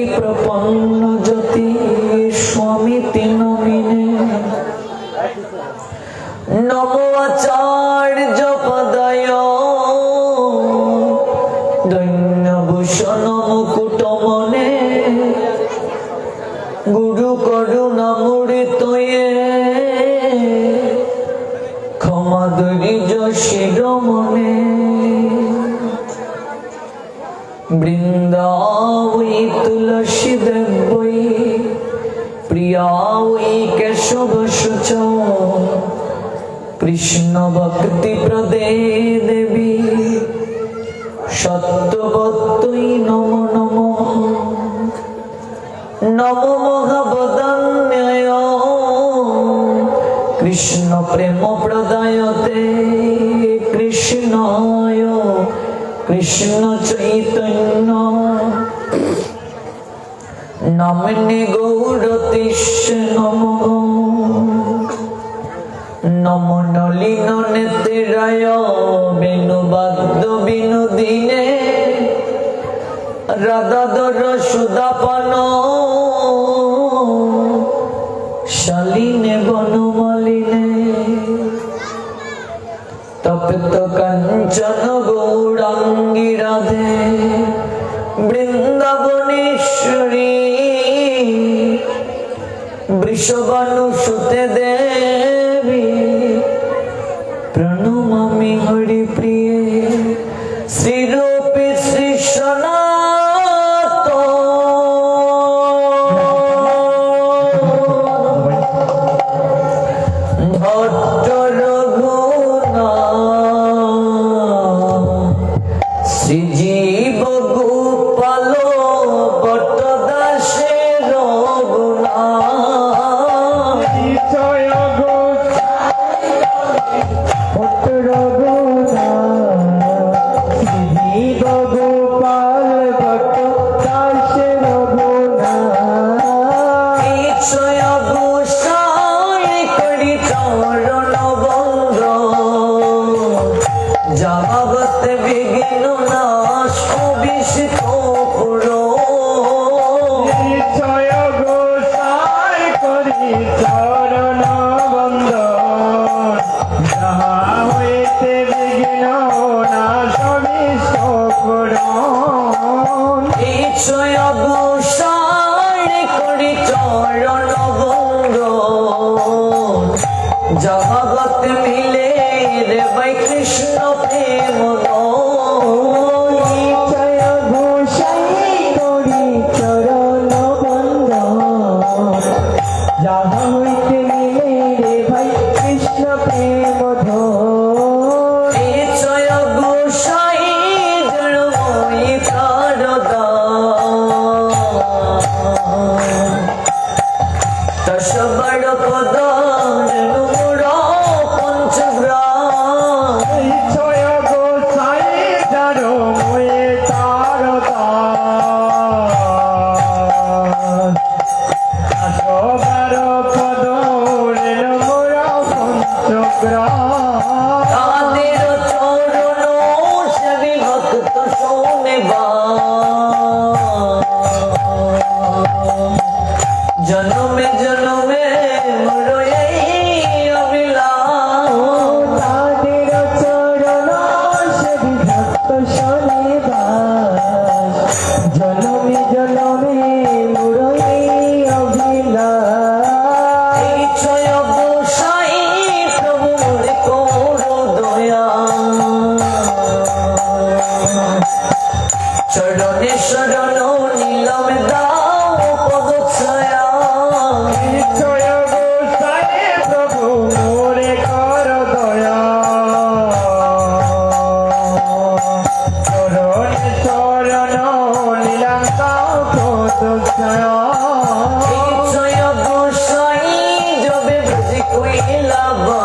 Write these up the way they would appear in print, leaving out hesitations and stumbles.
प्रपन्न ज्योति स्वामी नमिने नमो आचार्य पदाय दैन्यभूषण मुकुटमने गुरु करुणामृत क्षमा धैर्य शिरोमणे वृंदावई तुलसी देवई प्रियावई केशव शुच कृष्ण भक्ति प्रदे देवी सत्यवत्तई नमो नमः नमो महावदान्याय कृष्ण प्रेम प्रदायते कृष्णाय कृष्ण चैतन्य नामिने गौरतीश नमः नमो नलिन नेत्राय वेणुवाद्य विनोदिने राधाधर सुधापान शालिने वनमालिने तप्त कंचन गौरांगी राधे वृंदावनेश्वरी वृषभानुसुते देवी प्रणमामि हरिप्रिये श्रीरूपे श्री सनातन भट्ट श्रीजीव गोपाल भट्टदासे जगत मिले रे भाई कृष्ण प्रेम जय घोषाई करी चरण बंद जहाँ हইতে मिले रे भाई कृष्ण प्रेम धो जय घोषाई जड़मयी तारदा दश बड़ पद जन्मे जन्मे चरणे शरण नीलम दाओ पद छाया जय गोसाई प्रभु मोरे कर दया चरणे शरण नीलम दाओ पद छाया जय गोसाई जबे बुझी कोई लाभा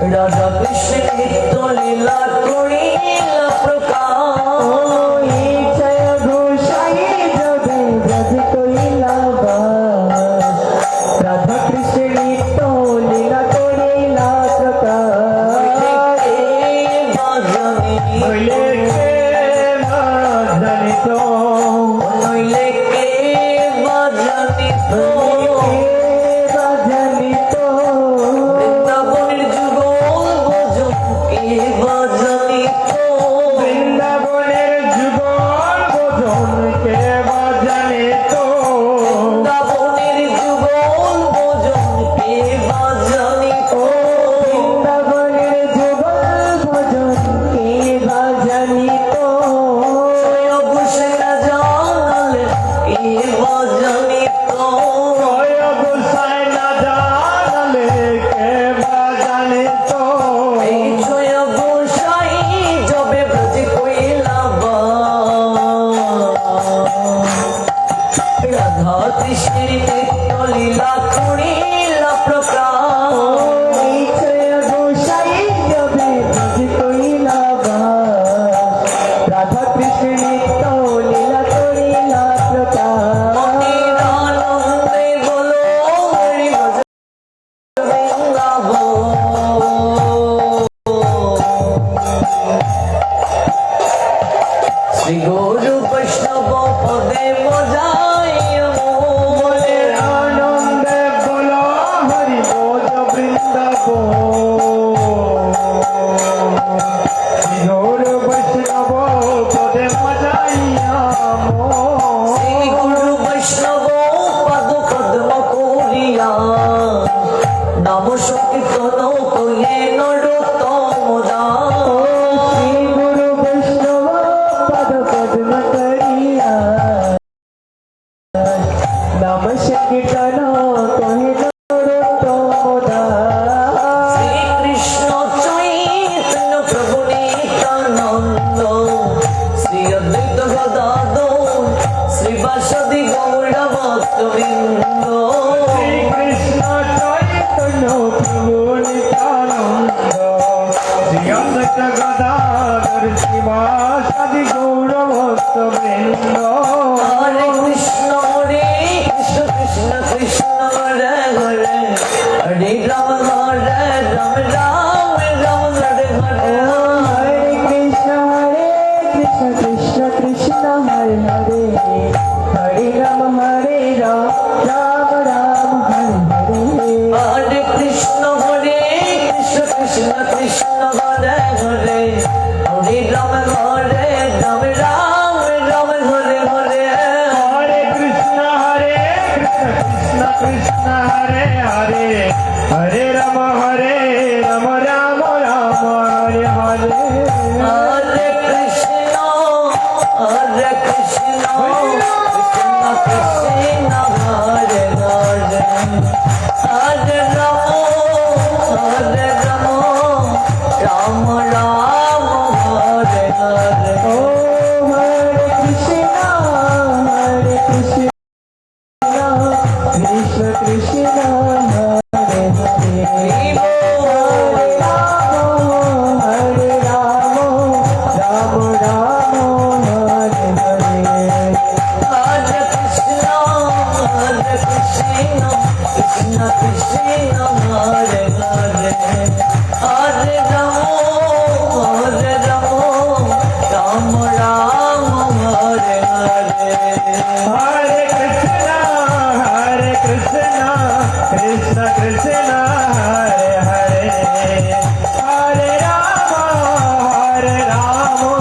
राधा कृष्ण नित्य लीला करिला प्रकाश जय घोषाई जबे ब्रज करिला राधा कृष्ण नित्य लीला करिला प्रकाश শ্রী গুরু বৈষ্ণব পদে মজাই বলে আনন্দে বলো হরি বোধ বৃন্দাবন গৌর বৈষ্ণব পদে মজাইয়া শ্রী গুরু বৈষ্ণব পদ পদ্ম করিয়া নাম সংকীর্তন করিয়ে নরোত্তম শ্রী গুরু বৈষ্ণব পদ পদ্ম করিয়া নাম সংকীর্তন কহিল শ্রীকৃষ্ণ চৈতন্য প্রভু নিত্যানন্দ শ্রী অদ্বৈত গদাধর শ্রীবাসদি গৌর ভক্তবৃন্দ শ্রীকৃষ্ণ চৈতন্য প্রভু নিত্যানন্দ শ্রী অদ্বৈত গদাধর শ্রীবাসাদি গৌর ভক্তবৃন্দ হরে কৃষ্ণ কৃষ্ণ কৃষ্ণ হরে হরে হরে রাম রাম রাম হরে হরে হরে কৃষ্ণ কৃষ্ণ কৃষ্ণ হরে হরে হরে রাম রাম রাম হরে হরে হরে কৃষ্ণ কৃষ্ণ কৃষ্ণ হরে হরে হরে রাম রাম রাম হরে হরে হরে কৃষ্ণ কৃষ্ণ কৃষ্ণ হরে হরে হরে রাম রাম রাম হরে হরে হরে কৃষ্ণ কৃষ্ণ কৃষ্ণ হরে হরে হরে রাম রাম রাম হরে হরে ও হরে Krishna Krishna Krishna Hare Hare Hare Ram Ram Ram Hare Hare Hare Krishna, Krishna Krishna, Hare Hare, Hare Rama, Rama Hare Hare. Hare Krishna, Krishna Krishna, Hare Hare, Hare Rama,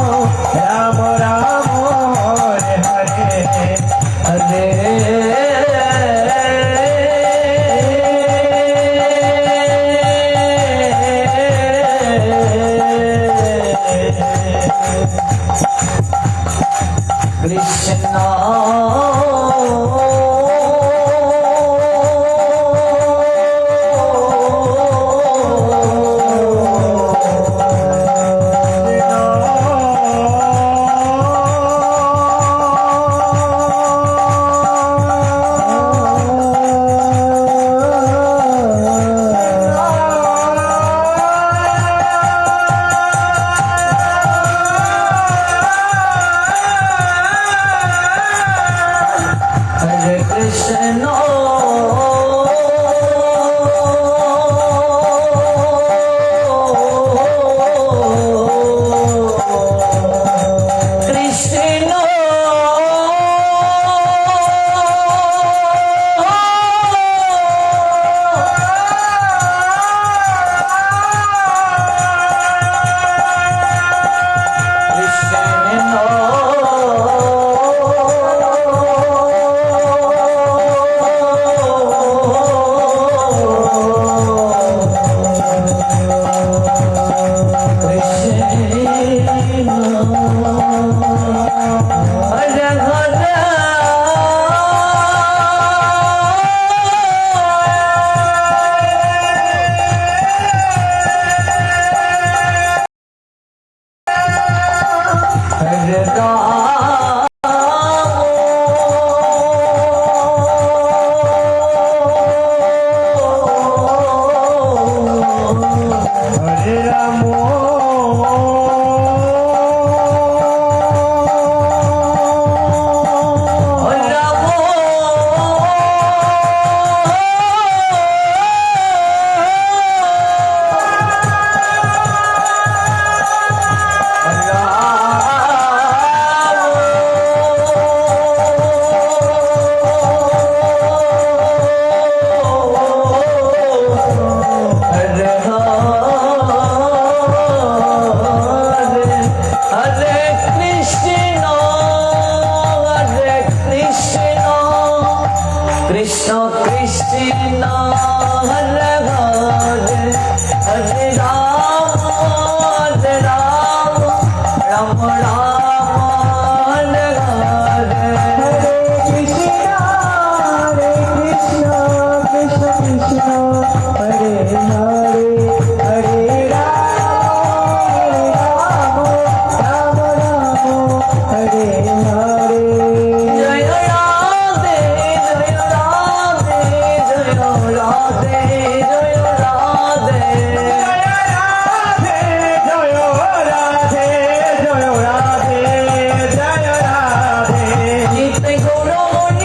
Rama Rama, Hare Hare. Krishna Krishna Hare Hare Hare Rama Rama Rama Hare Hare Krishna Krishna Krishna Hare Hare Hare Rama Rama Hare Hare Jaya Radhe Jaya Radhe Jaya Radhe Jaya Radhe Nitya Gaurani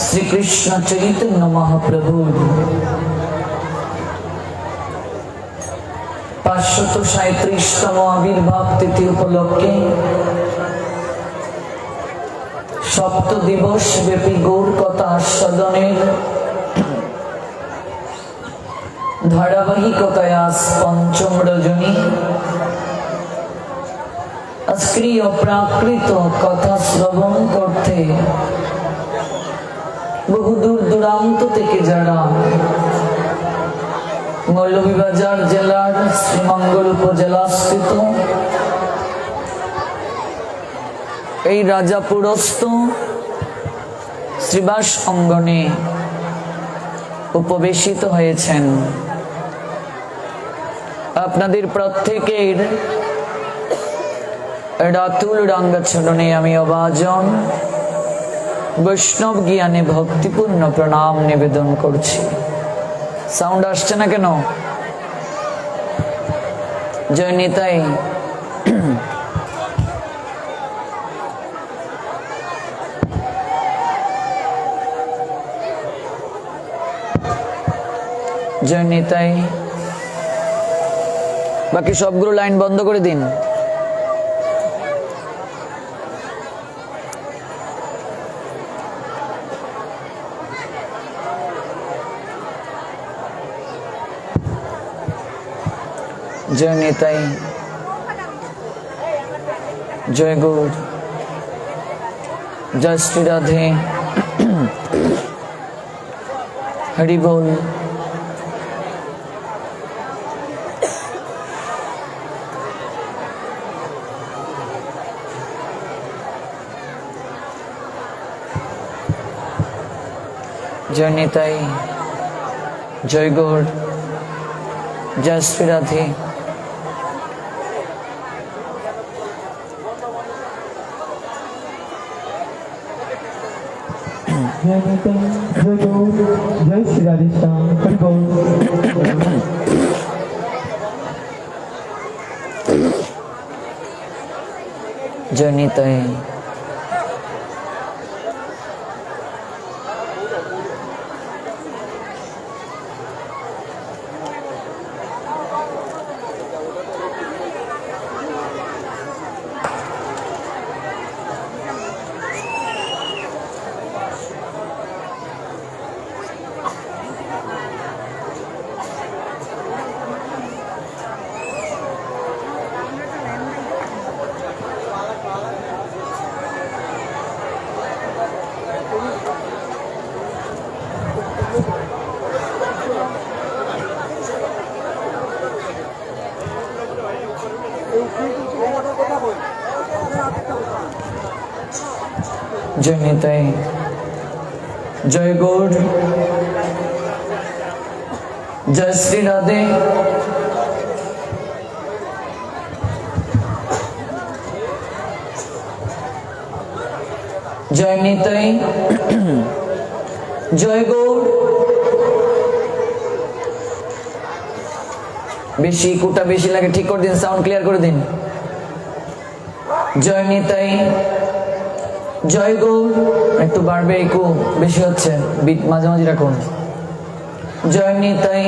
Shri Krishna Chaitanya Mahaprabhu 537তম আবির্ভাব তিথি উপলক্ষে সপ্ত দিবস ব্যাপী গৌর কথা আস্বাদনের ধারাবাহিকতায় আজ পঞ্চম রজনী আজকের অপ্রাকৃত কথা শ্রবণ করতে বহু দূর দূরান্ত থেকে যারা মৌলভীবাজার জেলার শ্রীমঙ্গল উপজেলাস্থিত এই রাজাপুরস্থ শ্রীবাস অঙ্গনে উপবেশিত হয়েছেন, আপনাদের প্রত্যেকের রাতুল রাঙ্গাচরণে আমি অভাজন বৈষ্ণব জ্ঞানে ভক্তিপূর্ণ প্রণাম নিবেদন করছি। সাউন্ড আসছে না কেন? জয় নিতাই। জয় নিতাই। বাকি সবগুলো লাইন বন্ধ করে দিন। জয় নিতাই, জয় গৌর, জয় শ্রী রাধে, হরি বল। জয় নিতাই, জয় গৌর, জয় শ্রী রাধে। जय निताई, जय गौर, जय श्री राधे श्याम, हरि बोल। जय निताई। জয় নিতাই, জয় গৌর, জয় শ্রী রাধে। জয় নিতাই, জয় গৌর। বেশি ইকুটা বেশি লাগে, ঠিক করে দিন, সাউন্ড ক্লিয়ার করে দিন। জয় নিতাই, জয় গৌর। একটু বাড়বে, ইকু বেশি হচ্ছে, বিট মাঝামাঝি রাখুন। জয় নিতাই,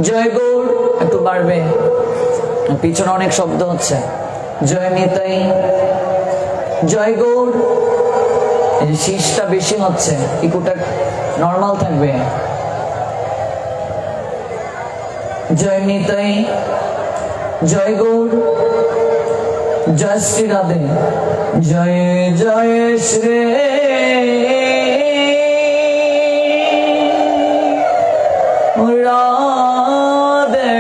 জয় গৌর। একটু বাড়বে, পিছনে অনেক শব্দ হচ্ছে। জয় নিতাই, জয় গৌর। এই যে শীষটা বেশি হচ্ছে, ইকুটা নর্মাল থাকবে। জয় নিতাই, জয় গৌর, জয় শ্রী রাধে। জয় জয় শ্রী রাধে।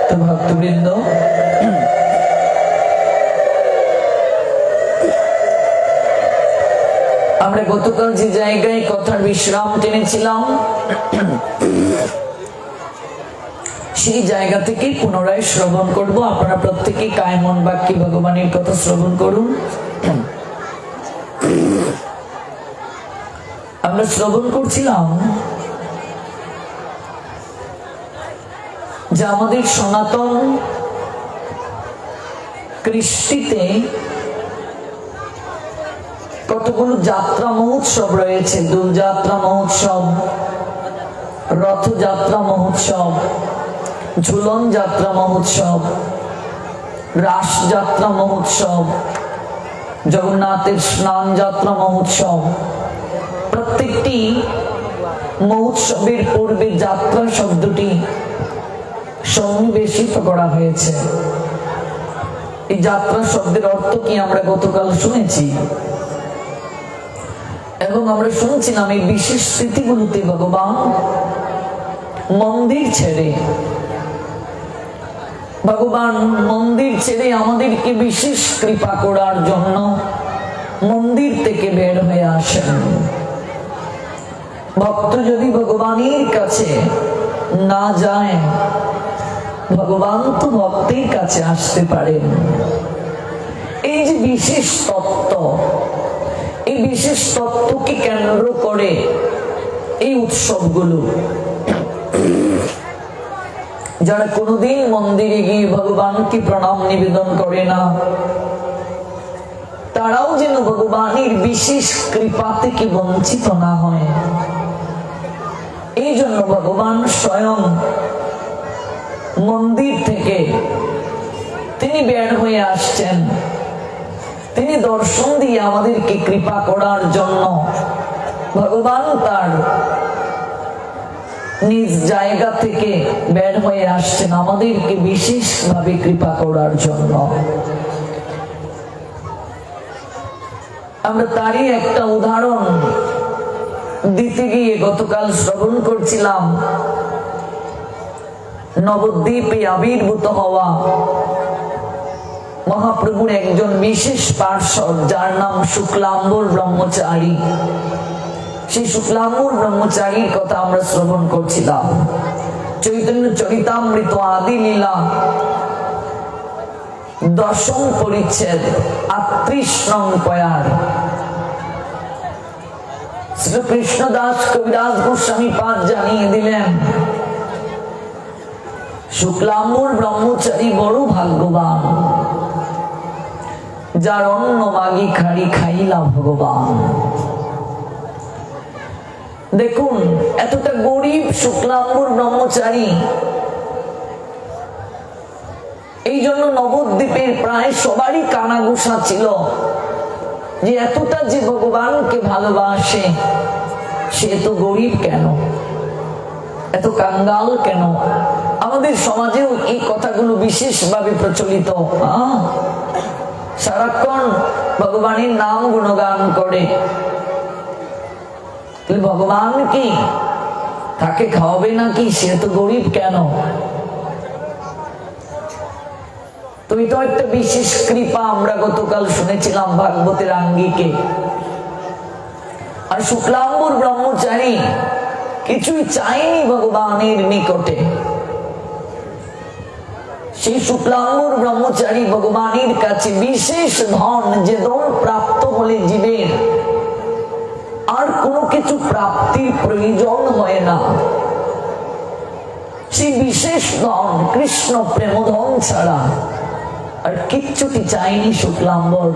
তো ভক্তবৃন্দ, আমরা গতকাল যে জায়গায় কথার বিশ্রাম টেনেছিলাম, সেই জায়গা থেকে পুনরায় শ্রবণ করব। আপনারা প্রত্যেকে কায় মন বাক্যে ভগবানের কথা শ্রবণ করুন। আমরা শ্রবণ করছিলাম যে আমাদের সনাতন কৃষ্টিতে কতগুলো যাত্রা মহোৎসব রয়েছে। দোলযাত্রা মহোৎসব, রথযাত্রা মহোৎসব, ঝুলন যাত্রা মহোৎসব, রাস যাত্রা মহোৎসব, জগন্নাথের স্নান যাত্রা মহোৎসব। প্রত্যেকটি মহোৎসবের পূর্বে যাত্রা শব্দটি সন্নিবেশিত করা হয়েছে। এই যাত্রা শব্দের অর্থ কি আমরা গতকাল শুনেছি, এবং আমরা শুনছিলাম এই বিশেষ স্মৃতিগুলোতে ভগবান মন্দির ছেড়ে আমাদেরকে বিশেষ কৃপা করার জন্য মন্দির থেকে বের হয়ে আসেন। ভক্ত যদি ভগবানের কাছে না যায়, ভগবান তো ভক্তের কাছে আসতে পারেন। এই যে বিশেষ তত্ত্ব, এই বিশেষ তত্ত্বকে কেন্দ্র করে এই উৎসবগুলো। যারা কোনোদিন মন্দিরে গিয়ে ভগবানকে প্রণাম নিবেদন করে না, তারাও যেন ভগবানের বিশেষ কৃপা থেকে বঞ্চিত না হয়, এই জন্য ভগবান স্বয়ং মন্দির থেকে তিনি বের হয়ে আসছেন। তিনি দর্শন দিয়ে আমাদেরকে কৃপা করার জন্য ভগবান তার নিজ জায়গা থেকে বের হয়ে আসছেন আমাদেরকে বিশেষভাবে কৃপা করার জন্য। আমরা তারই একটা উদাহরণ দিতে গিয়ে গতকাল শ্রবণ করছিলাম নবদ্বীপে আবির্ভূত হওয়া মহাপ্রভুর একজন বিশেষ পার্ষদ, যার নাম শুক্লাম্বর ব্রহ্মচারী। সেই শুক্লাম্বর ব্রহ্মচারীর কথা আমরা শ্রবণ করছিলাম। চৈতন্য চরিতামৃত আদি লীলা 10ম পরিচ্ছেদ 38 নং পয়ার শ্রীকৃষ্ণ দাস কবিরাজ গোস্বামী পাদ জানিয়ে দিলেন, শুক্লাম্বর ব্রহ্মচারী বড় ভাগ্যবান, যার অন্ন মাগি খাড়ি খাইলা ভগবান। দেখুন, এতটা গরিব শুক্লাম্বর ব্রহ্মচারী, এই জন্য নবদ্বীপের প্রায় সবারই কানাঘুষা ছিল যে এতটা যে ভগবানকে ভালোবাসে, সে তো গরিব কেন, এত কাঙ্গাল কেন। আমাদের সমাজেও এই কথাগুলো বিশেষভাবে প্রচলিত। সারাক্ষণ ভগবানের নাম গুণগান করে, ভগবান কি তাকে খাওয়াবে নাকি, সে তো গরিব কেন। তুমি তো একটা বিশেষ কৃপা আমরা গতকাল শুনেছিলাম ভাগবতের আঙ্গিকে। আর শুক্লাম্বর ব্রহ্মচারী কিছুই চাইনি ভগবানের নিকটে। সেই শুক্লাম্বর ব্রহ্মচারী ভগবানের কাছে বিশেষ ধন, যে ধন প্রাপ্ত হলে জীবের আর কোনো কিছু প্রাপ্তির প্রয়োজন হয় না, সেই বিশেষ ধন কৃষ্ণ প্রেম ধন ছাড়া আর কিচ্ছুটি চাইনি শুক্লাম্বর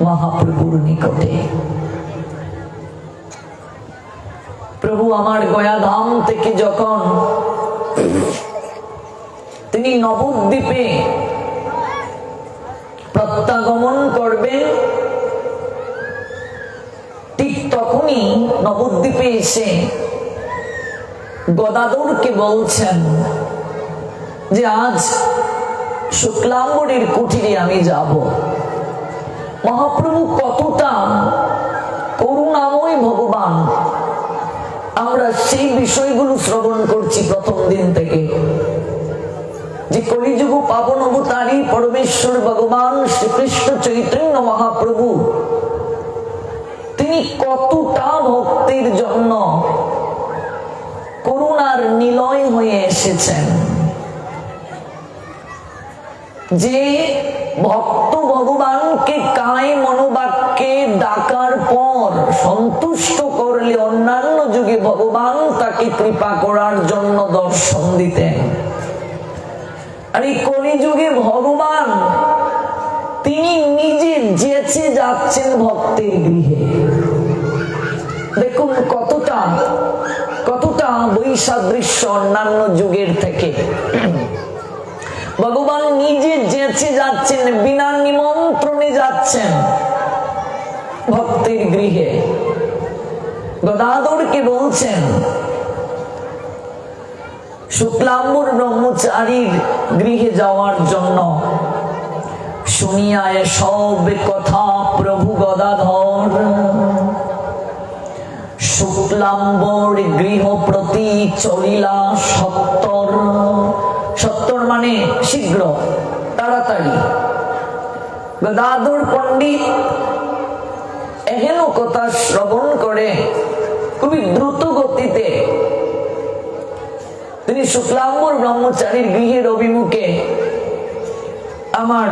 মহাপ্রভুর নিকটে। প্রভু আমার গয়াধাম থেকে যখন তিনি নবদ্বীপে প্রত্যাগমন করবেন, ঠিক তখনই নবদ্বীপে এসে গদাধরকে বলছেন যে আজ শুক্লাম্বরের কুটিরে আমি যাব। মহাপ্রভু কতটা করুণাময় ভগবান, আমরা সেই বিষয়গুলো শ্রবণ করছি প্রথম দিন থেকে, যে কলিযুগ পাবন অবতারী পরমেশ্বর ভগবান শ্রীকৃষ্ণ চৈতন্য মহাপ্রভু তিনি কতটা ভক্তের জন্য করুণার নিলয় হয়ে এসেছেন। যে ভক্ত ভগবানকে কায় মনোবাক্যে ডাকার পর সন্তুষ্ট করলে অন্যান্য যুগে ভগবান তাকে কৃপা করার জন্য দর্শন দিতেন। আর এই কলিযুগে ভগবান তিনি নিজে যেচে যাচ্ছেন ভক্তের গৃহে। দেখুন কতটা কতটা বৈসাদৃশ্য অন্যান্য যুগের থেকে। ভগবান নিজে যেচে যাচ্ছেন, বিনা নিমন্ত্রণে যাচ্ছেন ভক্তের গৃহে। গদাধরকে বলছেন শুক্লাম্বর ব্রহ্মচারীর গৃহে যাওয়ার জন্য। শুনিয়া এসব কথা প্রভু গদাধর শুক্লাম্বর গৃহ প্রতি চলিলা সত্তর। সত্তর মানে শীঘ্র, তাড়াতাড়ি। গদাধর পণ্ডিত এহেন কথা শ্রবণ করে খুবই দ্রুত গতিতে তিনি শুক্লাম্বর ব্রহ্মচারীর গৃহের অভিমুখে আমার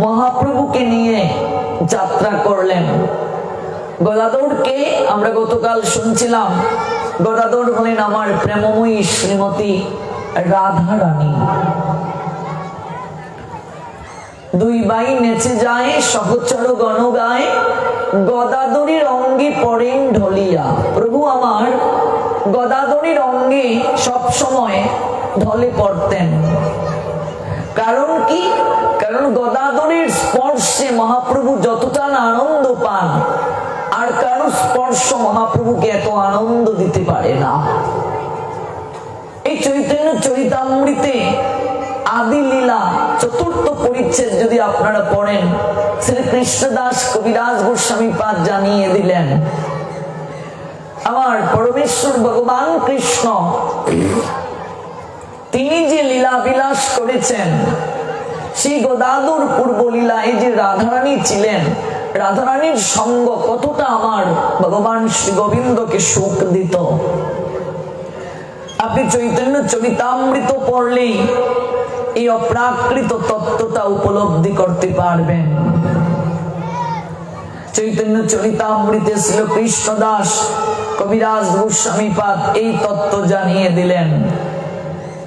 মহাপ্রভুকে নিয়ে যাত্রা করলেন। গদাধরকে আমরা গতকাল শুনছিলাম, গদাধর হলেন আমার প্রেমময়ী শ্রীমতী রাধা রানী। দুই বাই নেচে যায় সহচর গণ গায়, গদাধরীর অঙ্গে পড়েন ঢলিয়া। প্রভু আমার গদাধরীর অঙ্গে সব সময় ঢলে পড়তেন। কারণ কি? কারণ গদাধরীর স্পর্শে মহাপ্রভু যতটা আনন্দ পান, আর কারো স্পর্শ মহাপ্রভুকে এত আনন্দ দিতে পারে না। এই চৈতন্য চরিতামৃতে আদি লীলা চতুর্থ পরিচ্ছেদ যদি আপনারা পড়েন, শ্রী কৃষ্ণদাস কবিরাজ গোস্বামী পাদ জানিয়ে দিলেন আমার পরমেশ্বর ভগবান কৃষ্ণ তিনি যে লীলা বিলাস করেছেন, সেই গদাধর পূর্ব লীলায় যে রাধারানী ছিলেন, রাধারানীর সঙ্গ কতটা আমার ভগবান শ্রী গোবিন্দকে সুখ দিত। আপনি চৈতন্য চরিতামৃত পড়লেই এই অপ্রাকৃত তত্ত্বটা উপলব্ধি করতে পারবেন। চৈতন্য চরিতামৃতে শ্রী কৃষ্ণদাস কবিরাজ গোস্বামী পাদ এই তত্ত্ব জানিয়ে দিলেন।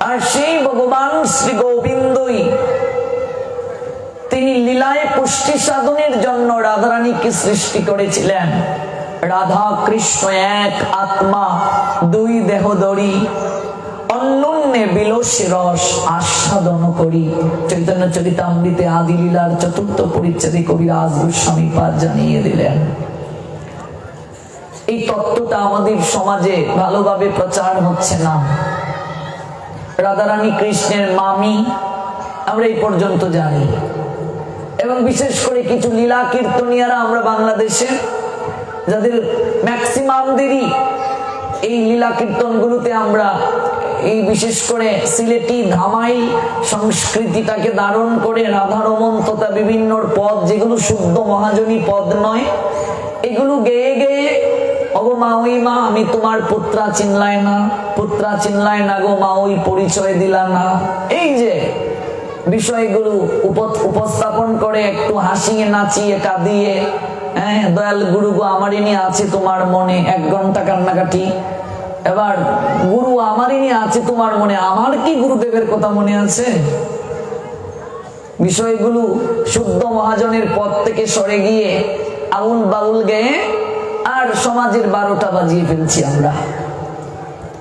আর সেই ভগবান শ্রী গোবিন্দই তিনি লীলায় পুষ্টি সাধনের জন্য রাধারানীকে সৃষ্টি করেছিলেন। রাধা কৃষ্ণ এক আত্মা, দুই দেহধরি, অন্যন্যে বিলসে রস আস্বাদন করি। চৈতন্য চরিতামৃতে আদি লীলার চতুর্থ পরিচ্ছেদে কবিরাজ গোস্বামী পাদ জানিয়ে দিলেন। এই তত্ত্বটা আমাদের সমাজে ভালোভাবে প্রচার হচ্ছে না। রাধারানী কৃষ্ণের মামি আমরা এই পর্যন্ত জানি, এবং বিশেষ করে কিছু লীলা কীর্তনিয়ারা আমরা বাংলাদেশে, যাদের ম্যাক্সিমামদেরই এই লীলা কীর্তনগুলোতে আমরা এই বিশেষ করে সিলেটি ধামাই সংস্কৃতিটাকে ধারণ করে রাধারমণ তথা বিভিন্ন পদ যেগুলো শুদ্ধ মহাজনী পদ নয়, এগুলো গেয়ে গেয়ে অগো মা ওই মা আমি তোমার পুত্রা চিনলাই না, পুত্রা চিনলাই না গো মা ওই পরিচয় দিলা না, এই যে বিষয়গুলো উপস্থাপন করে একটু হাসিয়ে নাচিয়ে কাঁদিয়ে, হ্যাঁ দয়াল গুরু গো আমারই নিয়ে আছে তোমার মনে, 1 ঘন্টা কান্নাকাটি। এবার গুরু আমারই নিয়ে আছে তোমার মনে, আমার কি গুরুদেবের কথা মনে আছে? বিষয়গুলো শুদ্ধ মহাজনের পথ থেকে সরে গিয়ে আউল বাউল গেয়ে আর সমাজের 12টা বাজিয়ে ফেলছি আমরা।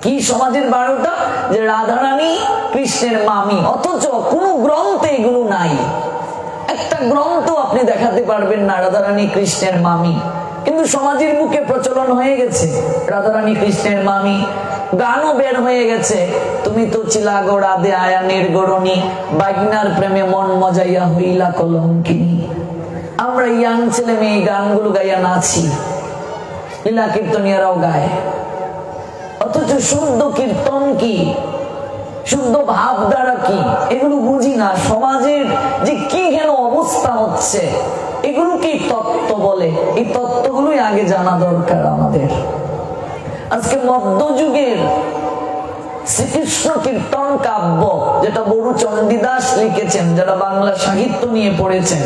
কি সমাজের 12টা? যে রাধারানী কৃষ্ণের মামি, অথচ কোন গ্রন্থে এগুলো নাই। একটা গ্রন্থ আপনি দেখাতে পারবেন না রাধারানী কৃষ্ণের মামি, কিন্তু সমাজের মুখে প্রচলন হয়ে গেছে রাধারানী কৃষ্ণের মামি। গানও বের হয়ে গেছে, তুমি তো চিলা গো রাধে আয়ানের গরণী, বাগনার প্রেমে মন মজাইয়া হইলা কলঙ্কিনী। আমরা ইয়াং ছেলে মেয়ে গানগুলো গাইয়া নাচি, লীলা কীর্তনিয়ারাও গায়, অথচ শুদ্ধ কীর্তন কি, শুদ্ধ ভাবধারা কি, এগুলো বুঝি না। সমাজের যে কি হেন অবস্থা হচ্ছে, এগুলো কি তত্ত্ব বলে, এই তত্ত্বগুলোই আগে জানা দরকার আমাদের। আজকে মধ্যযুগের শ্রীকৃষ্ণ কীর্তন কাব্য যেটা বড়ু চণ্ডীদাস লিখেছেন, যারা বাংলা সাহিত্য নিয়ে পড়েছেন,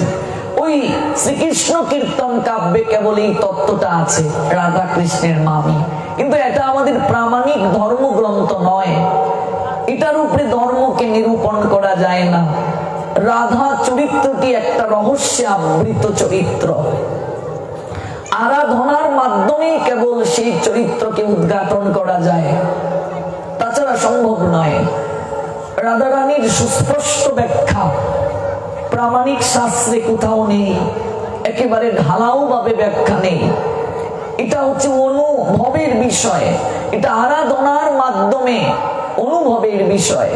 ওই শ্রীকৃষ্ণ কীর্তন কাব্যে কেবল এই তত্ত্বটা আছে, রাধা কৃষ্ণের মামি। কিন্তু এটা আমাদের প্রামাণিক ধর্মগ্রন্থ নয়, এটার উপরে ধর্মকে নিরূপণ করা যায় না। রাধা চরিত্রটি একটা রহস্যে আবৃত চরিত্র, আরাধনার মাধ্যমে কেবল সেই চরিত্রকে উদ্ঘাটন করা যায়, তাছাড়া সম্ভব নয়। রাধারানীর সুস্পষ্ট ব্যাখ্যা প্রামাণিক শাস্ত্রে কোথাও নেই, একেবারে ঢালাও ভাবে ব্যাখ্যা নেই। এটা হচ্ছে অনুভবের বিষয়, এটা আরাধনার মাধ্যমে অনুভবের বিষয়,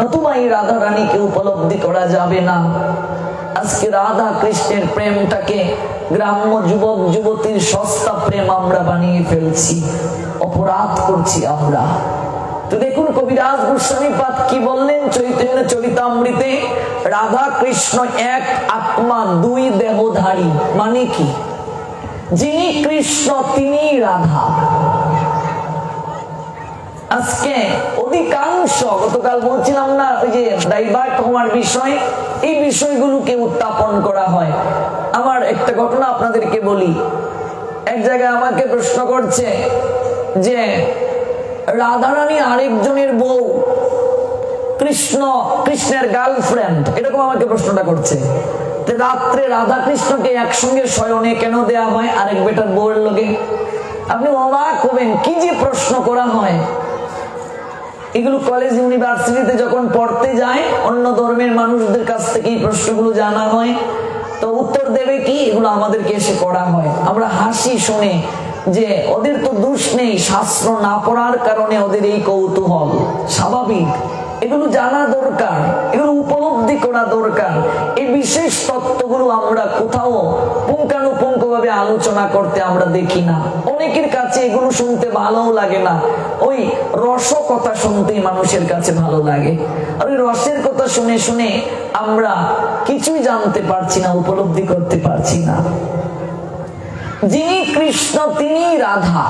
নতুবা এই রাধা রানীকে উপলব্ধি করা যাবে না। আজকে রাধা কৃষ্ণের প্রেমটাকে গ্রাম্য যুবক যুবতীর সস্তা প্রেম আমরা বানিয়ে ফেলছি, অপরাধ করছি আমরা। তো দেখুন কবিরাজ গোস্বামী পাদ কি বললেন চৈতন্য চরিতামৃতে, রাধা কৃষ্ণ এক আত্মা 2 দেহধারী। মানে কি? যিনি কৃষ্ণ তিনি রাধা। আজকে অধিকাংশ, গতকাল বলছিলাম না ওই যে ডাইভার্ট হওয়ার বিষয়, এই বিষয়গুলোকে উত্থাপন করা হয়। আমার একটা ঘটনা আপনাদেরকে বলি। এক জায়গায় আমাকে প্রশ্ন করছে যে রাধারানী আরেকজনের বউ, কৃষ্ণের গার্লফ্রেন্ড, এরকম আমাকে প্রশ্নটা করছে। রাত্রে রাধা কৃষ্ণকে একসঙ্গে শয়নে কেন দেয়া হয় আরেক বেটার বউয়ের লগে? আপনি অবাক হবেন কি যে প্রশ্ন করা হয়। এগুলো কলেজ ইউনিভার্সিটিতে যখন পড়তে যায়, অন্য ধর্মের মানুষদের কাছ থেকে এই প্রশ্নগুলো জানা হয়, তো উত্তর দেবে কি, এগুলো আমাদেরকে এসে করা হয়। আমরা হাসি শুনে যে ওদের তো দোষ নেই, শাস্ত্র না পড়ার কারণে ওদের এই কৌতূহল, স্বাভাবিক। এগুলো জানা দরকার, এগুলো উপলব্ধি করা দরকার। এই বিশেষ তত্ত্বগুলো আমরা কোথাও পুঙ্খানুপুঙ্খ ভাবে আলোচনা করতে আমরা দেখি না। অনেকের কাছে এগুলো শুনতে ভালোও লাগে না, ওই রস কথা শুনতেই মানুষের কাছে ভালো লাগে। আর ওই রসের কথা শুনে শুনে আমরা কিছুই জানতে পারছি না, উপলব্ধি করতে পারছি না। যিনি কৃষ্ণ তিনি রাধা,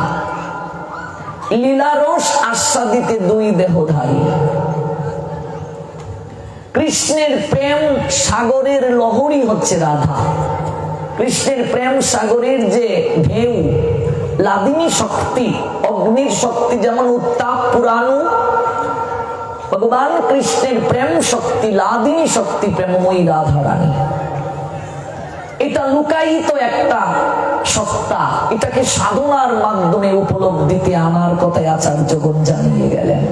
লীলারস আস্বাদিতে 2 দেহধারী। কৃষ্ণের প্রেম সাগরের লহরী হচ্ছে রাধা। কৃষ্ণের প্রেম সাগরের যে ঢেউ, লাদিনী শক্তি, অগ্নির শক্তি যেমন উত্তাপ পুরাণু, ভগবান কৃষ্ণের প্রেম শক্তি, লাদিনী শক্তি প্রেমময়ী রাধা রানী। এটা লুকায়িত একটা সত্তা, এটাকে সাধনার মাধ্যমে উপলব্ধিতে আনার কথাই আচার্যগণ জানিয়ে গেলেন।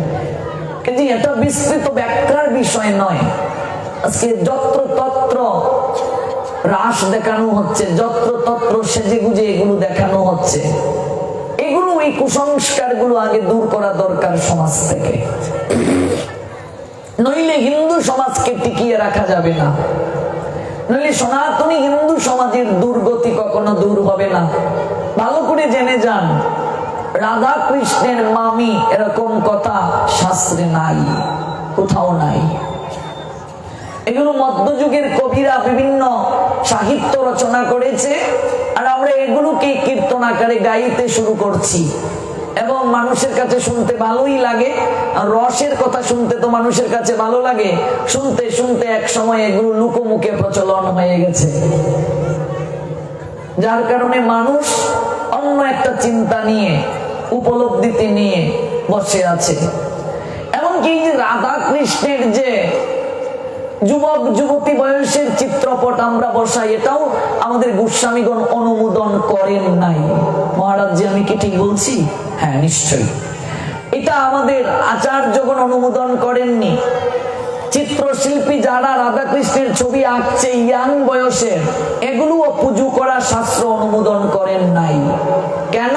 কিন্তু এটা বিস্তৃত ব্যাখ্যার বিষয় নয়। আজকে যত্র তত্র রাস দেখানো হচ্ছে, যত্র তত্র সেজে গুজে এগুলো দেখানো হচ্ছে। এগুলো, এই কুসংস্কার গুলো আগে দূর করা দরকার সমাজ থেকে, নইলে হিন্দু সমাজকে টিকিয়ে রাখা যাবে না, নইলে সনাতনী হিন্দু সমাজের দুর্গতি কখনো দূর হবে না। ভালো করে জেনে যান, রাধা কৃষ্ণের মামি, এরকম কথা শাস্ত্রে নাই, কোথাও নাই। এগুলো মধ্যযুগের কবিরা বিভিন্ন সাহিত্য রচনা করেছে, আর আমরা এগুলোকে কীর্তন আকারে গাইতে শুরু করছি এবং মানুষের কাছে শুনতে ভালোই লাগে। আর রসের কথা শুনতে তো মানুষের কাছে ভালো লাগে, শুনতে শুনতে এক সময় এগুলো লোকমুখে প্রচলন হয়ে গেছে, যার কারণে মানুষ অন্য একটা চিন্তা নিয়ে, উপলব্ধিতে নিয়ে বসে আছে। এমনকি যে রাধা কৃষ্ণের যে যুবক যুবতী বয়সের চিত্রপট আমরা বসাই, এটাও আমাদের গোস্বামীগণ অনুমোদন করেন নাই। মহারাজ জি, আমি কি ঠিক বলছি? হ্যাঁ, নিশ্চয়ই। এটা আমাদের আচার্যগণ অনুমোদন করেননি। চিত্রশিল্পী যারা রাধা কৃষ্ণের ছবি আঁকছে ইয়াং বয়সে, এগুলোও পুজো করা শাস্ত্র অনুমোদন করেন নাই। কেন?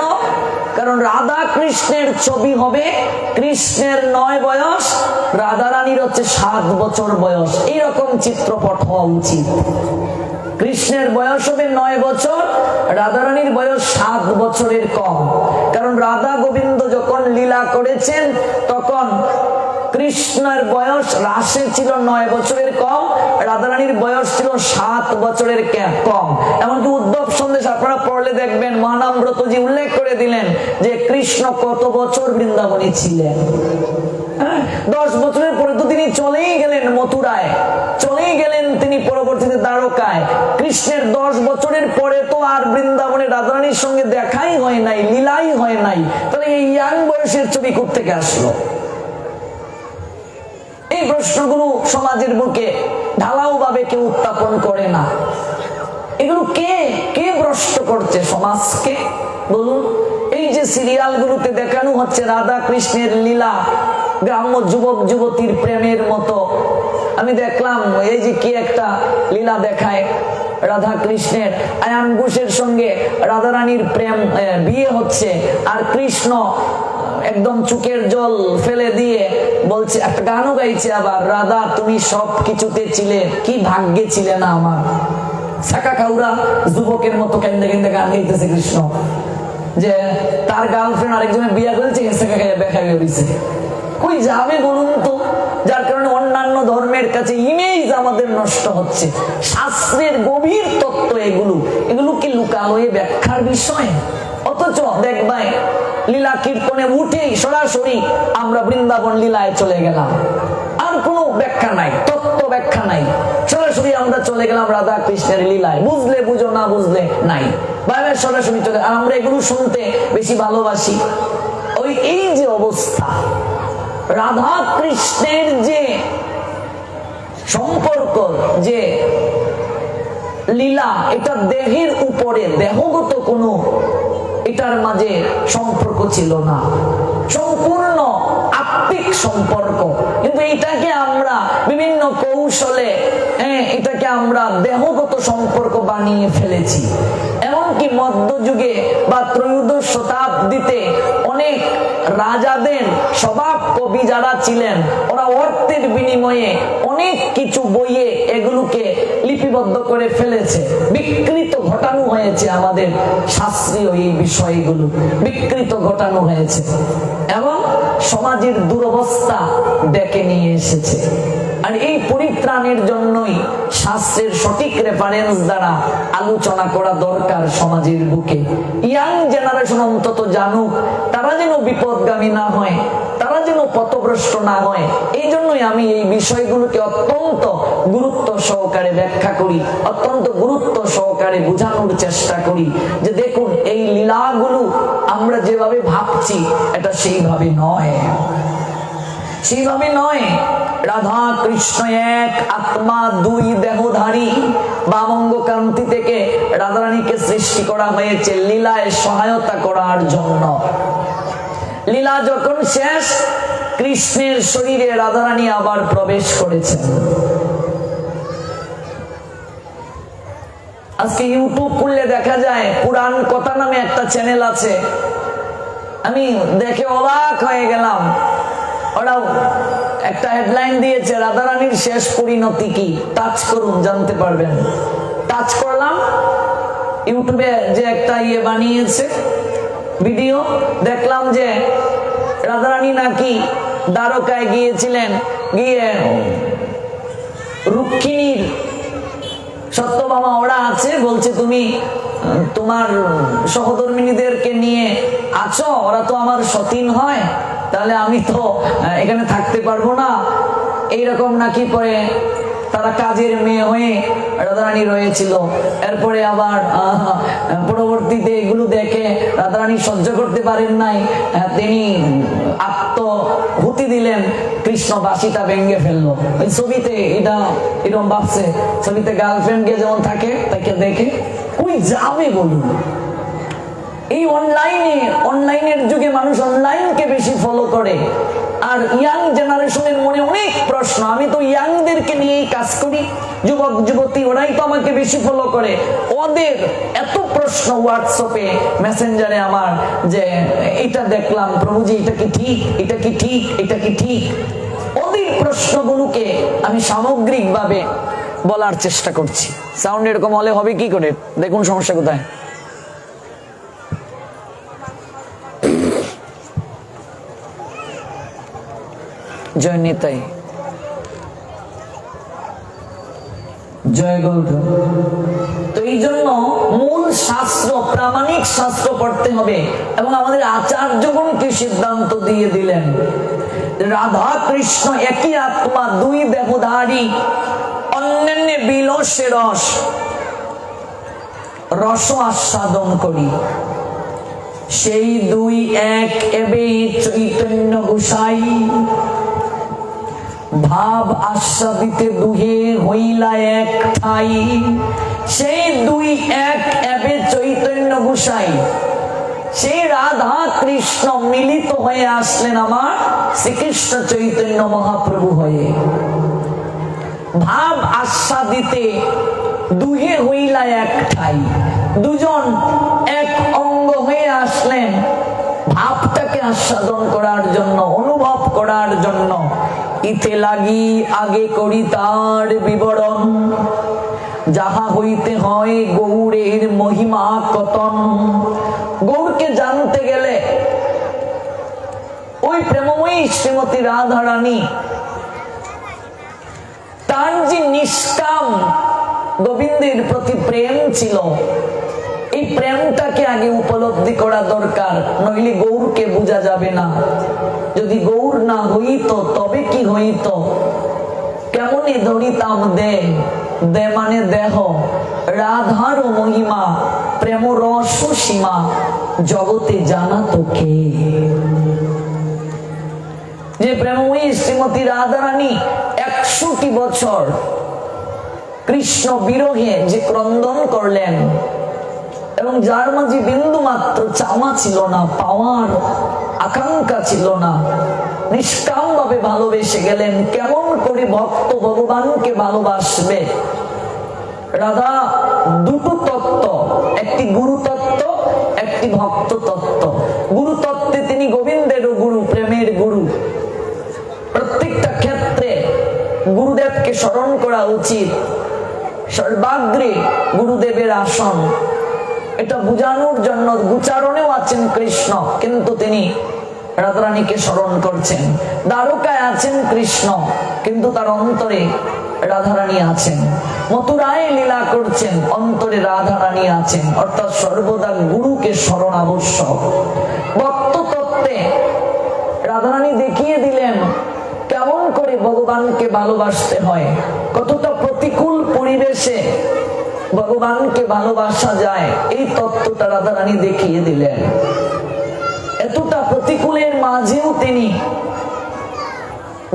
কারণ রাধা কৃষ্ণের ছবি হবে, কৃষ্ণের 9 বয়স, রাধা রানীর হচ্ছে 7 বছর বয়স, এইরকম চিত্রপট হওয়া উচিত। কৃষ্ণের বয়স হবে 9 বছর, রাধা রানীর বয়স 7 বছরের কম। কারণ রাধা গোবিন্দ যখন লীলা করেছেন তখন কৃষ্ণের বয়স রাসে ছিল 9 বছরের কম, রাধারানীর বয়স ছিল 7 বছরের কম। এমনকি উদ্ধব সন্দেশ আপনারা পড়লে দেখবেন, মহানামব্রতজি উল্লেখ করে দিলেন যে কৃষ্ণ কত বছর বৃন্দাবনে ছিলেন। 10 বছরের পরে তো তিনি চলেই গেলেন মথুরায়, চলেই গেলেন তিনি পরবর্তীতে দ্বারকায়। কৃষ্ণের 10 বছরের পরে তো আর বৃন্দাবনে রাধারানীর সঙ্গে দেখাই হয় নাই, লীলাই হয় নাই। তাহলে এই ইয়াং বয়সের ছবি কোত্থেকে আসলো? এই প্রশ্নগুলো সমাজের বুকে ঢালাও ভাবে কেউ উত্থাপন করে না। এগুলো কে ভ্রষ্ট করছে সমাজকে বলুন? এই যে সিরিয়ালগুলোতে দেখানো হচ্ছে রাধা কৃষ্ণের লীলা, গ্রাম্য যুবক যুবতীর প্রেমের মতো। আমি দেখলাম এই যে কি একটা লীলা দেখায়, রাধা কৃষ্ণের আয়ান ঘোষের সঙ্গে রাধা রানীর প্রেম, বিয়ে হচ্ছে, আর কৃষ্ণ একদম চোখের জল ফেলে দিয়ে বলছে, একটা গানও গাইছে আবার, রাধা তুমি সব কিছুতে ছিলে, কি ভাগ্যে ছিলে না আমার। সাকা কাউরা যুবকের মতো কেন্দে কেন্দে গান গাইতেছে কৃষ্ণ, যে তার গার্লফ্রেন্ড আরেকজনের বিয়ে করেছে, সাকা খাইয়া বেখা বেরিয়েছে। কই যাবে বলুন তো? যার কারণে অন্যান্য ধর্মের কাছে ইমেজ আমাদের নষ্ট হচ্ছে। শাস্ত্রের গভীর তত্ত্ব এগুলো কি লুকালয়ে ব্যাখ্যার বিষয়? অথচ দেখবাই লীলা কীর্তনে উঠেই সরাসরি আমরা বৃন্দাবন লীলায় চলে গেলাম, আর কোনো ব্যাখ্যা নাই, তত্ত্ব ব্যাখ্যা নাই, সরাসরি আমরা চলে গেলাম রাধা কৃষ্ণের লীলায়। বুঝলে বুঝো, না বুঝলে নাই, বাইরে সরাসরি চলে। আর আমরা এগুলো শুনতে বেশি ভালোবাসি। এই যে অবস্থা, রাধা কৃষ্ণের যে সম্পর্ক, যে লীলা, এটা দেহের উপরে, দেহগত কোনো এটার মাঝে সম্পর্ক ছিল না, সম্পূর্ণ আত্মিক সম্পর্ক। কিন্তু এটাকে আমরা বিভিন্ন কৌশলে এটাকে আমরা দেহগত সম্পর্ক বানিয়ে ফেলেছি। এমনকি মধ্যযুগে বা ত্রয়োদশ শতাব্দীতে অনেক রাজাদের স্বভাব কবি যারা ছিলেন, ওরা অর্থের বিনিময়ে অনেক কিছু বইয়ে এগুলোকে লিপিবদ্ধ করে ফেলেছে, বিকৃত ঘটানো হয়েছে। আমাদের শাস্ত্রীয় এই বিষয়গুলো বিকৃত ঘটানো হয়েছে এবং সমাজের দুরবস্থা ডেকে নিয়ে এসেছে। আর এই পরিত্রাণের জন্যই শাস্ত্রের সঠিক রেফারেন্স দ্বারা আলোচনা করা দরকার সমাজের বুকে। ইয়াং জেনারেশন অন্তত জানুক, তারা যেন বিপদগামী না হয়, তারা যেন পথভ্রষ্ট না হয়। এই জন্যই আমি এই বিষয়গুলোকে অত্যন্ত গুরুত্ব সহকারে ব্যাখ্যা করি, অত্যন্ত গুরুত্ব সহকারে বোঝানোর চেষ্টা করি যে দেখুন, এই লীলাগুলো আমরা যেভাবে ভাবছি এটা সেইভাবে নয়, সেইভাবে নয়। রাধা কৃষ্ণ এক আত্মা, দুই দেহধারী। বামঙ্গ কান্তি থেকে রাধারানীকে সৃষ্টি করা হয়েছে লীলায় সহায়তা করার জন্য। লীলা যখন শেষ, কৃষ্ণের শরীরে রাধারানী আবার প্রবেশ করেছেন। আজকে ইউটিউব খুললে দেখা যায়, পুরাণ কথা নামে একটা চ্যানেল আছে, আমি দেখে অবাক হয়ে গেলাম। ওরাও একটা হেডলাইন দিয়েছে, রাধারানীর শেষ পরিণতি কি, টাচ করুন জানতে পারবেন। টাচ করলাম, ইউটিউবে যে একটা বানিয়েছে, ভিডিও দেখলাম যে রাধারানী নাকি দ্বারকায় গিয়েছিলেন, গিয়ে রুক্মিণীর সত্যভামা ওরা আছে, বলছে তুমি তোমার সহধর্মিনীদেরকে নিয়ে আছো, ওরা তো আমার সতীন হয়, তাহলে আমি তো এখানে থাকতে পারবো না, এইরকম নাকি। পরে তারা কাজের মেয়ে হয়ে রাধারানী রয়েছিল। এরপরে আবার পরবর্তীতে এগুলো দেখে রাধারানী সহ্য করতে পারেন নাই, তিনি আত্মহুতি দিলেন, কৃষ্ণ বাসিটা ভেঙে ফেললো। ওই ছবিতে এটা এরকম ভাবছে, ছবিতে গার্লফ্রেন্ডকে যেমন থাকে তাকে দেখে কই যাবে বলুন। এই অনলাইনের যুগে মানুষ অনলাইনকে বেশি ফলো করে, আর ইয়াং জেনারেশনের মনে অনেক প্রশ্ন। আমি তো ইয়াংদেরকে নিয়েই কাজ করি, যুবক যুবতী ওরাই তো আমাকে বেশি ফলো করে, ওদের এত প্রশ্ন হোয়াটসঅ্যাপে মেসেঞ্জারে আমার, যে এটা দেখলাম প্রভুজি, এটা কি ঠিক, এটা কি ঠিক, এটা কি ঠিক। ওদের প্রশ্নগুলোকে আমি সামগ্রিকভাবে বলার চেষ্টা করছি। সাউন্ড এরকম হলে হবে কি করে, দেখুন সমস্যা কোথায়। জয় নিতাই, জয় গৌর। তো এই জন্য মূল শাস্ত্র, প্রামাণিক শাস্ত্র পড়তে হবে। এবং আমাদের আচার্যগণ কি সিদ্ধান্ত দিয়ে দিলেন, রাধা কৃষ্ণ একই আত্মা, দুই দেহধারী, অন্যান্য বিলসে রস আস্বাদন করি, সেই দুই এক এবে চৈতন্য গোসাই, ভাব আস্বাদিতে দুহে হইলা এক ঠাই, সেই দুই এক এবে চৈতন্য গোসাই। সেই রাধা কৃষ্ণ মিলিত হয়ে আসলেন আমার শ্রীকৃষ্ণ চৈতন্য মহাপ্রভু হয়ে। ভাব আস্বাদিতে দুহে হইলা এক ঠাই, দুজন এক অঙ্গ হয়ে আসলেন ভাবটাকে আস্বাদন করার জন্য, অনুভব করার জন্য। ইতে লাগি আগে করি তার বিবরণ, যাহা হইতে হয় গৌরের মহিমা কতন। গৌরকে জানতে গেলে ওই প্রেমময়ী শ্রীমতী রাধারানী, তার যে নিষ্কাম গোবিন্দের প্রতি প্রেম ছিল, এই প্রেমটাকে আগে উপলব্ধি করা দরকার, নইলে গৌরকে বোঝা যাবে না। যদি গৌর না হইত তবে কি হইত, কেমনে ধরিতাম দে, দে মানে দেহ, রাধার মহিমা, প্রেম রস সীমা, জগতে জানা তো কে। যে প্রেমময়ী শ্রীমতী রাধারানী 100টি বছর কৃষ্ণ বিরহে যে ক্রন্দন করলেন, এবং যার মাঝে বিন্দু মাত্র চাওয়া ছিল না, পাওয়ার আকাঙ্ক্ষা ছিল না, নিষ্কাম ভাবে ভালোবেসে গেলেন। কেমন করে ভক্ত ভগবানকে ভালোবাসবে? রাধা দুটো তত্ত্ব, একটি গুরু তত্ত্ব, একটি ভক্ত তত্ত্ব। গুরু তত্ত্বে তিনি গোবিন্দেরও গুরু, প্রেমের গুরু। প্রত্যেকটা ক্ষেত্রে গুরুদেবকে স্মরণ করা উচিত। সর্বাগ্রে গুরুদেবের আসন, এটা বুঝানোর জন্য গুচারণেও আছেন কৃষ্ণ, কিন্তু তিনি রাধারানীকে স্মরণ করছেন। দ্বারকায় আছেন কৃষ্ণ, কিন্তু তার অন্তরে রাধারানী আছেন। মথুরায় লীলা করছেন, অন্তরে রাধারানী আছেন। অর্থাৎ সর্বদা গুরুকে স্মরণ আবশ্যক। ভক্ত তত্ত্বে রাধারানী দেখিয়ে দিলেন কেমন করে ভগবানকে ভালোবাসতে হয়, কতটা প্রতিকূল পরিবেশে ভগবানকে ভালোবাসা যায়, এই তত্ত্বটা রাধারানী দেখিয়ে দিলেন। এতটা প্রতিকূলের মাঝেও তিনি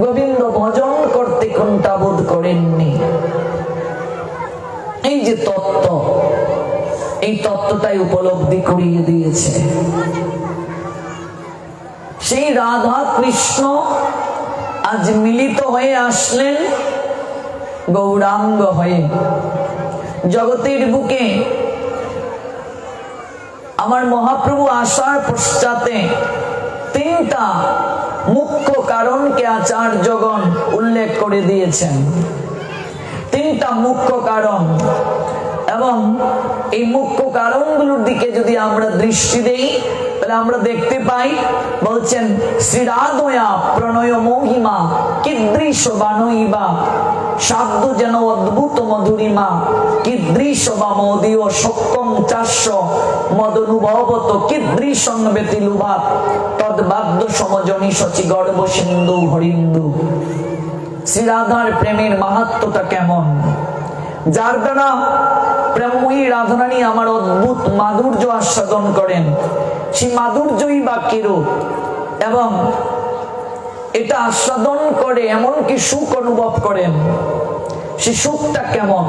গোবিন্দ ভজন করতে কোনটা বোধ করেননি। এই যে তত্ত্ব, এই তত্ত্বটাই উপলব্ধি করিয়ে দিয়েছে। সেই রাধা কৃষ্ণ আজ মিলিত হয়ে আসলেন গৌরাঙ্গ হয়ে। জগতের বুকে আমার মহাপ্রভু আসার পশ্চাতে তিনটা মুখ্য কারণকে আচার্যগণ উল্লেখ করে দিয়েছেন। তিনটা মুখ্য কারণ। এবং এই মুখ্য কারণগুলোর দিকে যদি আমরা দৃষ্টি দেই তাহলে আমরা দেখতে পাই, বলছেন শ্রীরাধয়া প্রণয় মহিমা কিদৃশ বানইবা শাব্দ যেন অদ্ভুত মধুরিমা কিদৃশ বা মদীয় সক্ষম চাষ্য মদনুভবত কিদৃশং ব্যতিলুভাত তদ্বাদ্য সমজনী সচি গর্ভ সিন্ধু হরিন্দু। শ্রীরাধার প্রেমের মাহাত্ম্যটা কেমন, যার দ্বারা প্রেমময়ী রাধারানী আমার অদ্ভুত মাধুর্য আস্বাদন করেন, সেই মাধুর্যই বা কিরূপ এবং এটা আস্বাদন করে এমনকি সুখ অনুভব করেন, সে সুখটা কেমন।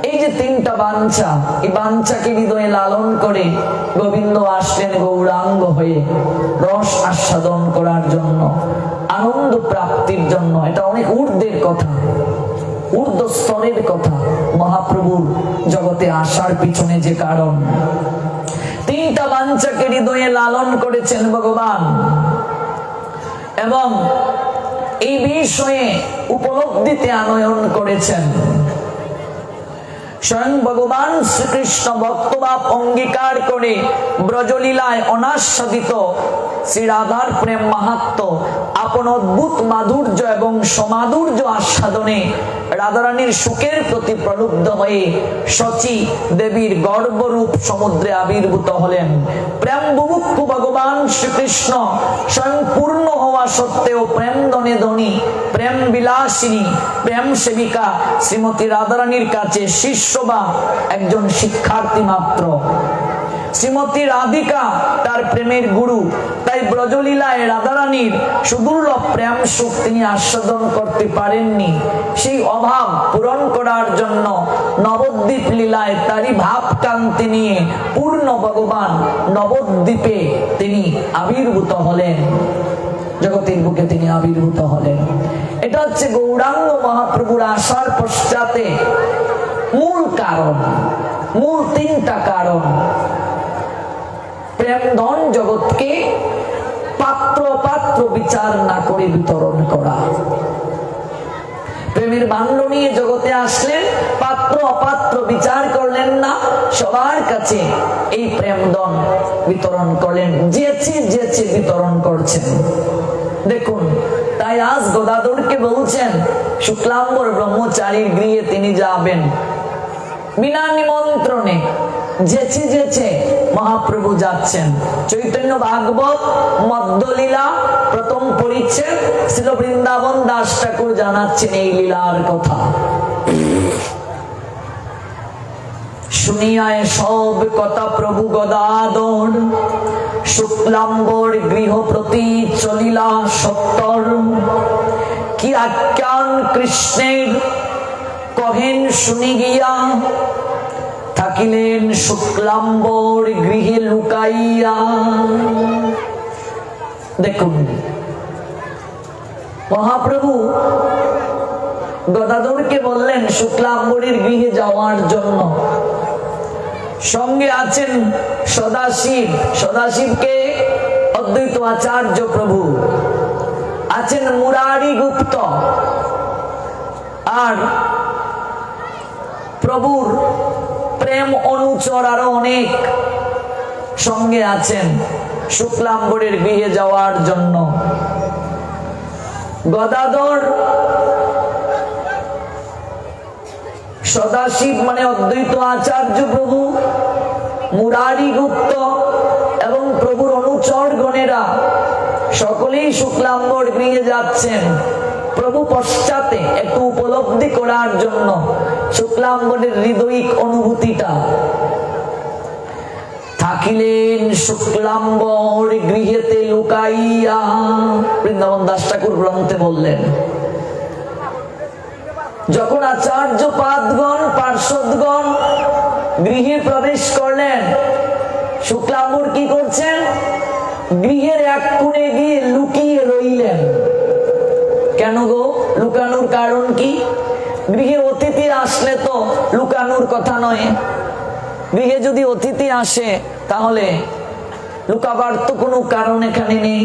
এই যে তিনটা বাঞ্ছা, এই বাঞ্ছাকে হৃদয়ে লালন করে গোবিন্দ আসলেন গৌরাঙ্গ হয়ে রস আস্বাদন করার জন্য, আনন্দ প্রাপ্তির জন্য। এটা অনেক ঊর্ধ্বের কথা, ঊর্ধ্ব স্তরের কথা। মহাপ্রভুর জগতে আসার পিছনে যে কারণ, তিনটা বাঞ্ছাকে হৃদয়ে লালন করেছেন ভগবান এবং এই বিষয়ে উপলব্ধিতে আনয়ন করেছেন। স্বয়ং ভগবান শ্রীকৃষ্ণ ভক্তভাব অঙ্গীকার করে ব্রজলীলায় অনাস্বাদিত শ্রী রাধার প্রেম মাহাত্ম্য আপন অদ্ভুত মাধুর্য এবং সমাধুর্য আস্বাদনে রাধারানীর সুখের প্রতি প্রলুব্ধ হয়ে শচী দেবীর গর্ভরূপ সমুদ্রে আবির্ভূত হলেন। প্রেম বুভুক্ষু ভগবান শ্রীকৃষ্ণ স্বয়ং পূর্ণ হওয়া সত্ত্বেও প্রেম ধনে ধনী প্রেম বিলাসিনী প্রেম সেবিকা শ্রীমতী রাধারানীর কাছে শিষ্য বা একজন শিক্ষার্থী মাত্র। শ্রীমতী রাধিকা তার প্রেমের গুরু, তাই ব্রজলীলায় রাধারানীর সুদুর্লভ প্রেম সুখ তিনি আস্বাদন করতে পারেননি। সেই অভাব পূরণ করার জন্য নবদ্বীপ লীলায় তারই ভাব কান্তি নিয়ে পূর্ণ ভগবান নবদ্বীপে তিনি আবির্ভূত হলেন, জগতের বুকে তিনি আবির্ভূত হলেন। এটা হচ্ছে গৌরাঙ্গ মহাপ্রভুর আসার পশ্চাতে মূল কারণ, মূল তিনটা কারণ। প্রেম ধন জগৎকে পাত্র পাত্র বিচার না করে বিতরণ করা। প্রেমের ভাণ্ড নিয়ে জগতে আসলেন, পাত্র অপাত্র বিচার করলেন না, সবার কাছে এই প্রেম ধন বিতরণ করলেন, যেচে যেচে বিতরণ করছেন। দেখুন, তাই আজ গদাধরকে বলছেন শুক্লাম্বর ব্রহ্মচারীর গৃহে তিনি যাবেন বিনা নিমন্ত্রণে, যেচে যেচে মহাপ্রভু যাচ্ছেন। চৈতন্য ভাগবত মধ্যলীলা প্রথম পরিচ্ছেদ শ্রীল বৃন্দাবন দাস ঠাকুর জানাচ্ছেন এই লীলার কথা। শুনিয়ায় সব কথা প্রভু গদাধর শুক্লাম্বর গৃহ প্রতি চলিলা সত্তর। কি আখ্যান কৃষ্ণের কহেন শুনি গিয়া থাকিলেন শুক্লাম্বর গৃহে লুকাইয়া। দেখুন, মহাপ্রভু গদাধরকে বললেন শুক্লাম্বরের গৃহে যাওয়ার জন্য। সঙ্গে আছেন সদাশিব, সদাশিবকে অদ্বৈত আচার্য প্রভু, আছেন মুরারি গুপ্ত, আর প্রভুর প্রেম অনুচর আরো অনেক সঙ্গে আছেন শুক্লাম্বরের গৃহে যাওয়ার জন্য। গদাধর সদাশিব মানে অদ্বৈত আচার্য প্রভু, মুরারি গুপ্ত এবং প্রভুর অনুচর গণেরা সকলেই শুক্লাম্বর গৃহে যাচ্ছেন। প্রভু পশ্চাতে একটু উপলব্ধি করার জন্য শুক্লাম্বরের হৃদয়িক অনুভূতিটা। থাকিলেন শুক্লাম্বর গৃহেতে লুকাইয়া, বৃন্দাবন দাস ঠাকুর গ্রন্থে বললেন। যখন আচার্য পাদগণ পার্শ্বদগণ গৃহে প্রবেশ করলেন, শুক্লাম্বর কি করছেন? গৃহের এক কোণে গিয়ে লুকিয়ে রইলেন। কেন গো? লুকানোর কারণ কি? গৃহে অতিথি আসলে তো লুকানোর কথা নয়। গৃহে যদি অতিথি আসে তাহলে লুকাবার তো কোনো কারণ এখানে নেই।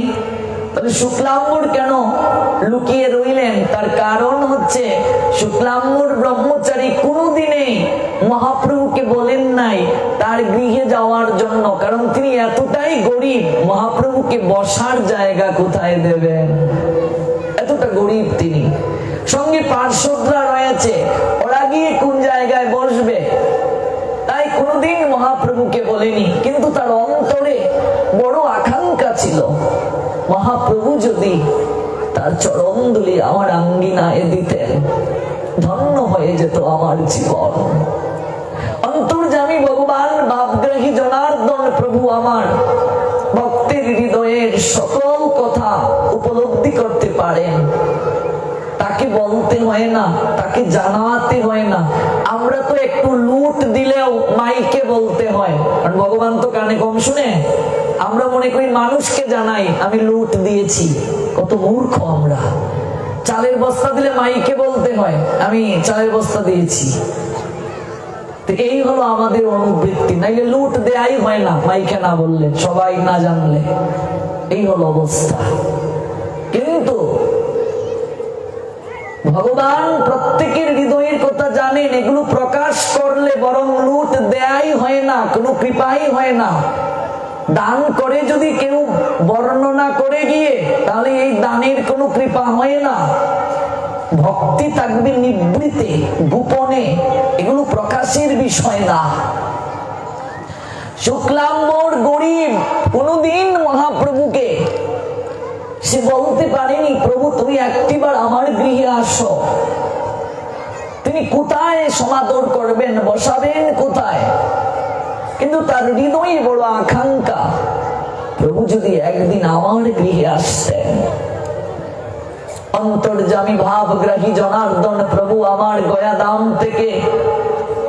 তাহলে শুক্লাম্বর কেন লুকিয়ে রইলেন? তার কারণ হচ্ছে শুক্লাম্বর ব্রহ্মচারী কোনোদিনেই মহাপ্রভুকে বলেন নাই তার গৃহে যাওয়ার জন্য, কারণ তিনি এতটাই গরিব, মহাপ্রভুকে বসার জায়গা কোথায় দেবেন, এতটা গরিব তিনি। সঙ্গে পার্শ্বদরা রয়েছে, ওরা গিয়ে কোন জায়গায় বসবে, তাই কোনোদিন মহাপ্রভুকে বলেনি। কিন্তু তার অন্তরে বড় আকাঙ্ক্ষা ছিল, মহাপ্রভু যদি তার চরণ ধুলি আমার আঙ্গিনায় দিতেন, ধন্য হয়ে যেত আমার জীবন। অন্তর্যামী ভগবান ভাবগ্রাহী জনার্দন প্রভু আমার ভক্তের হৃদয়ের সকল কথা উপলব্ধি করতে পারেন। তাকে বলতে হয় না, তাকে জানাতে হয় না। আমরা তো একটু লুট দিলেও মাইকে বলতে হয়, কারণ ভগবান তো কানে কম শুনে। আমরা মনে করি মানুষকে জানাই আমি লুট দিয়েছি, কত মূর্খ আমরা। চালের বস্তা দিলে মাইকে বলতে হয় আমি চালের বস্তা দিয়েছি। এই হলো আমাদের অনুবৃত্তি, নাইলে লুট দেয়াই হয় না মাইকে না বললে, সবাই না জানলে। এই হলো অবস্থা। কিন্তু ভগবান প্রত্যেকের হৃদয়ের কথা জানেন, এগুলো প্রকাশ করলে বরং লুট দেয়াই হয় না, কোনো কৃপাই হয় না। দান করে যদি কেউ বর্ণনা করে গিয়ে, তাহলে এই দানের কোনো কৃপা হয় না। ভক্তি থাকবে নিবৃতে, গোপনে, এগুলো প্রকাশের বিষয় না। শুক্লাম্বর গরিব, কোনদিন মহাপ্রভুকে সে বলতে পারেনি প্রভু তুমি একটিবার আমার গৃহে আসো। তিনি কোথায় সমাদর করবেন, বসাবেন কোথায়? কিন্তু তার হৃদয়ে বড় আকাঙ্ক্ষা, প্রভু যদি একদিন আমার গৃহে আসতেন। অন্তর্যামী ভাবগ্রাহী জনার্দন প্রভু আমার গয়াধাম থেকে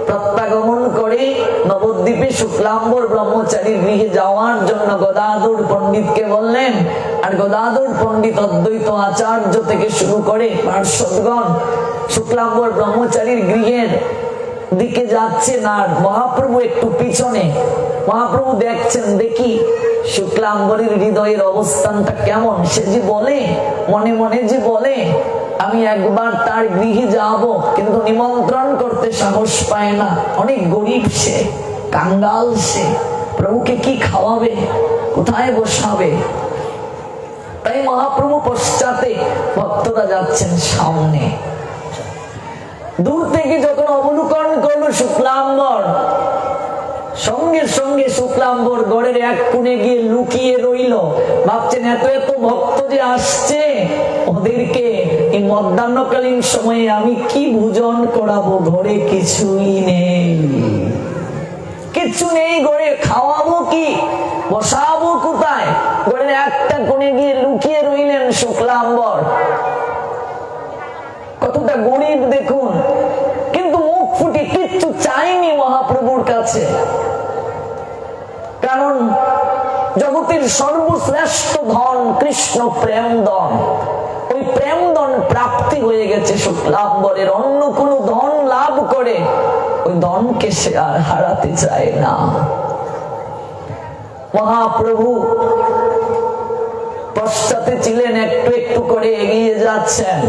প্রত্যাগমন করে নবদ্বীপে শুক্লাম্বর ব্রহ্মচারীর গৃহে যাওয়ার জন্য গদাধর পণ্ডিতকে বললেন। আর গদাধর পণ্ডিত অদ্বৈত আচার্য থেকে শুরু করে পার্শ্বদগণ শুক্লাম্বর ব্রহ্মচারীর গৃহের দিকে যাচ্ছেন, আর মহাপ্রভু একটু পিছনে। মহাপ্রভু দেখছেন, দেখি শুক্লাম্বরের হৃদয়ের অবস্থানটা কেমন। সে যে বলে মনে মনে, যে বলে আমি একবার তার গৃহে যাব, কিন্তু নিমন্ত্রণ করতে সাহস পায় না। অনেক গরিব সে, কাঙ্গাল সে, প্রভুকে কি খাওয়াবে, কোথায় বসাবে? তাই মহাপ্রভু পশ্চাতে, ভক্তরা যাচ্ছেন সামনে। দূর থেকে যখন অবলোকন করলো শুক্লাম্বর, সঙ্গে সঙ্গে শুক্লাম্বর গড়ের এক কোণে গিয়ে লুকিয়ে রইল। ভাবছেন এত এত ভক্ত যে আসছে, ওদেরকে এই মধ্যাহ্নকালীন সময়ে আমি কি ভোজন করাবো? ঘরে কিছুই নেই, কিছু নেই ঘরে, খাওয়াবো কি, বসাবো কোথায়? ঘরের একটা কোণে গিয়ে লুকিয়ে রইলেন শুক্লাম্বর। কতটা গরিব দেখুন, কিন্তু মুখ ফুটে কিচ্ছু চাইনি মহাপ্রভুর কাছে। কারণ জগতের সর্বশ্রেষ্ঠ ধন কৃষ্ণ প্রেম ধন, ওই প্রেম ধন প্রাপ্তি হয়ে গেছে শুক্লাম্বরের। অন্য কোন ধন লাভ করে ওই ধনকে সে আর হারাতে চায় না। মহাপ্রভু পশ্চাতে ছিলেন, একটু একটু করে এগিয়ে যাচ্ছেন।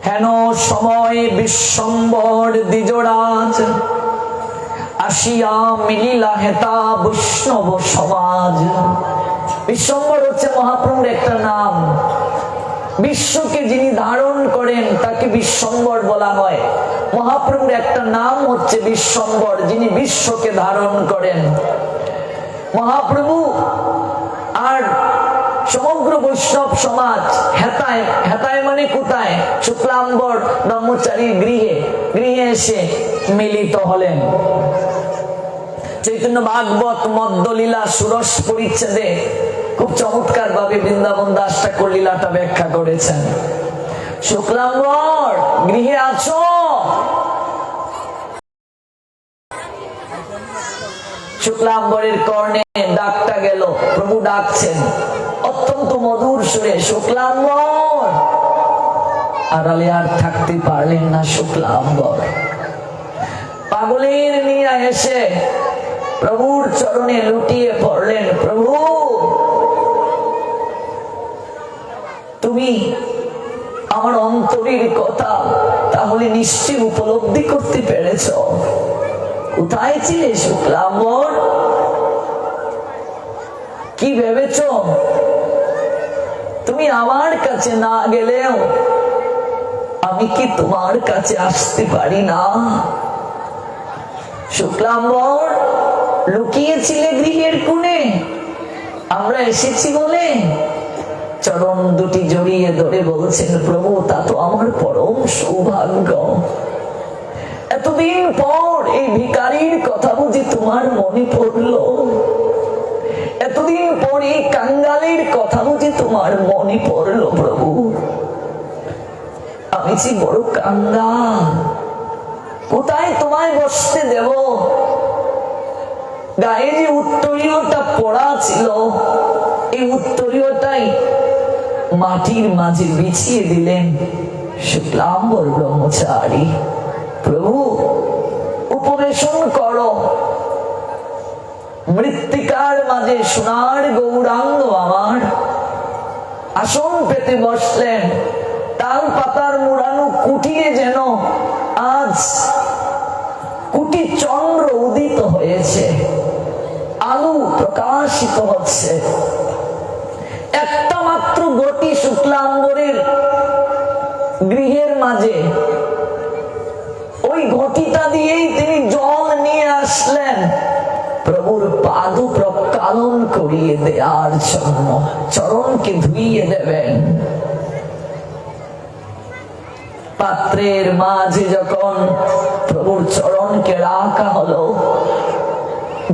হেন সময় বিশ্বম্বর দ্বিজরাজ আসিয়া মিলিলা হেতা বৈষ্ণব সমাজ। বিশ্বম্বর হচ্ছে মহাপ্রভুর একটা নাম। বিশ্বকে যিনি ধারণ করেন তাকে বিশ্বম্বর বলা হয়। মহাপ্রভুর একটা নাম হচ্ছে বিশ্বম্বর, যিনি বিশ্বকে ধারণ করেন। মহাপ্রভু আর সমগ্র বৈষ্ণব সমাজ হেতায়, হেতায় মানে কোথায়? শুক্লাম্বর ব্রহ্মচারীর গৃহে, গৃহে এসে মিলিত হলেন। চৈতন্য ভাগবত মদ্যলীলা ষোড়শ পরিচ্ছেদে খুব চমৎকার ভাবে বৃন্দাবন দাস ঠাকুর লীলাটা ব্যাখ্যা করেছেন। শুক্লাম্বর গৃহে আছো? শুক্লাম্বরের কর্ণে ডাকটা গেল, প্রভু ডাকছেন অত্যন্ত মধুর সুরে, শুক্লাম্বর। আড়ালে আর থাকতে পারলেন না শুক্লাম্বর, পাগলের নিয়ে এসে প্রভুর চরণে লুটিয়ে পড়লেন। প্রভু তুমি আমার অন্তরের কথা তাহলে নিশ্চয় উপলব্ধি করতে পেরেছ। কোথায় ছিলে শুক্লাম্বর? কি ভেবেছ তুমি আমার কাছে না গেলেও আমি কি তোমার কাছে আসতে পারি না? শুক্লাম্বর, লুকিয়েছিলে গৃহের কোণে, আমরা এসেছি বলে চরণ দুটি জড়িয়ে ধরে বলছেন, প্রভু তা তো আমার পরম সৌভাগ্য। এতদিন পর এই ভিখারির কথা বুঝি তোমার মনে পড়লো? এতদিন পর এই কাঙ্গালের কথা বুঝি তোমার মনে পড়লো? প্রভু, আমি যে বড় কাঙ্গাল, কোথায় তোমায় বসতে দেব? গায়ে যে উত্তরীয়টা পড়া ছিল, এই উত্তরীয়টাই মাটির মাঝে বিছিয়ে দিলেন শুক্লাম্বর ব্রহ্মচারী। প্রভু, উপবেশন করো। মৃত্তিকার মাঝে সোনার গৌরাঙ্গ আমার আসন পেতে বসলেন। তাল পাতার মুড়ানো কুটিরে যেন আজ কোটি চন্দ্র উদিত হয়েছে, আলো প্রকাশিত হচ্ছে। একটা মাত্র গতি শুক্লাম্বরের গৃহের মাঝে, ওই ঘটিটা দিয়েই তিনি জল নিয়ে আসলেন প্রভুর পাদ প্রক্ষালন করিয়ে দেওয়ার জন্য, চরণকে ধুইয়ে দেবেন। পাত্রের মাঝে যখন প্রভুর চরণকে রাখা হলো,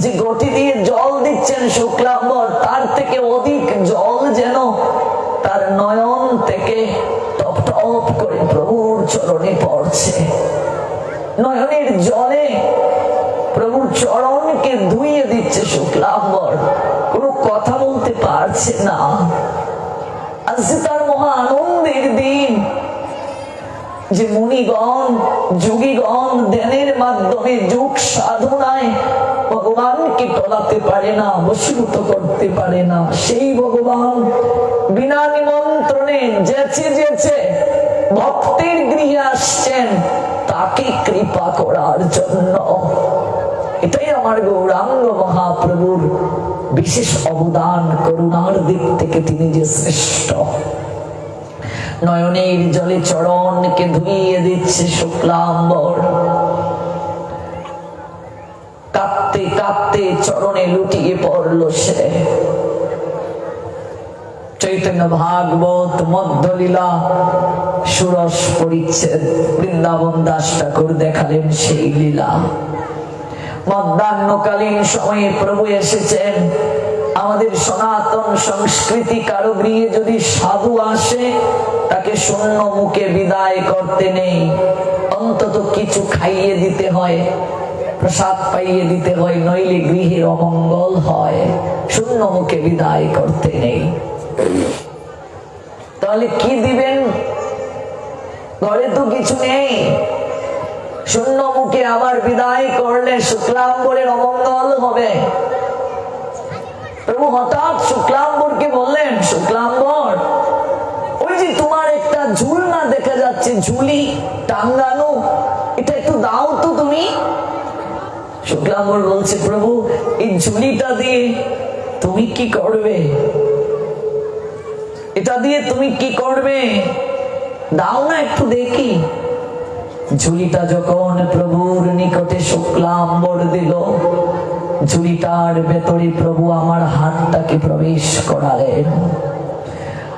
যে ঘটি দিয়ে জল দিচ্ছেন শুক্লাম্বর, তার থেকে অধিক জল যেন তার নয়ন থেকে টপ টপ করে প্রভুর চরণে পড়ছে। নয়নের জলে প্রভুর চরণকে ধুইয়ে দিচ্ছে শুক্লাম্বর, কোনো কথা বলতে পারছে না। আজকে তার মহা আনন্দের দিন, যে মুনিগণ যোগীগণ ধ্যানের মাধ্যমে যোগ সাধনায় ভগবানকে টলাতে পারে না, বশীভূত করতে পারে না, সেই ভগবান বিনা নিমন্ত্রণে যেচে যেচে ভক্তের গৃহে আসছেন তাকে কৃপা করার জন্য। এটাই আমার গৌরাঙ্গ মহাপ্রভুর বিশেষ অবদান। করুণার দিক থেকে তিনি যে শ্রেষ্ঠ। নয়নের জলে চরণকে ধুইয়ে দিচ্ছে শুক্লাম্বর। কাঁদতে কাঁদতে চরণে লুটিয়ে পড়ল সে। চৈতন্য ভাগবত মধ্যলীলা ষোড়শ পরিচ্ছেদ বৃন্দাবন দাস ঠাকুর দেখালেন সেই লীলা। মধ্যাহ্নকালীন সময়ে প্রভু এসেছেন। আমাদের সনাতন সংস্কৃতি, কারো গৃহে যদি সাধু আসে তাকে শূন্য মুখে বিদায় করতে নেই, অন্তত কিছু খাইয়ে দিতে হয়, প্রসাদ পাইয়ে দিতে হয়, নইলে গৃহের অমঙ্গল হয়। শূন্য মুখে বিদায় করতে নেই। তাহলে কি দিবেন? ঘরে তো কিছু নেই, শূন্য মুখে আবার বিদায় করলে শুক্লাম্বরের অমঙ্গল হবে। প্রভু হঠাৎ শুক্লাম্বরকে বললেন, শুক্লাম্বর, ওই যে তোমার একটা ঝুলনা দেখা যাচ্ছে, ঝুলি টাঙ্গানো, এটা একটু দাও তো তুমি। শুক্লাম্বর বলছে, প্রভু এই ঝুলিটা দিয়ে তুমি কি করবে? এটা দিয়ে তুমি কি করবে? দাও না একটু দেখি। ঝুলিটা যখন প্রভুর নিকটে শুক্লাম্বর দিল, ঝুলিটার ভেতরে প্রভু আমার হাতটাকে প্রবেশ করালেন।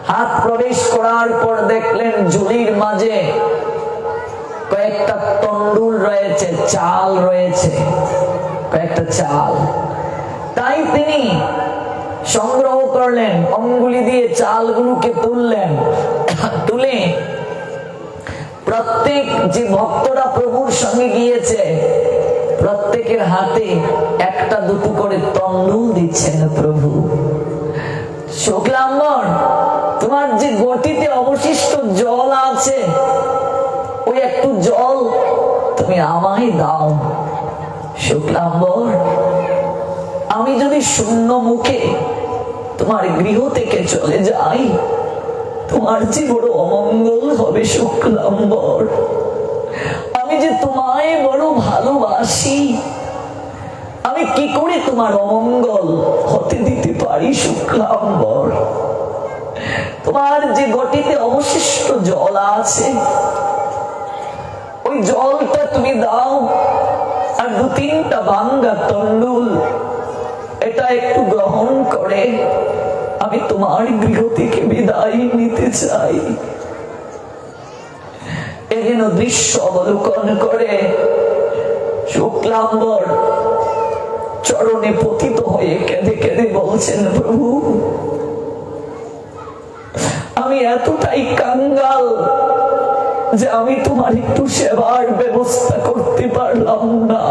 হাত প্রবেশ করার পর দেখলেন ঝুলির মাঝে কয়েকটা তন্ডুল রয়েছে, চাল রয়েছে, কয়েকটা চাল। তাই তিনি সংগ্রহ করলেন, অঙ্গুলি দিয়ে চালগুলোকে তুললেন। তুলে প্রত্যেক যে ভক্তরা প্রভুর সঙ্গে গিয়েছে প্রত্যেকের হাতে একটা দুটো করে তন্ডুল দিচ্ছেন প্রভু। শুক্লাম্বর, তোমার যে গটিতে অবশিষ্ট জল আছে, ওই একটু জল তুমি আমায় দাও। শুক্লাম্বর, আমি যদি শূন্য মুখে তোমার গৃহ থেকে চলে যাই, তোমার যে বড় অমঙ্গল হবে শুক্লাম্বর। আমি যে তোমায় বড় ভালোবাসি, আমি কি করে তোমার অমঙ্গল হতে দিতে পারি শুক্লাম্বর? তোমার যে ঘটিতে অবশিষ্ট জল আছে, ওই জলটা তুমি দাও, আর 2-3টা ভাঙ্গা তন্ডুল এটা একটু গ্রহণ করে আমি তোমার গৃহ থেকে বিদায় নিতে চাই। এজন্য দৃশ্য অবলোকন করে শুক্লাম্বর চরণে পতিত হয়ে কেঁদে কেঁদে বলছেন, প্রভু আমি এতটাই কাঙ্গাল যে আমি তোমার একটু সেবার ব্যবস্থা করতে পারলাম না।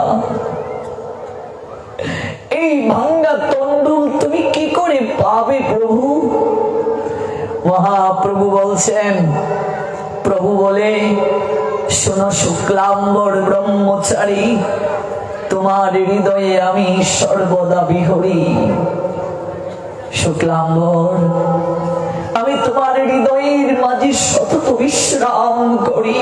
এই ভাঙ্গা তন্ডুল তুমি কি করে পাবে প্রভু? মহাপ্রভু বলছেন, প্রভু বলে, শোনো শুক্লাম্বর ব্রহ্মচারী, তোমার হৃদয়ে আমি সর্বদা বিহরি। শুক্লাম্বর, আমি তোমার হৃদয়ের মাঝে সতত বিশ্রাম করি।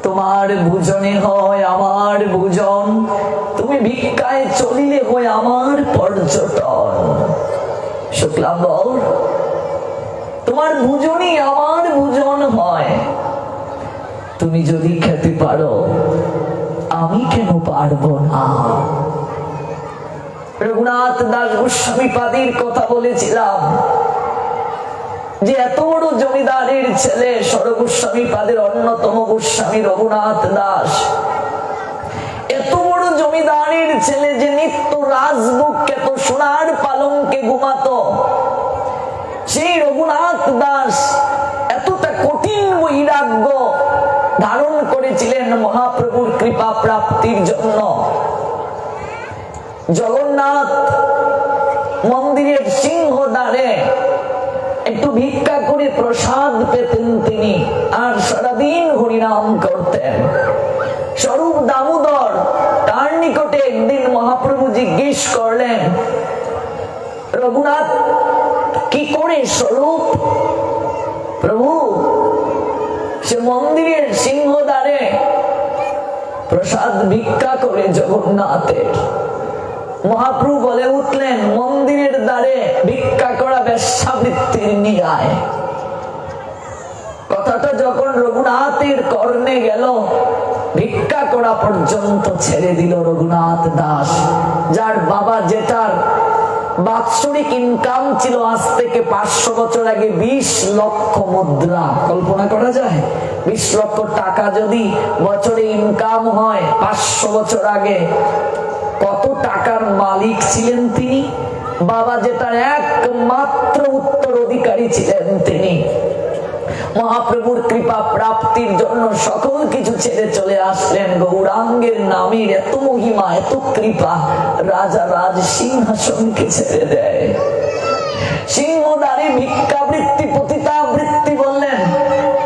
তোমার ভোজনে হয় আমার ভোজন, তুমি ভিক্ষায় চলিলে হয় আমার পর্যটন। শুক্লাম্বর, তোমার ভোজনই আমার ভোজন হয়। তুমি যদি খেতে পারো, আমি কেন পারবো না? রঘুনাথ দাস গোস্বামী পাদির কথা বলেছিলাম যে এত বড় জমিদারের ছেলে সরগোস্বামী পাদের অন্যতম গোস্বামী রঘুনাথ দাস, এত বড় জমিদারের ছেলে যে নিত্য রাজভোগ খেত, সোনার পালঙ্কে ঘুমাতো, সেই রঘুনাথ দাস এতটা কঠিন বৈরাগ্য ধারণ করেছিলেন মহাপ্রভুর কৃপা প্রাপ্তির জন্য। জগন্নাথ মন্দিরের সিংহদ্বারে একটু ভিক্ষা করে প্রসাদ পেতেন তিনি, আর সারাদিন হরিনাম করতেন। স্বরূপ দামোদর তার নিকটে একদিন মহাপ্রভু জিজ্ঞেস করলেন, রঘুনাথ কি করে স্বরূপ? প্রভু সে মন্দিরের সিংহদ্বারে প্রসাদ ভিক্ষা করে জগন্নাথের। মহাপ্রভু বলে উঠলেন, মন্দিরের দ্বারে ভিক্ষা করা বেশ্যাবৃত্তির নিয়ায়। কথাটা যখন রঘুনাথের কর্ণে গেল, ভিক্ষা করা পর্যন্ত ছেড়ে দিল রঘুনাথ দাস, যার বাবা যেটার বাৎসরিক ইনকাম ছিল আজ থেকে 500 বছর আগে 20 লক্ষ মুদ্রা। কল্পনা করা যায় 20 লক্ষ টাকা যদি বছরে ইনকাম হয় 500 বছর আগে, কত টাকার মালিক ছিলেন তিনি? বাবা যেটার একমাত্র উত্তরাধিকারী ছিলেন তিনি। মহাপ্রভুর কৃপা প্রাপ্তির জন্য সকল কিছু ছেড়ে চলে আসলেন। গৌরাঙ্গের নামের এত মহিমা, এত কৃপা, রাজা রাজ সিংহাসনকে ছেড়ে দেয়। সিংহদ্বারে ভিক্ষাবৃত্তি পতিতাবৃত্তি বললেন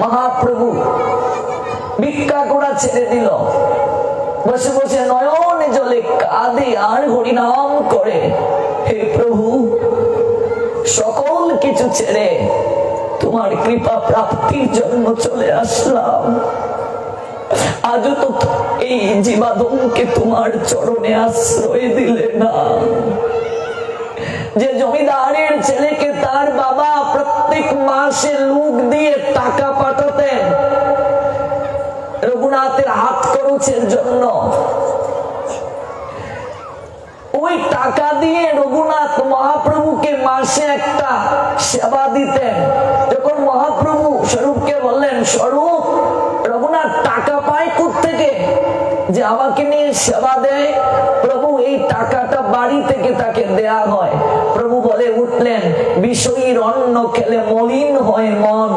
মহাপ্রভু, ভিক্ষা করা ছেড়ে দিল, বসে বসে নয়নে জলে কাঁদে আর হরিনাম করে, হে প্রভু সকল কিছু ছেড়ে তোমার কৃপা প্রাপ্তির জন্য চলে আসলাম। আজও তো এই জীবাদমকে তোমার চরণে আশ্রয় দিলে না। যে জমিদারের ছেলেকে তার বাবা প্রত্যেক মাসে লোক দিয়ে টাকা পাঠাতেন রঘুনাথের হাত খরচের জন্য, ওই টাকা দিয়ে রঘুনাথ মহাপ্রভুকে মাসে একটা সেবা দিতেন। যখন মহাপ্রভু স্বরূপকে বললেন, স্বরূপ রঘুনাথ টাকা পায় কোত্থেকে যে আমাকে নিয়ে সেবা দেয়? প্রভু এই টাকাটা বাড়ি থেকে তাকে দেয়া হয়। প্রভু বলে উঠলেন, বিষয়ীর অন্ন খেলে মলিন হয় মন,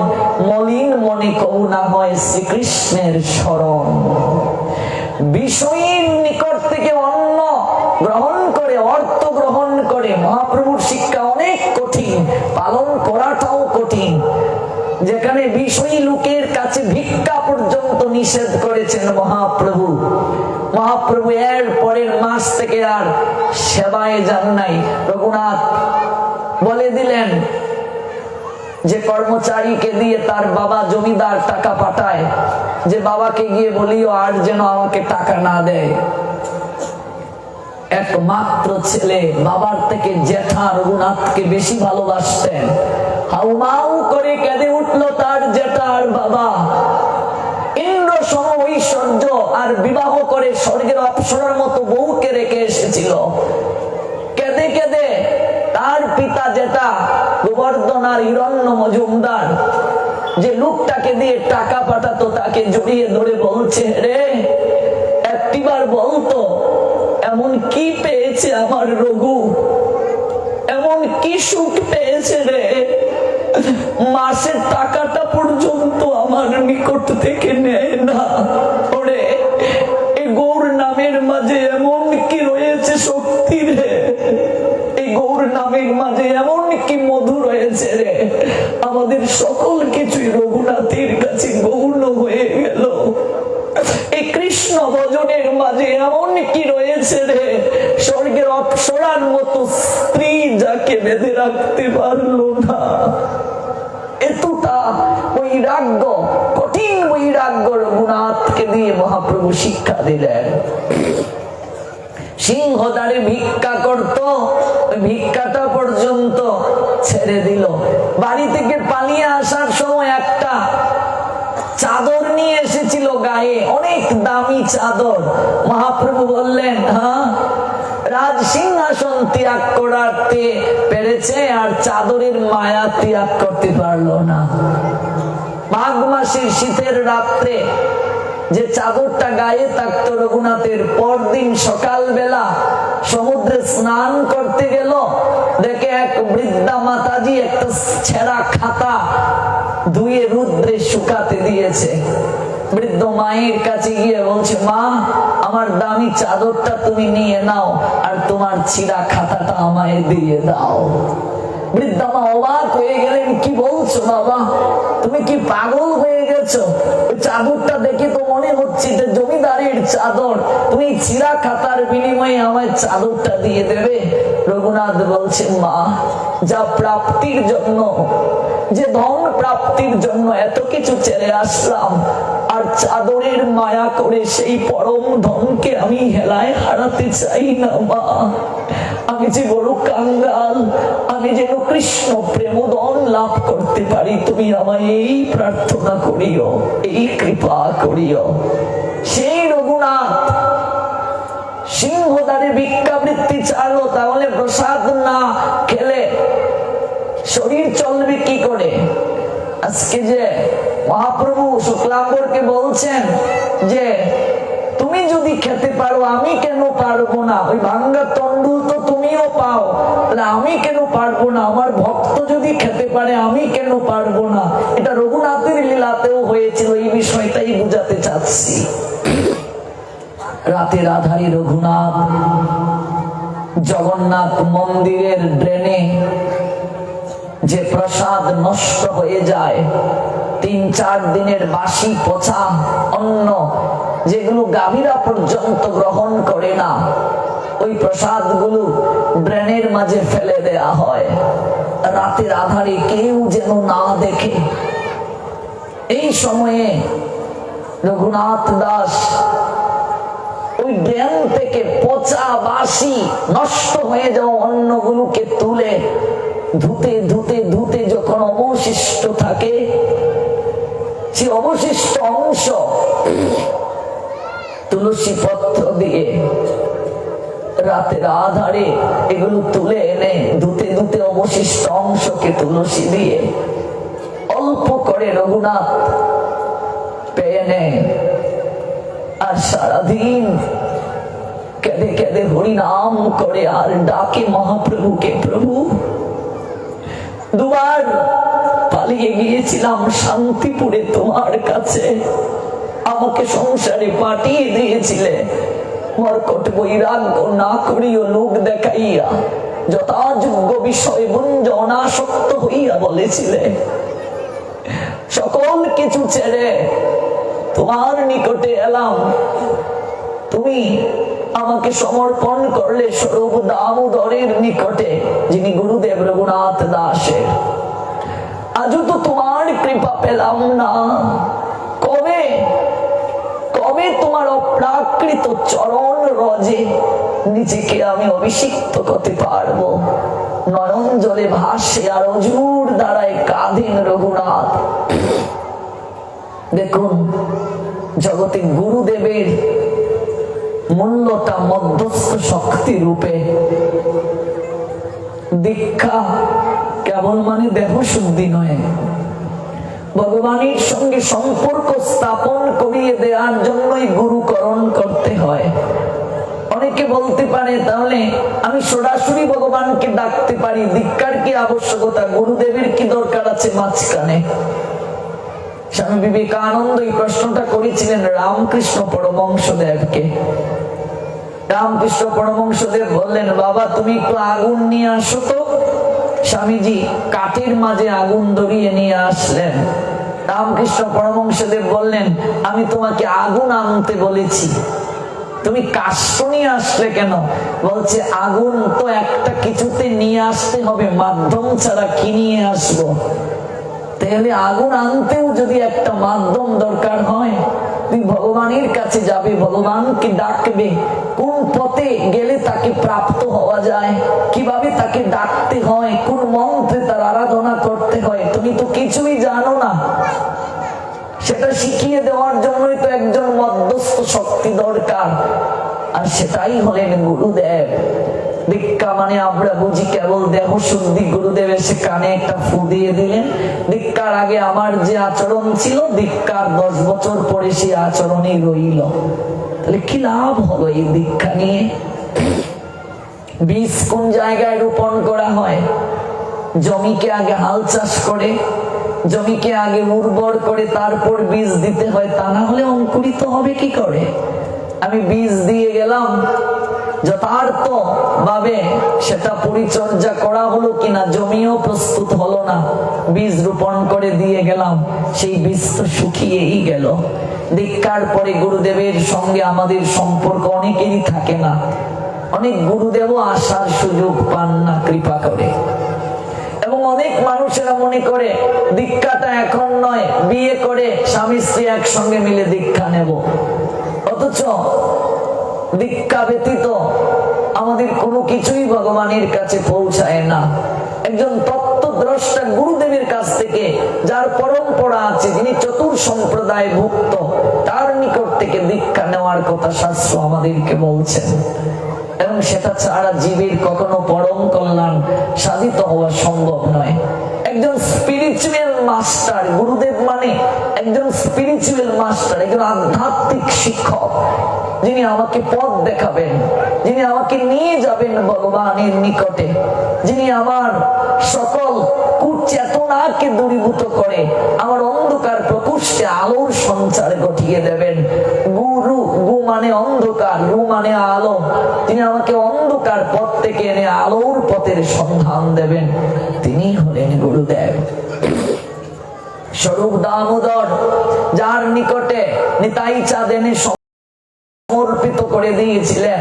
মলিন মনে কৌ না হয় শ্রীকৃষ্ণের স্মরণ। বিষয়ীর নিকট থেকে অন্ন গ্রহণ করে, অর্থ গ্রহণ করে, মহাপ্রভুর শিক্ষা অনেক কঠিন, পালন করাটাও কঠিন। যেখানে বিষয়ী লোকের কাছে ভিক্ষা পর্যন্ত নিষেধ করেছেন মহাপ্রভু, মহাপ্রভু এর পরের মাস থেকে আর সেবায় যান নাই। রঘুনাথ বলে দিলেন, যে কর্মচারীকে দিয়ে তার বাবা জমিদার টাকা পাঠায়, যে বাবাকে গিয়ে বলিও আর যেন আমাকে টাকা না দেয়। একমাত্র ছেলে বাবার থেকে জ্যাঠা রঘুনাথকে বেশি ভালোবাসতেন। হাউমাউ করে কেঁদে উঠলো তার জ্যাঠা আর বাবা। ইন্দ্র সম ঐশ্বর্য আর বিবাহ করে স্বর্গের অপ্সরার মতো বউকে রেখে এসেছিল। কেঁদে কেঁদে তার পিতা যেটা গোবর্ধন আর হিরণ্য মজুমদার, যে লোকটাকে দিয়ে টাকা পাঠাতো, তাকে জড়িয়ে ধরে বলছে, রে একটিবার বলতো এমন কি পেয়েছে আমার রঘু, এমন কি সুখ পেয়েছে রে, মাসের টাকাটা পর্যন্ত আমার নিকট থেকে নেয় না। ওরে এই গৌর নামের মাঝে এমন কি রয়েছে শক্তি রে, এই গৌর নামের মাঝে এমন কি মধু রয়েছে রে, আমাদের সকল কিছুই রঘুনাথের কাছে গৌণ হয়ে গেল। এই কৃষ্ণ ভজনের মাঝে এমন কি রয়েছে রে, স্বর্গের অপ্সরার মতো স্ত্রী যাকে বেঁধে রাখতে পারলো না। এতটা বৈরাগ্য, কঠিন বৈরাগ্য রঘুনাথকে দিয়ে মহাপ্রভু শিক্ষা দিলেন। সিংহদ্বারে ভিক্ষা করত, ভিক্ষাটা পর্যন্ত ছেড়ে দিল। বাড়ি থেকে পালিয়ে আসার সময় একটা চাদর নিয়ে এসেছিল গায়ে, অনেক দামি চাদর। মহাপ্রভু বললেন, হ্যাঁ রাজ সিংহাসন ত্যাগ করতে পেরেছে আর চাদরের মায়া ত্যাগ করতে পারলো না। মাঘ মাসের শীতের রাত্রে যে চাদরটা গায়ে থাকতো রঘুনাথের, পরদিন সকালবেলা সমুদ্রে স্নান করতে গেল, দেখে এক বৃদ্ধা মাতাজি একটা ছেঁড়া খাতা ধুয়ে রুদ্রে শুকাতে দিয়েছে। বৃদ্ধ মায়ের কাছে গিয়ে বলছে, মা আমার দামি চাদরটা তুমি নিয়ে নাও আর তোমার ছিঁড়া খাতাটা আমায় দিয়ে দাও। বৃদ্ধা মা অবাক হয়ে গেলেন, কি বলছো বাবা, তুমি কি পাগল হয়ে গেছো? ওই চাদরটা দেখে তো মনে হচ্ছে যে জমিদারের চাদর, তুমি ছিঁড়া খাতার বিনিময়ে আমায় চাদরটা দিয়ে দেবে? রঘুনাথ বলছেন, মা যা প্রাপ্তির জন্য, যে ধন প্রাপ্তির জন্য এত কিছু ছেড়ে আসলাম, আর চাদরের মায়া করে সেই পরম ধনকে আমি হেলায় হারাতে চাই না মা। আমি যে বড় কাঙ্গাল, আমি যেন কৃষ্ণ প্রেমধন লাভ করতে পারি, তুমি আমায় এই প্রার্থনা করিও, এই কৃপা করিও। সেই রঘুনাথ সিংহদ্বারে ভিক্ষাবৃত্তি চাইলো, তাহলে প্রসাদ না খেলে শরীর চলবে কি করে? আজকে যে মহাপ্রভু শুক্লাম্বরকে বলছেন যে তুমি যদি খেতে পারো আমি কেন পারবো না, ওই ভাঙ্গা তন্ডুল তো তুমিও পাও, তাহলে আমি কেন পারবো না? আমার ভক্ত যদি খেতে পারে আমি কেন পারবো না? এটা রঘুনাথের লীলাতেও হয়েছিল, এই বিষয়টাই বুঝাতে চাচ্ছি। রাতের আধারে রঘুনাথ জগন্নাথ মন্দিরের ড্রেনে যে প্রসাদ নষ্ট হয়ে যায়, 3-4 দিনের বাসি পচা অন্ন যেগুলো গাভীরা পর্যন্ত গ্রহণ করে না, ওই প্রসাদ গুলো ড্রেনের মাঝে ফেলে দেয়া হয়, রাতের আধারে কেউ যেন না দেখে। এই সময়ে রঘুনাথ দাস ওই ড্রেন থেকে পচা বাসি নষ্ট হয়ে যাওয়া অন্নগুলোকে তুলে ধুতে ধুতে ধুতে যখন অবশিষ্ট থাকে, সে অবশিষ্ট অংশ তুলসী পত্র দিয়ে রাতের আধারে এগুলো তুলে এনে ধুতে ধুতে অবশিষ্ট অংশকে তুলসী দিয়ে অল্প করে রঘুনাথ পেয়ে নেয়। আর সারাদিন কেঁদে কেঁদে হরিনাম করে আর ডাকে মহাপ্রভুকে, প্রভু দুবার পালিয়ে গিয়েছিলাম শান্তিপুরে তোমার কাছে, আমাকে সংসারে পাঠিয়ে দিয়েছিলে, মর্কট বৈরাগ্য না করিও লোক দেখাইয়া, যথাযোগ্য বিষয় বঞ্জ অনাসক্ত হইয়া বলেছিলে। সকল কিছু ছেড়ে তোমার নিকটে এলাম, তুমি আমাকে সমর্পণ করলে স্বরূপ দামোদরের নিকটে, যিনি গুরুদেব রঘুনাথ দাসের। আজও তো তোমার কৃপা পেলাম না। কবে কবে তোমার অপ্রাকৃত চরণ রজে নিজেকে আমি অভিষিক্ত করতে পারবো? নয়ন জলে ভাসে আর অজুর দ্বারায় কাঁদেন রঘুনাথ। দেখুন, জগতে গুরুদেবের মূল্যটা মধ্যস্থ শক্তি রূপে। দীক্ষা কেবল মানে দেহ শুদ্ধি নয়, ভগবানের সঙ্গে সম্পর্ক স্থাপন করিয়ে দেওয়ার জন্যই গুরুকরণ করতে হয়। অনেকে বলতে পারে, তাহলে আমি সরাসরি ভগবানকে ডাকতে পারি, দীক্ষার কি আবশ্যকতা, গুরুদেবের কি দরকার আছে মাঝখানে? স্বামী বিবেকানন্দ এই প্রশ্নটা করেছিলেন রামকৃষ্ণ পরমহংসদেবকে। রামকৃষ্ণ পরমহংসদেব বললেন, বাবা তুমি একটু আগুন নিয়ে আসো তো। স্বামীজি কাঠের মাঝে আগুন ধরিয়ে নিয়ে আসলেন। রামকৃষ্ণ পরমহংসদেব বললেন, আমি তোমাকে আগুন আনতে বলেছি, তুমি কাষ্ঠ নিয়ে আসলে কেন? বলছে, আগুন তো একটা কিছুতে নিয়ে আসতে হবে, মাধ্যম ছাড়া কি নিয়ে আসবো? তাহলে আগুন আনতেও যদি একটা মাধ্যম দরকার হয়, তুমি ভগবানের কাছে যাবে, ভগবানকে ডাকবে, কোন পথে গেলে তাকে প্রাপ্ত হওয়া যায়, কিভাবে তাকে ডাকতে হয়, কোন মন্ত্রে তার আরাধনা করতে হয়, তুমি তো কিছুই জানো না। সেটা শিখিয়ে দেওয়ার জন্যই তো একজন মধ্যস্থ শক্তি দরকার, আর সেটাই হলেন গুরুদেব। দীক্ষা মানে আমরা বুঝি কেবল দেহ শুদ্ধি। গুরুদেব এসে কানে একটা ফু দিয়ে দিলেন, দীক্ষার আগে আমার যে আচরণ ছিল, দীক্ষার 10 বছর পরে সে আচরণই রইল। তাহলে কি লাভ হলো এই দীক্ষা নিয়ে? বীজ কোন জায়গায় রোপণ করা হয়? জমিকে আগে হাল চাষ করে, জমিকে আগে উর্বর করে তারপর বীজ দিতে হয়, তা না হলে অঙ্কুরিত হবে কি করে? আমি বীজ দিয়ে গেলাম, যথার্থ ভাবে সেটা পরিচর্যা করা হলো কিনা, জমিও প্রস্তুত হলো না, বীজ রোপণ করে দিয়ে গেলাম, সেই বীজ তো শুকিয়েই গেল। দীক্ষার পরে গুরুদেবের সঙ্গে আমাদের সম্পর্ক অনেকেরই থাকে না, অনেক গুরুদেবও আসার সুযোগ পান না কৃপা করে। এবং অনেক মানুষেরা মনে করে দীক্ষাটা এখন নয়, বিয়ে করে স্বামী স্ত্রী একসঙ্গে মিলে দীক্ষা নেব। অথচ দীক্ষা ব্যতীত আমাদের কোনো কিছুই ভগবানের কাছে পৌঁছায় না। একজন তত্ত্বদ্রষ্টা গুরুদেবের কাছ থেকে, যার পরম্পরা আছে, যিনি চতুর সম্প্রদায় ভুক্ত, তার নিকট থেকে দীক্ষা নেওয়ার কথা শাস্ত্র আমাদেরকে বলছেন। এবং সেটা ছাড়া জীবের কখনো পরম কল্যাণ সাধিত হওয়া সম্ভব নয়। একজন স্পিরিচুয়াল মাস্টার, গুরুদেব মানে একজন স্পিরিচুয়াল মাস্টার, একজন আধ্যাত্মিক শিক্ষক, যিনি আমাকে পথ দেখাবেন, যিনি আমাকে নিয়ে যাবেন ভগবানের নিকটে, যিনি আমার সকল কুচেতনাকে দূরীভূত করে আমার অন্ধকার প্রকোষ্ঠে আলোর সঞ্চার ঘটিয়ে দেবেন। গুরু, গু মানে অন্ধকার, রু মানে আলো, তিনি আমাকে অন্ধকার পথ থেকে এনে আলোর পথের সন্ধান দেবেন, তিনি হলেন গুরুদেব। স্বরূপ দামোদর, যার নিকটে নিতাই চাঁদ এনে সমর্পিত করে দিয়েছিলেন,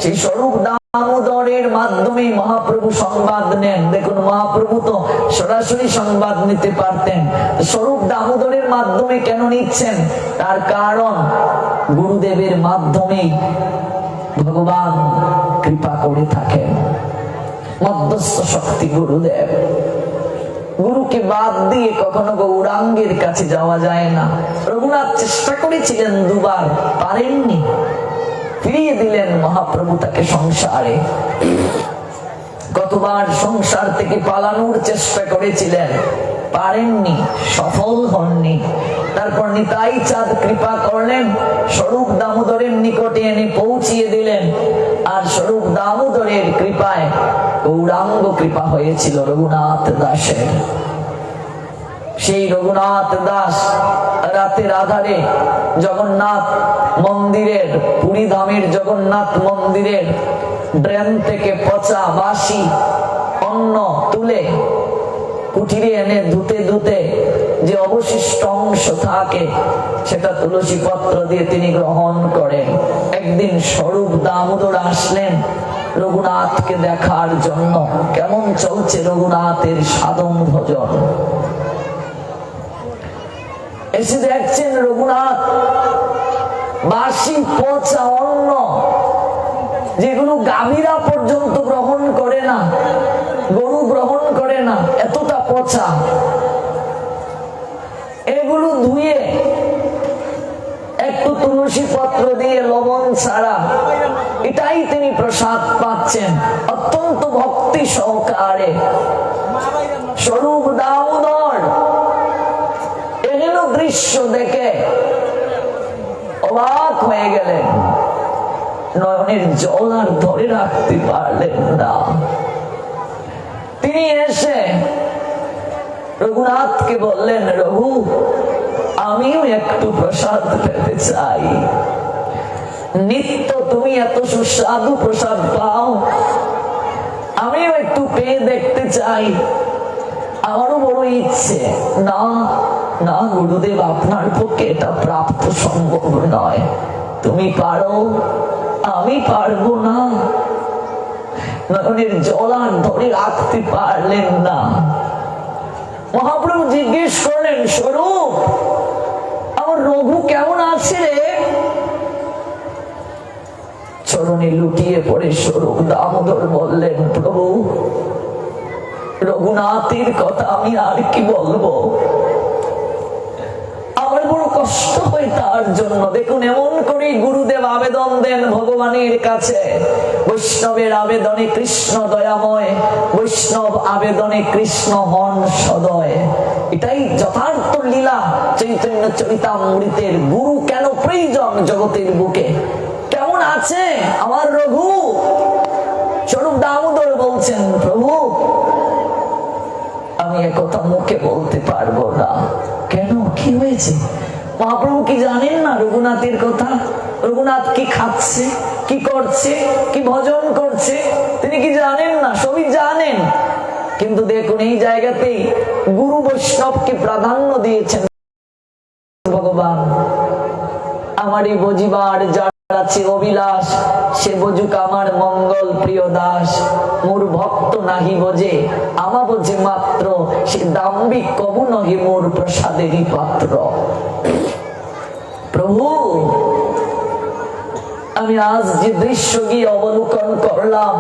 সেই স্বরূপ দামোদরের মাধ্যমে মহাপ্রভু সংবাদ নেন। দেখুন, মহাপ্রভু তো সরাসরি সংবাদ নিতে পারতেন, স্বরূপ দামোদরের মাধ্যমে কেন নিচ্ছেন? তার কারণ গুরুদেবের মাধ্যমেই ভগবান কৃপা করে থাকেন। মধ্যস্থ শক্তি গুরুদেব। গুরুকে বাদ দিয়ে কখনো গৌরাঙ্গের কাছে যাওয়া যায় না। রঘুনাথ চেষ্টা করেছিলেন, দুবার পারেননি, ফিরিয়ে দিলেন মহাপ্রভু তাকে সংসারে। কতবার সংসার থেকে পালানোর চেষ্টা করেছিলেন, পারেননি, সফল হননি। তারপর নিতাই চাঁদ কৃপা করলেন, স্বরূপ দামোদরের নিকটে এনে পৌঁছিয়ে দিলেন। আর স্বরূপ দামোদরের কৃপায় গৌরাঙ্গ কৃপা হয়েছিল রঘুনাথ দাসের। সেই রঘুনাথ দাস রাতের আধারে জগন্নাথ মন্দিরের, পুরী ধামের জগন্নাথ মন্দিরের ড্রেন থেকে পচা বাসি অন্ন তুলে কুঠিরে এনে ধুতে ধুতে যে অবশিষ্ট অংশ থাকে, সেটা তুলসী পত্র দিয়ে তিনি গ্রহণ করেন। একদিন স্বরূপ দামোদর আসলেন রঘুনাথকে দেখার জন্য, কেমন চলছে রঘুনাথের সাধন ভজন। এসে দেখছেন রঘুনাথ বাসি পচা অন্ন, যেগুলো গাভীরা পর্যন্ত গ্রহণ করে না, গরু গ্রহণ করে না, এতটা পচা, এগুলো ধুয়ে একটু তুলসী পত্র দিয়ে লবণ ছাড়া এটাই তিনি প্রসাদ পাচ্ছেন অত্যন্ত ভক্তি সহকারে। স্বরূপ দামোদর এগুলো দৃশ্য দেখে অবাক হয়ে গেলেন, নয়নের জল আর ধরে রাখতে পারলেন না। তিনি এসে রঘুনাথকে বললেন, রঘু আমিও একটু প্রসাদ পেতে চাই। নিত্য তুমি এত সুস্বাদু প্রসাদ পাও, আমিও একটু পেয়ে দেখতে চাই, আমারও বড় ইচ্ছে। না না গুরুদেব, আপনার পক্ষে এটা প্রাপ্ত সম্ভব নয়, তুমি পারো, আমি পারবো না। নয়নের জল আর ধরে রাখতে পারলেন না। মহাপ্রভু জিজ্ঞেস করলেন, স্বরূপ আমার রঘু কেমন আছে রে? চরণে লুটিয়ে পড়ে স্বরূপ দামোদর বললেন, প্রভু রঘুনাথের কথা আমি আর কি বলবো, আমার বড় কষ্ট হয় তার জন্য। দেখুন এমন করে গুরুদেব আবেদন দেন ভগবানের কাছে, বৈষ্ণবের আবেদনে কৃষ্ণ দয়াময়, বৈষ্ণব আবেদনে কৃষ্ণ হন সদয়। এটাই যথার্থ লীলা চৈতন্য চরিতামৃতের। গুরু কেন প্রয়োজন জগতের বুকে? কেমন আছে আমার রঘু? স্বরূপ দামোদর বলছেন, প্রভু আমি একথা মুখে বলতে পারবো না। কেন, কি হয়েছে? মহাপ্রভু কি জানেন না রঘুনাথের কথা? রঘুনাথ কি খাচ্ছে, কি করছে, কি ভজন করছে, তিনি কি জানেন না? সবই জানেন, কিন্তু দেখুন এই জায়গাতেই গুরু বৈষ্ণবকে প্রাধান্য দিয়েছেন ভগবান। আমারই বজিবার যার আছে অবিলাস, সে বজুক আমার মঙ্গল প্রিয় দাস। মোর ভক্ত নাহি বোঝে, আমা বোঝে মাত্র, সে দাম্ভিক কবু নহি মোর প্রসাদেরই পাত্র। প্রভু আমি আজ যে দৃশ্য গিয়ে অবলোকন করলাম,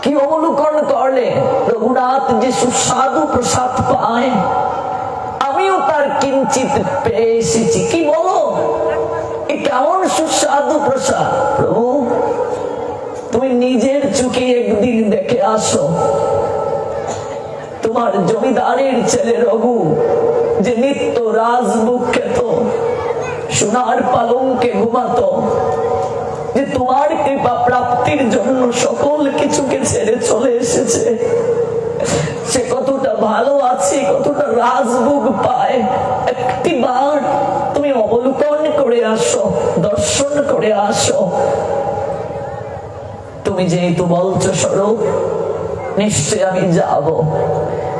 কি অবলোকন করলে? রঘুনাথ যে সুস্বাদু প্রসাদ পায়, আমিও তার কিঞ্চিত পেয়ে এসেছি। কি বলো, কেমন সুস্বাদু প্রসাদ? প্রভু তুমি নিজের চোখে একদিন দেখে আসো, তোমার জমিদারের ছেলে রঘু যে নিত্য রাজভোগ খেত, সোনার পালঙ্কে ঘুমাতো, যে তোমার কৃপা প্রাপ্তির জন্য সকল কিছুকে ছেড়ে চলে এসেছে, সে কতটা ভালো আছে, কতটা রাজভোগ পায়, একটি বার তুমি অবলোকন করে আসো, দর্শন করে আসো। তুমি যেহেতু বলছো স্বরূপ, নিশ্চয় আমি যাব।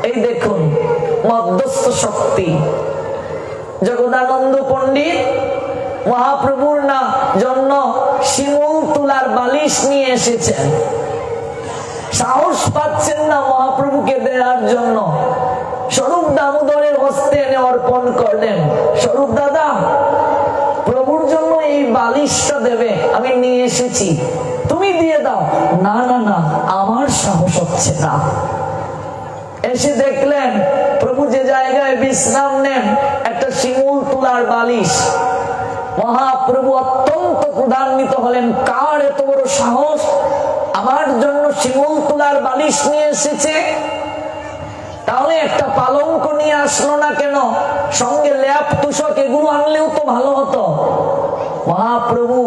এই দেখুন মধ্যস্থ শক্তি জগদানন্দ পণ্ডিত মহাপ্রভুর না জন্য শিমুল তুলার বালিশ নিয়ে এসেছেন। সাহস পাচ্ছেন না মহাপ্রভুকে দেওয়ার জন্য, স্বরূপ দামোদরের হস্তে এনে অর্পণ করলেন। স্বরূপ দাদা, প্রভুর জন্য এই বালিশটা দেবে, আমি নিয়ে এসেছি, তুমি দিয়ে দাও। না না না, আমার সাহস হচ্ছে না। এসে দেখলেন প্রভু যে জায়গায় বিশ্রাম নেন, একটা শিমুল তুলার বালিশ। মহাপ্রভু অত্যন্ত ক্রোধান্বিত হলেন, কার এত বড় সাহস আমার জন্য শিমুল তুলার বালিশ নিয়ে এসেছে? তাহলে একটা পালঙ্ক নিয়ে আসলো না কেন? সঙ্গে ল্যাপ তুষক এগুলো আনলেও তো ভালো হতো। মহাপ্রভু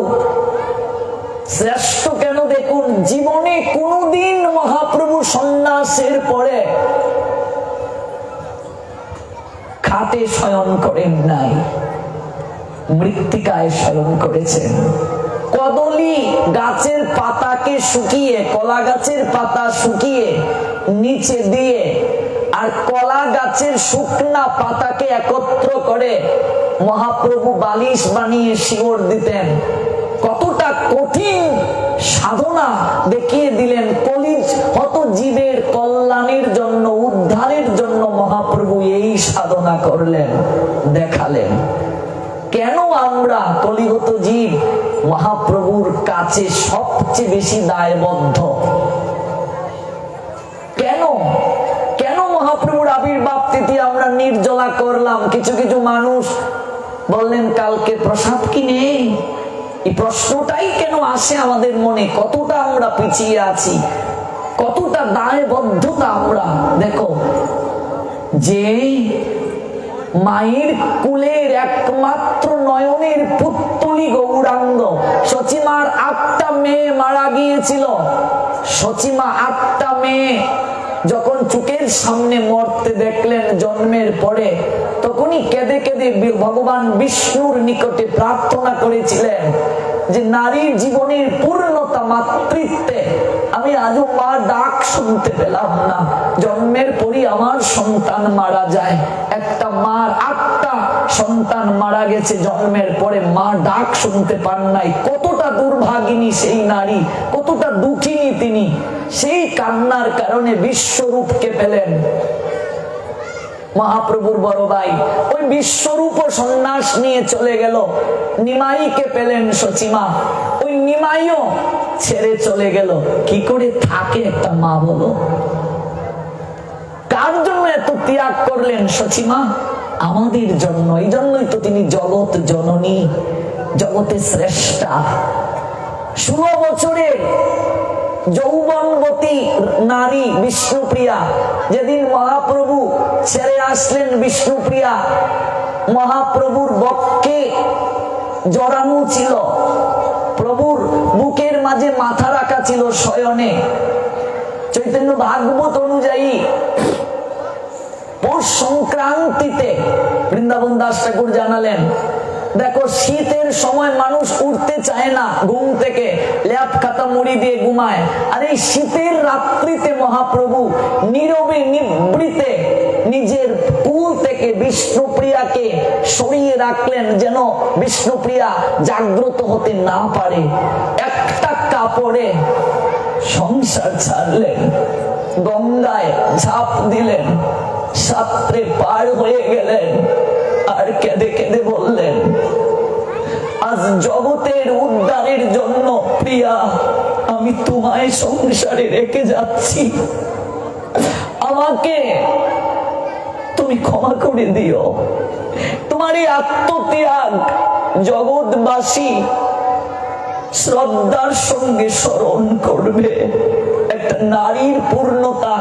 শ্রেষ্ঠ কেন দেখুন, জীবনে কোনদিন মহাপ্রভু সন্ন্যাসের পরে খাটে শয়ন করেন নাই, মৃত্তিকায় শয়ন করেছেন। কদলী গাছের পাতাকে শুকিয়ে, কলা গাছের পাতা শুকিয়ে নিচে দিয়ে আর কলা গাছের শুকনা পাতাকে একত্র করে মহাপ্রভু বালিশ বানিয়ে শিওর দিতেন। কতটা কঠিন সাধনা দেখিয়ে দিলেন। কলিজ হত জীবের কল্যাণের জন্য, উদ্ধারের জন্য মহা মহাপ্রভু এই সাধনা করলেন, দেখালেন। কেন আমরা কলিগত জীব মহাপ্রভুর কাছে সবচেয়ে বেশি দায়বদ্ধ? কেন কেন মহাপ্রভুর আবির্ভাব তিথি আমরা নির্জলা করলাম? কিছু কিছু মানুষ বললেন কালকে প্রসাদ কি নেই? এই প্রশ্নটাই কেন আসে আমাদের মনে? কতটা আমরা পিছিয়ে আছি, কতটা দায়বদ্ধতা আমরা। দেখো, যে মায়ের কুলের একমাত্র নয়নের পুত্তলি গৌরাঙ্গ, সচিমার 8টা মেয়ে মারা গিয়েছিল। সচিমা 8টা মেয়ে যখন চোখের সামনে মরতে দেখলেন জন্মের পরে, তখনই কেঁদে কেঁদে ভগবান বিষ্ণুর নিকটে প্রার্থনা করেছিলেন যে নারীর জীবনের পূর্ণতা মাতৃত্বে আমি আজও মা ডাক শুনতে পেলাম না। জন্মের পরই আমার সন্তান মারা যায়। একটা মার 8টা সন্তান মারা গেছে জন্মের পরে, মা ডাক শুনতে পান নাই। কতটা দুর্ভাগিনী সেই নারী, কতটা দুঃখিনী তিনি। সেই কান্নার কারণে বিশ্বরূপকে পেলেন। মহাপ্রভুর বড় ভাই ওই বিশ্বরূপ সন্ন্যাস নিয়ে চলে গেল। নিমাইকে পেলেন সচিমা, ওই নিমাইও ছেড়ে চলে গেল। কি করে থাকে একটা মা বলো? কার জন্য এত ত্যাগ করলেন সচিমা? আমাদের জন্য। এই জন্যই তো তিনি জগৎ জননী, জগতের শ্রেষ্ঠা। 16 বছরের যৌবনবতী নারী বিষ্ণুপ্রিয়া, যেদিন মহাপ্রভু ছেড়ে আসলেন বিষ্ণুপ্রিয়া, মহাপ্রভুর বক্ষে জড়ানো ছিল, প্রভুর বুকের মাঝে মাথা রাখা ছিল শয়নে। চৈতন্য ভাগবত অনুযায়ী পৌষ সংক্রান্তিতে বৃন্দাবন দাস ঠাকুর জানালেন, দেখো শীতের সময় মানুষ উঠতে চায় না ঘুম থেকে, ল্যাপ খাতা মুড়ি দিয়ে ঘুমায়। আর এই শীতের রাত্রিতে মহাপ্রভু নীরবে নিবৃতে নিজের কুল থেকে বিষ্ণুপ্রিয়াকে সরিয়ে রাখলেন, যেন বিষ্ণুপ্রিয়া জাগ্রত হতে না পারে। একটা কাপড়ে সংসার ছাড়লেন, গঙ্গায় ঝাঁপ দিলেন, সাত্রে পার হয়ে গেলেন। আর কেঁদে কেঁদে বললেন, আজ জগতের উদ্ধারের জন্য প্রিয়া আমি তোমায় সংসারে রেখে যাচ্ছি, আমাকে তুমি ক্ষমা করে দিও। তোমার এই আত্মত্যাগ জগৎবাসী শ্রদ্ধার সঙ্গে স্মরণ করবে। একটা নারীর পূর্ণতা,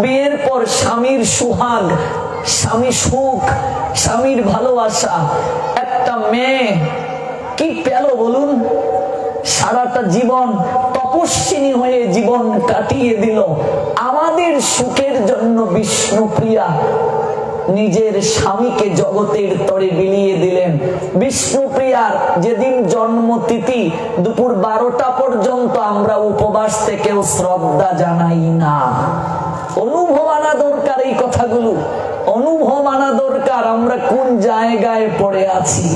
বিয়ের পর স্বামীর সুহাগ, স্বামী সুখ, স্বামীর ভালোবাসা। একটা মেয়ে কি পেল বলুন? সারাটা জীবন তপস্বিনী হয়ে জীবন কাটিয়ে দিল। আমাদের সুখের জন্য বিষ্ণুপ্রিয়া নিজের স্বামীকে জগতের তরে বিলিয়ে দিলেন। বিষ্ণুপ্রিয়ার যেদিন জন্মতিথি দুপুর 12টা পর্যন্ত আমরা উপবাস থেকেও শ্রদ্ধা জানাই না। অনুভব আনা দরকার এই কথাগুলো, অনুভব আনা দরকার আমরা কোন জায়গায় পড়ে আছি।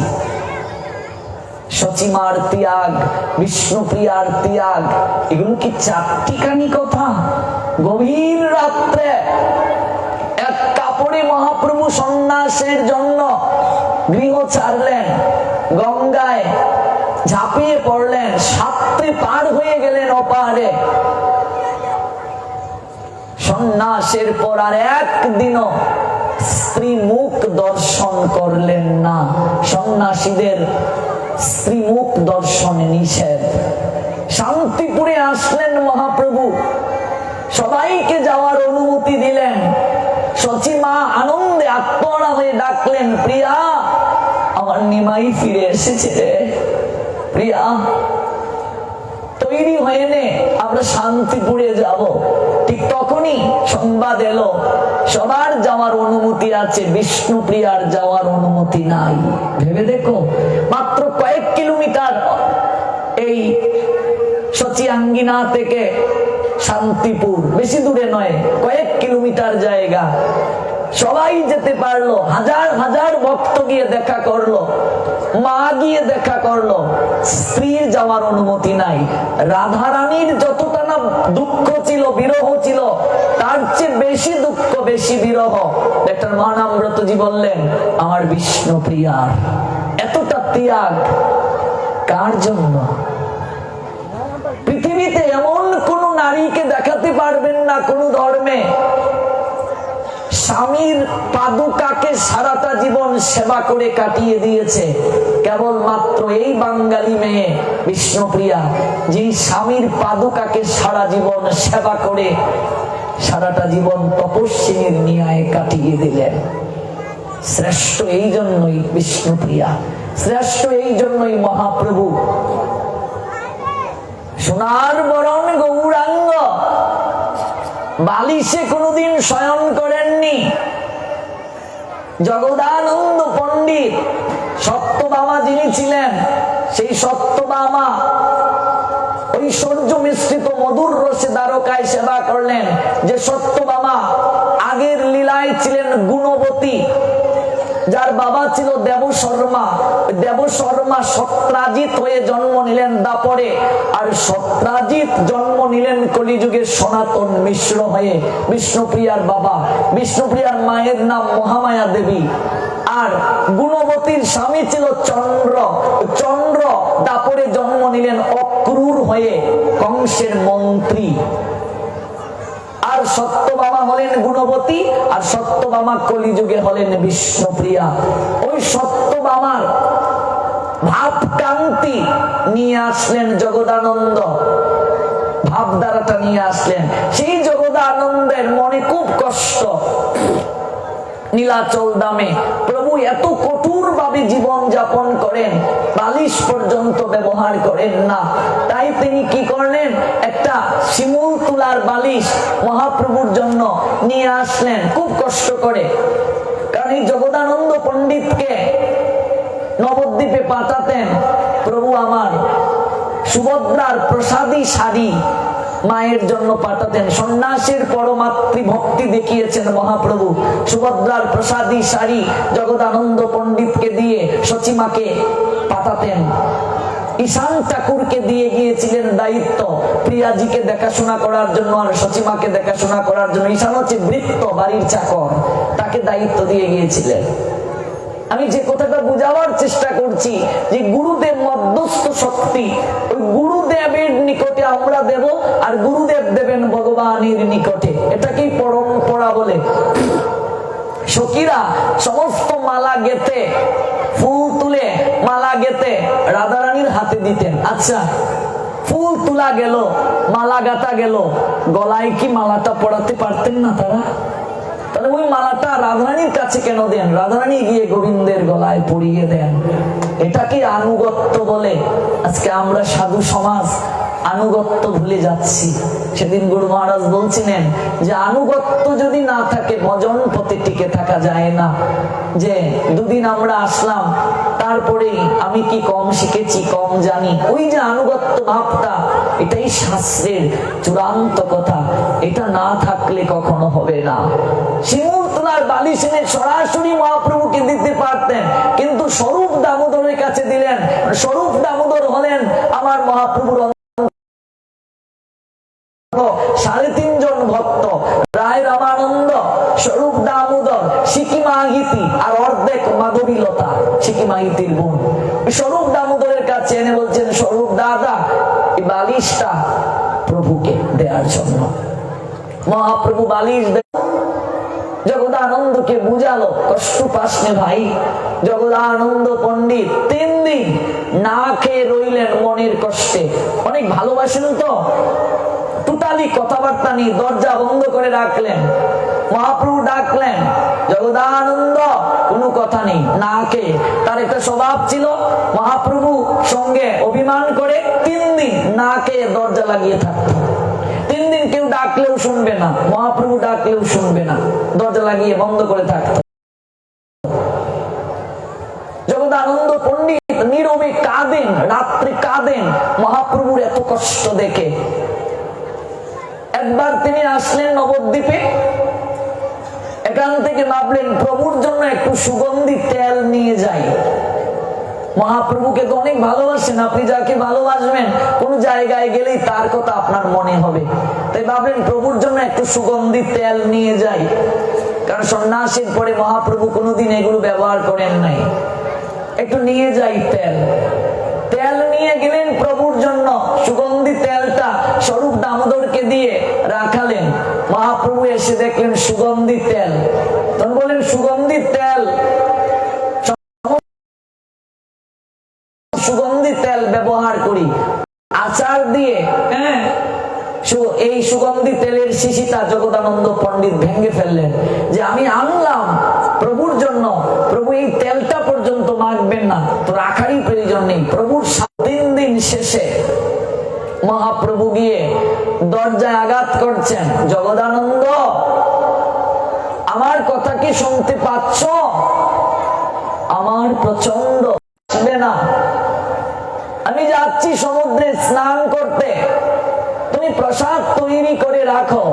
সচিমার ত্যাগ, বিষ্ণুপ্রিয়ার ত্যাগ, এগুলো কি চারটিখানি কথা? গভীর রাত্রে এক কাপড়ে মহাপ্রভু সন্ন্যাসের জন্য গৃহ ছাড়লেন, গঙ্গায় ঝাঁপিয়ে পড়লেন, সাত্রে পার হয়ে গেলেন অপারে। সন্ন্যাসের পর আর একদিনও স্ত্রী মুখ দর্শন করলেন না। সন্ন্যাসীদের স্ত্রী মুখ দর্শনে নিষেধ। শান্তিপুরে আসলেন মহাপ্রভু, সবাইকে যাওয়ার অনুমতি দিলেন। সচিমা আনন্দে আত্মহারা হয়ে ডাকলেন, প্রিয়া আমার নিমাই ফিরে এসেছে রে, প্রিয়া তৈরি হয়ে নে, আমরা শান্তিপুরে যাব। ঠিক তখনই সংবাদ এলো সবার যাওয়ার অনুমতি আছে, বিষ্ণুপ্রিয়ার যাওয়ার অনুমতি নাই। ভেবে দেখো, মাত্র কয়েক কিলোমিটার এই সচিয়াঙ্গিনা থেকে শান্তিপুর, বেশি দূরে নয়, কয়েক কিলোমিটার জায়গা। সবাই যেতে পারলো, হাজার হাজার ভক্ত গিয়ে দেখা করলো, মা গিয়ে দেখা করলো, স্ত্রীর যাওয়ার অনুমতি নাই। রাধারানীর যতটা না দুঃখ ছিল, বিরহ ছিল, তার চেয়ে বেশি দুঃখ, বেশি বিরহ ডক্টর মহানামব্রতজি বললেন আমার বিষ্ণু প্রিয়ার। এতটা ত্যাগ কার জন্য? পৃথিবীতে এমন কোন নারীকে দেখাতে পারবেন না কোন ধর্মে স্বামীর পাদুকাকে সারাটা জীবন সেবা করে কাটিয়ে দিয়েছে, কেবলমাত্র এই বাঙালি মেয়ে বিষ্ণুপ্রিয়া, যে স্বামীর পাদুকাকে সারা জীবন সেবা করে সারাটা জীবন তপস্বিনীর ন্যায় কাটিয়ে দিলেন। শ্রেষ্ঠ এই জন্যই বিষ্ণুপ্রিয়া, শ্রেষ্ঠ এই জন্যই মহাপ্রভু। সোনার বরণ গৌরাঙ্গ, বালিশে কোনোদিন শয়ন করেননি। জগদানন্দ পণ্ডিত সত্যভামা যিনি ছিলেন, সেই সত্যভামা ঐশ্বর্য মিশ্রিত মধুর রসে দ্বারকায় সেবা করলেন। যে সত্যভামা আগের লীলায় ছিলেন গুণবতী, যার বাবা ছিল দেবশর্মা। দেবশর্মা সত্রাজিৎ হয়ে জন্ম নিলেন দাপরে, আর সত্রাজিৎ জন্ম নিলেন কলিযুগে সনাতন মিশ্র হয়ে। বিষ্ণুপ্রিয়ার বাবা, বিষ্ণুপ্রিয়ার মায়ের নাম মহামায়া দেবী, আর গুণবতীর স্বামী ছিল চন্দ্র। চন্দ্র দাপরে জন্ম নিলেন অক্রূর হয়ে, কংসের মন্ত্রী। আর সত্যভামা হলেন গুণবতী, আর সত্যভামা কলিযুগে হলেন বিষ্ণুপ্রিয়া। ওই সত্যভামার ভাবকান্তি নিয়ে আসলেন জগদানন্দ, ভাবধারাটা নিয়ে আসলেন। সেই জগদানন্দের মনে খুব কষ্ট। নীলাচল দামে প্রভু এত কঠোর ভাবে জীবন যাপন করেন, বালিশ পর্যন্ত ব্যবহার করেন না। তাই তিনি কি করলেন, একটা শিমুল তুলার বালিশ মহাপ্রভুর জন্য নিয়ে আসলেন খুব কষ্ট করে। কারণ এই জগদানন্দ পণ্ডিতকে নবদ্বীপে পাঠাতেন প্রভু আমার সুভদ্রার প্রসাদী শাড়ি মায়ের জন্য পাঠাতেন। সন্ন্যাসের পরমাত্রী ভক্তি দেখিয়েছেন মহাপ্রভু। সুভদ্রার প্রসাদী শাড়ি জগদানন্দ পণ্ডিতকে দিয়ে সচিমাকে পাঠাতেন। ঈশান ঠাকুরকে দিয়ে গিয়েছিলেন দায়িত্ব প্রিয়াজিকে দেখাশোনা করার জন্য আর সচিমাকে দেখাশোনা করার জন্য। ঈশান হচ্ছে বৃত্ত, বাড়ির চাকর, তাকে দায়িত্ব দিয়ে গিয়েছিলেন। আমি যে কথাটা বুঝাবার চেষ্টা করছি যে গুরুদেব মধ্যস্থ শক্তি, ওই গুরুদেবের নিকটে আমরা দেব আর গুরুদেব দেবেন ভগবানের নিকটে। এটাকেই পরম্পরা বলে। সখীরা সমস্ত মালা গেথে, ফুল তুলে মালা গেথে রাধারানীর হাতে দিতেন। আচ্ছা, ফুল তোলা গেল, মালা গাঁথা গেল, গলায় কি মালাটা পরাতে পারতেন না তারা? তাহলে ওই মালাটা রাধারানীর কাছে কেন দেন? রাধারানী গিয়ে গোবিন্দের গলায় পরিয়ে দেন। এটা কি আনুগত্য বলে? আজকে আমরা সাধু সমাজ আনুগত্য ভুলে যাচ্ছি। সেদিন গুরু মহারাজ বলছিলেন যে আনুগত্য যদি না থাকে ভজন পথে টিকে থাকা যায় না। যে দুদিন আমরা আসলাম, তারপরেই আমি কি কম শিখেছি, কম জানি, ওই যে আনুগত্য ভাবটা, এটাই শাস্ত্রের চূড়ান্ত কথা। এটা না থাকলে কখনো হবে না। শিমুল তোলার বালিশ এনে সরাসরি মহাপ্রভুকে দিতে পারতেন, কিন্তু স্বরূপ দামোদরের কাছে দিলেন। স্বরূপ দামোদর হলেন আমার মহাপ্রভুর 3.5 জন ভক্ত, রায় রামানন্দ, স্বরূপ দামোদর, সিকিমাগিতি আর অর্ধেক মাধবীলতা, সিকিমাগিতির বোন। স্বরূপ দামোদরের কাছে এনে বলছেন, স্বরূপ দাদা এই বালিশটা প্রভুকে দেওয়ার জন্য। মহাপ্রভু বালিশ জগদানন্দকে বুঝালো, কষ্ট পাসনে ভাই। জগদানন্দ পণ্ডিত 3 দিন না খেয়ে রইলেন মনের কষ্টে। অনেক ভালোবাসেন তো, টোটালি কথাবার্তা নেই, দরজা বন্ধ করে রাখলেন। মহাপ্রভু ডাকলেন, জগদানন্দ, কোনো কথা নেই, না খেয়ে। তার একটা স্বভাব ছিল, মহাপ্রভু সঙ্গে অভিমান করে 3 দিন না খেয়ে দরজা লাগিয়ে থাকত। 3 দিন কেউ ডাকলেও শুনবে না, মহাপ্রভু ডাকলেও শুনবে না, দরজা লাগিয়ে বন্ধ করে থাকত। জগদানন্দ পণ্ডিত নীরবে কাঁদেন, রাত্রে কাঁদেন মহাপ্রভুর এত কষ্ট দেখে। একবার তিনি আসলেন নবদ্বীপে, এখান থেকে ভাবলেন প্রভুর জন্য একটু সুগন্ধি তেল নিয়ে যাই। মহাপ্রভুকে তো অনেক ভালোবাসেন, আপনি যাকে ভালোবাসবেন কোন জায়গায় গেলেই তার কথা আপনার মনে হবে। তাই ভাবলেন প্রভুর জন্য একটু সুগন্ধি তেল নিয়ে যাই, কারণ সন্ন্যাসীর পরে মহাপ্রভু কোনোদিন এগুলো ব্যবহার করেন নাই। একটু নিয়ে যাই তেল। তেল নিয়ে গেলেন প্রভুর জন্য, সুগন্ধি তেলটা স্বরূপ দামোদরকে দিয়ে রাখালেন। মহাপ্রভু এসে দেখলেন সুগন্ধি তেল, তখন বলেন সুগন্ধি তেল, সুগন্ধি তেল ব্যবহার করি আচার দিয়ে। হ্যাঁ, এই সুগন্ধি তেলের শিশিটা জগদানন্দ পণ্ডিত ভেঙে ফেললেন যে আমি আনলাম প্রভুর জন্য, প্রভু এই তেলটা পর্যন্ত মাখবেন না, তো রাখারই প্রয়োজন নেই। প্রভুর 3 দিন শেষে মহাপ্রভু গিয়ে দরজায় আঘাত করছেন, জগদানন্দ আমার কথা কি শুনতে পাচ্ছ? আমার প্রচন্ড আসবে না, আমি যাচ্ছি সমুদ্রে স্নান করতে, তুমি প্রসাদ তৈরি করে রাখো।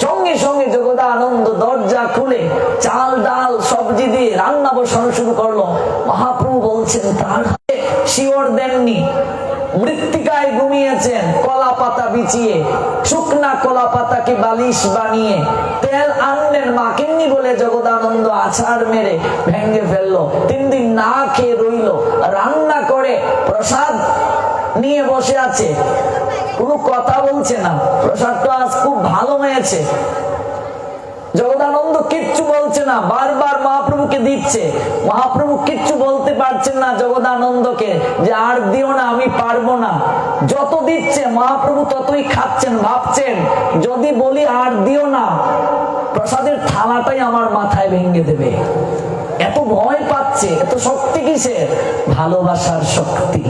সঙ্গে সঙ্গে জগদানন্দ দরজা খুলে চাল ডাল সবজি দিয়ে রান্না বসানো শুরু করলো। মহাপ্রভু বলছেন তার হাতে শিওর দেননি, মৃত্তিকায় ঘুমিয়েছেন, কলা পাতা বিছিয়ে, শুকনা কলা পাতাকে বালিশ বানিয়ে। তেল আনলেন, মাখেননি বলে জগদানন্দ আছাড় মেরে ভেঙে ফেললো। 3 দিন না খেয়ে রইল, রান্না করে প্রসাদ নিয়ে বসে আছে, কোনো কথা বলছে না। প্রসাদটা আজ খুব ভালো হয়েছে, জগদানন্দ কিচ্ছু বলছে না, বারবার মহাপ্রভুকে দিচ্ছে। মহাপ্রভু কিচ্ছু বলতে পারছেন না জগদানন্দকে যে আর দিও না, আমি পারবো না। যত দিচ্ছে মহাপ্রভু ততই খাচ্ছেন, ভাবছেন যদি বলি আর দিও না, প্রসাদের থালাটাই আমার মাথায় ভেঙে দেবে। এত ভয় পাচ্ছে, এত শক্তি কিসের? ভালোবাসার শক্তি।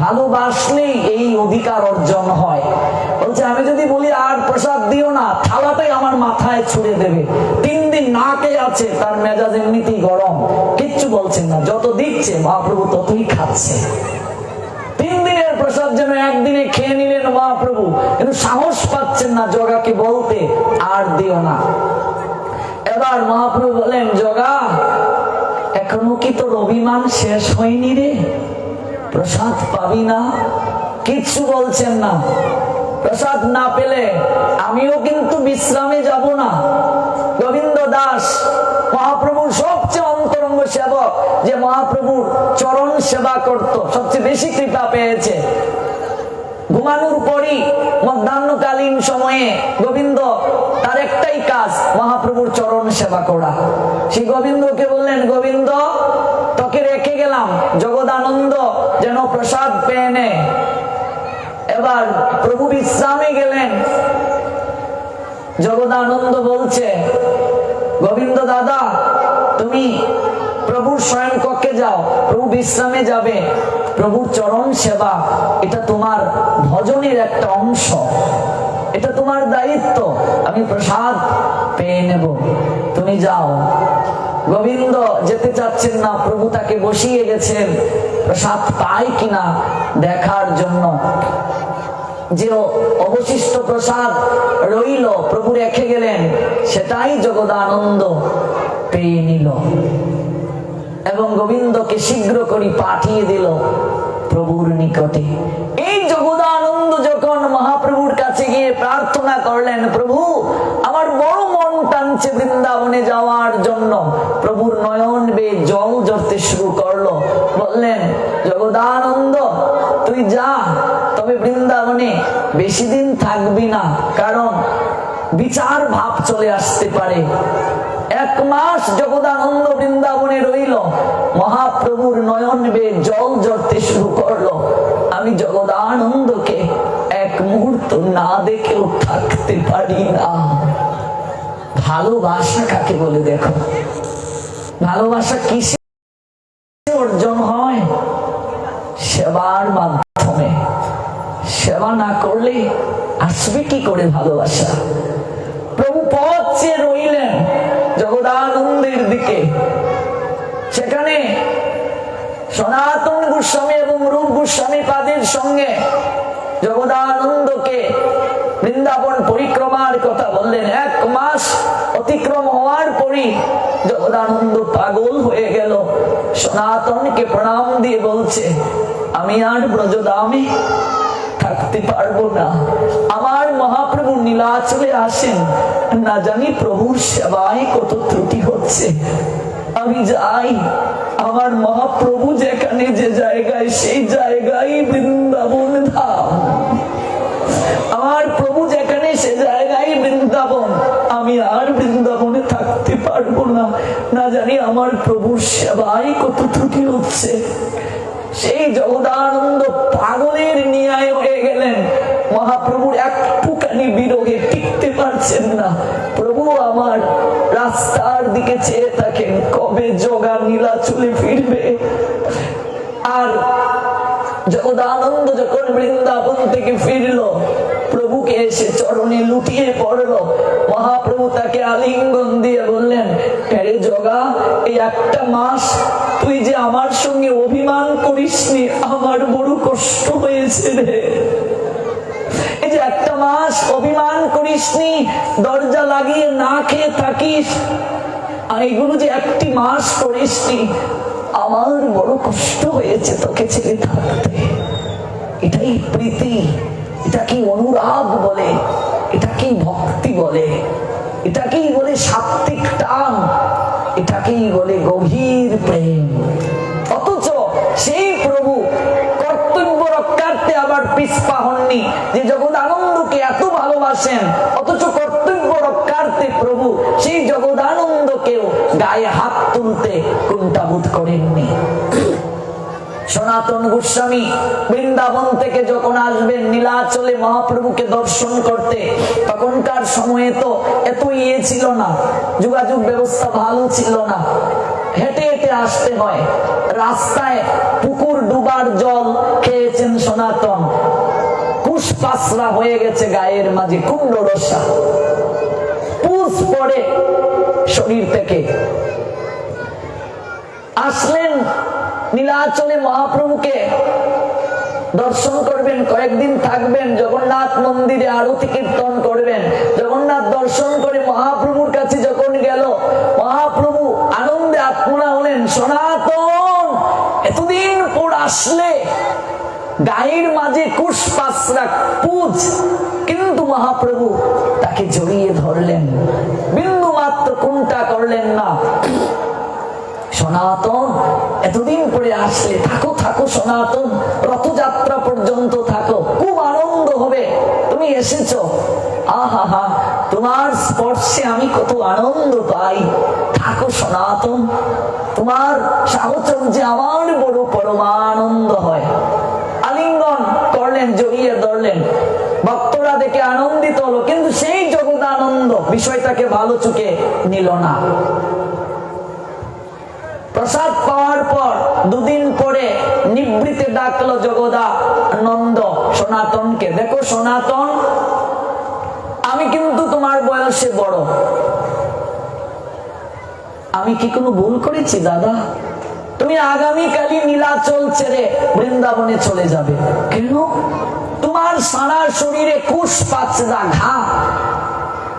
ভালোবাসলেই এই অধিকার অর্জন হয়। বলছে আমি যদি বলি আর প্রসাদ দিও না, থালাটাই আমার মাথায় ছুড়ে দেবে। 3 দিন না খেয়ে আছে, তার মেজাজ এমনিতেই গরম, কিচ্ছু বলছেন না। যত দিচ্ছে মহাপ্রভু ততই খাচ্ছে। 3 দিনের প্রসাদ যেন একদিনে খেয়ে নিলেন মহাপ্রভু, কিন্তু সাহস পাচ্ছেন না জগাকে বলতে আর দিও না। এবার মহাপ্রভু বলেন জগা এখনো কি তোর অভিমান শেষ হয়নি রে? প্রসাদ পাবি না? কিচ্ছু বলছেন না। প্রসাদ না পেলে আমিও কিন্তু বিশ্রামে যাব না। গোবিন্দ দাস মহাপ্রভুর সবচেয়ে অন্তরঙ্গ সেবক, যে মহাপ্রভুর চরণ সেবা করত, সবচেয়ে বেশি কৃপা পেয়েছে। ঘুমানোর পরই মধ্যাহ্নকালীন সময়ে গোবিন্দ তার একটাই কাজ মহাপ্রভুর চরণ সেবা করা। সেই গোবিন্দকে বললেন গোবিন্দ তোকে রেখে গেলাম, জগদানন্দ যেন প্রসাদ পেয়ে নেয়। এবার প্রভু বিশ্রামে গেলেন। জগদানন্দ বলছে গোবিন্দ দাদা তুমি প্রভুর শয়ন কক্ষে যাও, প্রভু বিশ্রামে যাবে। প্রভুর চরণ সেবা এটা তোমার ভজনের একটা অংশ, এটা তোমার দায়িত্ব। আমি প্রসাদ পেয়ে নেব, তুমি যাও। গোবিন্দ যেতে চাচ্ছেন না, প্রভু তাকে বসিয়ে গেছেন প্রসাদ পায় কিনা দেখার জন্য। যে অবশিষ্ট প্রসাদ রইল প্রভু রেখে গেলেন, সেটাই জগদানন্দ পেয়ে নিল এবং গোবিন্দকে শীঘ্র করে পাঠিয়ে দিল প্রভুর নিকটে। এই জগদানন্দ যখন মহাপ্রভুর কাছে গিয়ে প্রার্থনা করলেন, প্রভু আমার বড় মন টানছে বৃন্দাবনে যাওয়ার জন্য, প্রভুর নয়ন বেয়ে জল ঝরতে শুরু করলো। বললেন জগদানন্দ তুই যা, তবে বৃন্দাবনে বেশি দিন থাকবি না, কারণ বিচার ভাব চলে আসতে পারে। 1 মাস জগদানন্দ বৃন্দাবনে রইল, মহাপ্রভুর নয়ন বেয়ে জল ঝরতে শুরু করলো। আমি জগদানন্দকে 1 মুহূর্ত না দেখেও থাকতে পারি না। ভালোবাসা কাকে বলে দেখো? ভালোবাসা কিসে অর্জন হয়? সেবার মাধ্যমে। সেবা না করলে আসবে কি করে ভালোবাসা? প্রভু পথ চেয়ে রইলেন জগদানন্দের দিকে। সেখানে সনাতন গোস্বামী এবং রূপ গোস্বামী পাদের সঙ্গে জগদানন্দকে বৃন্দাবন পরিক্রমার কথা বললেন। 1 মাস অতিক্রম হওয়ার পরই জগদানন্দ পাগল হয়ে গেল। সনাতনকে প্রণাম দিয়ে বলছে, আমি আর ব্রজধামে থাকতে পারবো না। আমার মহাপ্রভু নীলাচলে আসেন, না জানি প্রভুর সেবায় কত ত্রুটি হচ্ছে। আমি যাই, আমার মহাপ্রভু যেখানে যে জায়গায়, সেই জায়গায় বৃন্দাবন ধাম। আমার প্রভু যেখানে সে জায়গায় বৃন্দাবন। আমি আর বৃন্দাবনে থাকতে পারবো না, না জানি আমার প্রভুর সেবায় কত ত্রুটি হচ্ছে। সেই জগদানন্দ পাগলের ন্যায় হয়ে গেলেন। মহাপ্রভুর একটুখানি বিরহে টিকতে পারছেন না। প্রভু আমার রাস্তার দিকে চেয়ে থাকেন, কবে জগা নীলাচলে ফিরবে। আর জগদানন্দ যখন বৃন্দাবন থেকে ফিরলো, প্রভুকে এসে চরণে লুটিয়ে পড়লো। মহাপ্রভু তাকে আলিঙ্গন দিয়ে বললেন, আরে জগা, এই একটা মাস তুই যে আমার সঙ্গে অভিমান করিসনি, আমার বড় কষ্ট হয়েছে রে। এই যে একটা মাস অভিমান করিসনি, দরজা লাগিয়ে না খেয়ে থাকিস, আর এগুলো যে একটি মাস করিসনি, আমার বড় কষ্ট হয়েছে তোকে ছেড়ে থাকতে। এটাই প্রীতি, এটা কি অনুরাগ বলে, এটা কি ভক্তি বলে, এটাকেই বলে সাত্ত্বিক টান, এটাকেই বলে গভীর প্রেম। অথচ সেই প্রভু কর্তব্য রক্ষার্থে আবার পিছপা হননি, যে জগদানন্দকে এত ভালোবাসেন, অথচ কর্তব্য রক্ষার্থে প্রভু সেই জগদানন্দকেও গায়ে হাত তুলতে কুণ্ঠাবোধ করেননি। সনাতন গোস্বামী বৃন্দাবন থেকে যখন আসবেন নীলাচলে মহাপ্রভুকে দর্শন করতে, তখনকার সময়ে তো এত ছিল না, যোগাযোগ ব্যবস্থা ভালো ছিল না, হেঁটে হেঁটে আসতে হয়। রাস্তায় পুকুর ডুবার জল খেয়েছেন সনাতন, কুশপাসরা হয়ে গেছে গায়ের মাঝে, কুণ্ড রসা পুষ পড়ে শরীর থেকে। আসলেন নীলাচলে মহাপ্রভুকে দর্শন করবেন, কয়েকদিন থাকবেন, জগন্নাথ মন্দিরে আরতি কীর্তন করবেন। জগন্নাথ দর্শন করে মহাপ্রভুর কাছে যখন গেল, মহাপ্রভু আনন্দে আত্মনা হলেন, সনাতন এতদিন পর আসলে, গায়ের মাঝে কুশপাসরা পুজ, কিন্তু মহাপ্রভু তাকে জড়িয়ে ধরলেন, বিন্দু মাত্র কোনটা করলেন না। সনাতন এতদিন পরে আসলে, থাকো থাকো সনাতন, রথযাত্রা পর্যন্ত থাকো, খুব আনন্দ হবে, তুমি এসেছো, আহা হা, তোমার স্পর্শে আমি কত আনন্দ পাই, থাকো সনাতন, তোমার সাহচর্যে আমার বড় পরমানন্দ হয়। আলিঙ্গন করলেন, জড়িয়ে ধরলেন, ভক্তরা দেখে আনন্দিত হলো, কিন্তু সেই জগদানন্দ বিষয়টাকে ভালো চোখে নিল না। প্রসাদ পাওয়ার পর দুদিন পরে নিবৃতে ডাকলো জগদানন্দ সনাতনকে, দেখো সনাতন, আমি কিন্তু তোমার বয়সে বড়, আমি কি কোনো ভুল করেছি দাদা? তুমি আগামীকালই নীলাচল ছেড়ে বৃন্দাবনে চলে যাবে। কেন? তোমার সারা শরীরে কুশপাসরা ঘা,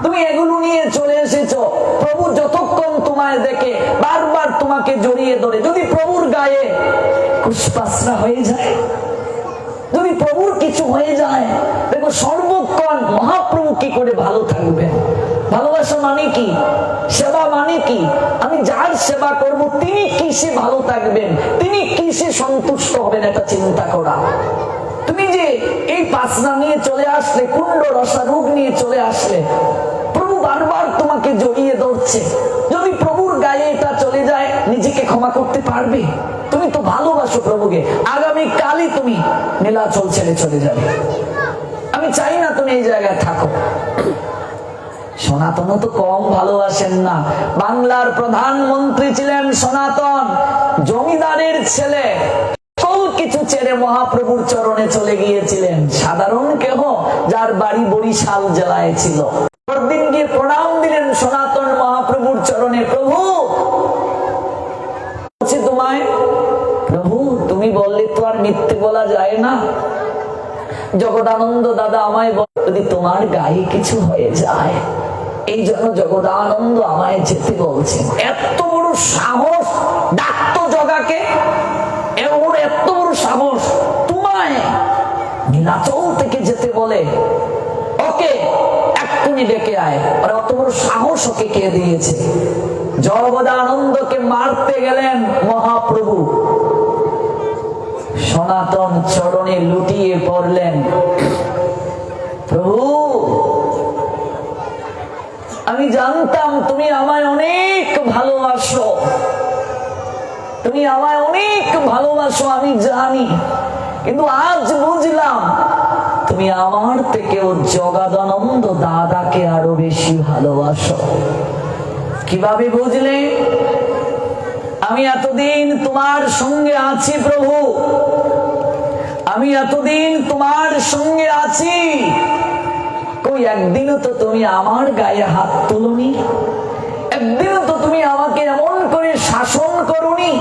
তুমি এগুলো নিয়ে চলে এসেছো। প্রভু যতক্ষণ তোমায় দেখে বারবার তোমাকে জড়িয়ে ধরে, যদি প্রভুর গায়ে কুশপাসরা হয়ে যায়, যদি প্রভুর কিছু হয়ে যায়, দেখো সর্বক্ষণ মহাপ্রভু কি করে ভালো থাকবেন। ভালোবাসা মানে কি? সেবা মানে কি? আমি যার সেবা করব তিনি কিসে ভালো থাকবেন, তিনি কিসে সন্তুষ্ট হবেন, এটা চিন্তা করা। তুমি যে এই পাসনা নিয়ে চলে আসলে, কুণ্ড রসা রোগ নিয়ে চলে আসলে, প্রভু বারবার তোমাকে জড়িয়ে ধরছে, যদি প্রভুর গায়ে এটা চলে যায়, নিজেকে ক্ষমা করতে পারবে? তুমি তো ভালোবাসো প্রভুকে, আগামী কালই তুমি নীলাচল ছেড়ে চলে যাবে। আমি চাই না তুমি এই জায়গায় থাকো। সনাতন তো কম ভালোবাসেন না। বাংলার প্রধানমন্ত্রী ছিলেন সনাতন, জমিদারের ছেলে, কিছু ছেড়ে মহাপ্রভুর চরণে চলে গিয়েছিলেন। সাধারণ কেহ যার বাড়ি বরিশাল জেলায় ছিল, পরদিন গিয়ে প্রণাম দিলেন সনাতন মহাপ্রভুর চরণে, প্রভু তোমায়, প্রভু তুমি বললে তো আর মিথ্যে বলা যায় না, জগদানন্দ দাদা আমায় যদি তোমার গায়ে কিছু হয়ে যায়, এই জন্য জগদানন্দ আমায় যেতে বলছেন। এত বড় সাহস! ডাকতো জগা দাদাকে, ওর এত বড় সাহস তোমায় নীলাচল থেকে যেতে বলে, ওকে এক্ষুনি ডেকে আয়। আর অত বড় সাহস ওকে কে দিয়েছে? জগদানন্দকে মারতে গেলেন মহাপ্রভু, সনাতন চরণে লুটিয়ে পড়লেন, প্রভু আমি জানতাম তুমি আমায় অনেক ভালোবাসো, তুমি আমায় অনেক ভালোবাসো, আমি জানি, কিন্তু আজ বুঝলাম তুমি আমার থেকেও জগদানন্দ দাদাকে আরো বেশি ভালোবাসো। কিভাবে বুঝলে? আমি এতদিন তোমার সঙ্গে আছি প্রভু, আমি এতদিন তোমার সঙ্গে আছি, কই একদিনও তো তুমি আমার গায়ে হাত তুলনি, একদিনও তো তুমি আমাকে এমন করে শাসন করনি।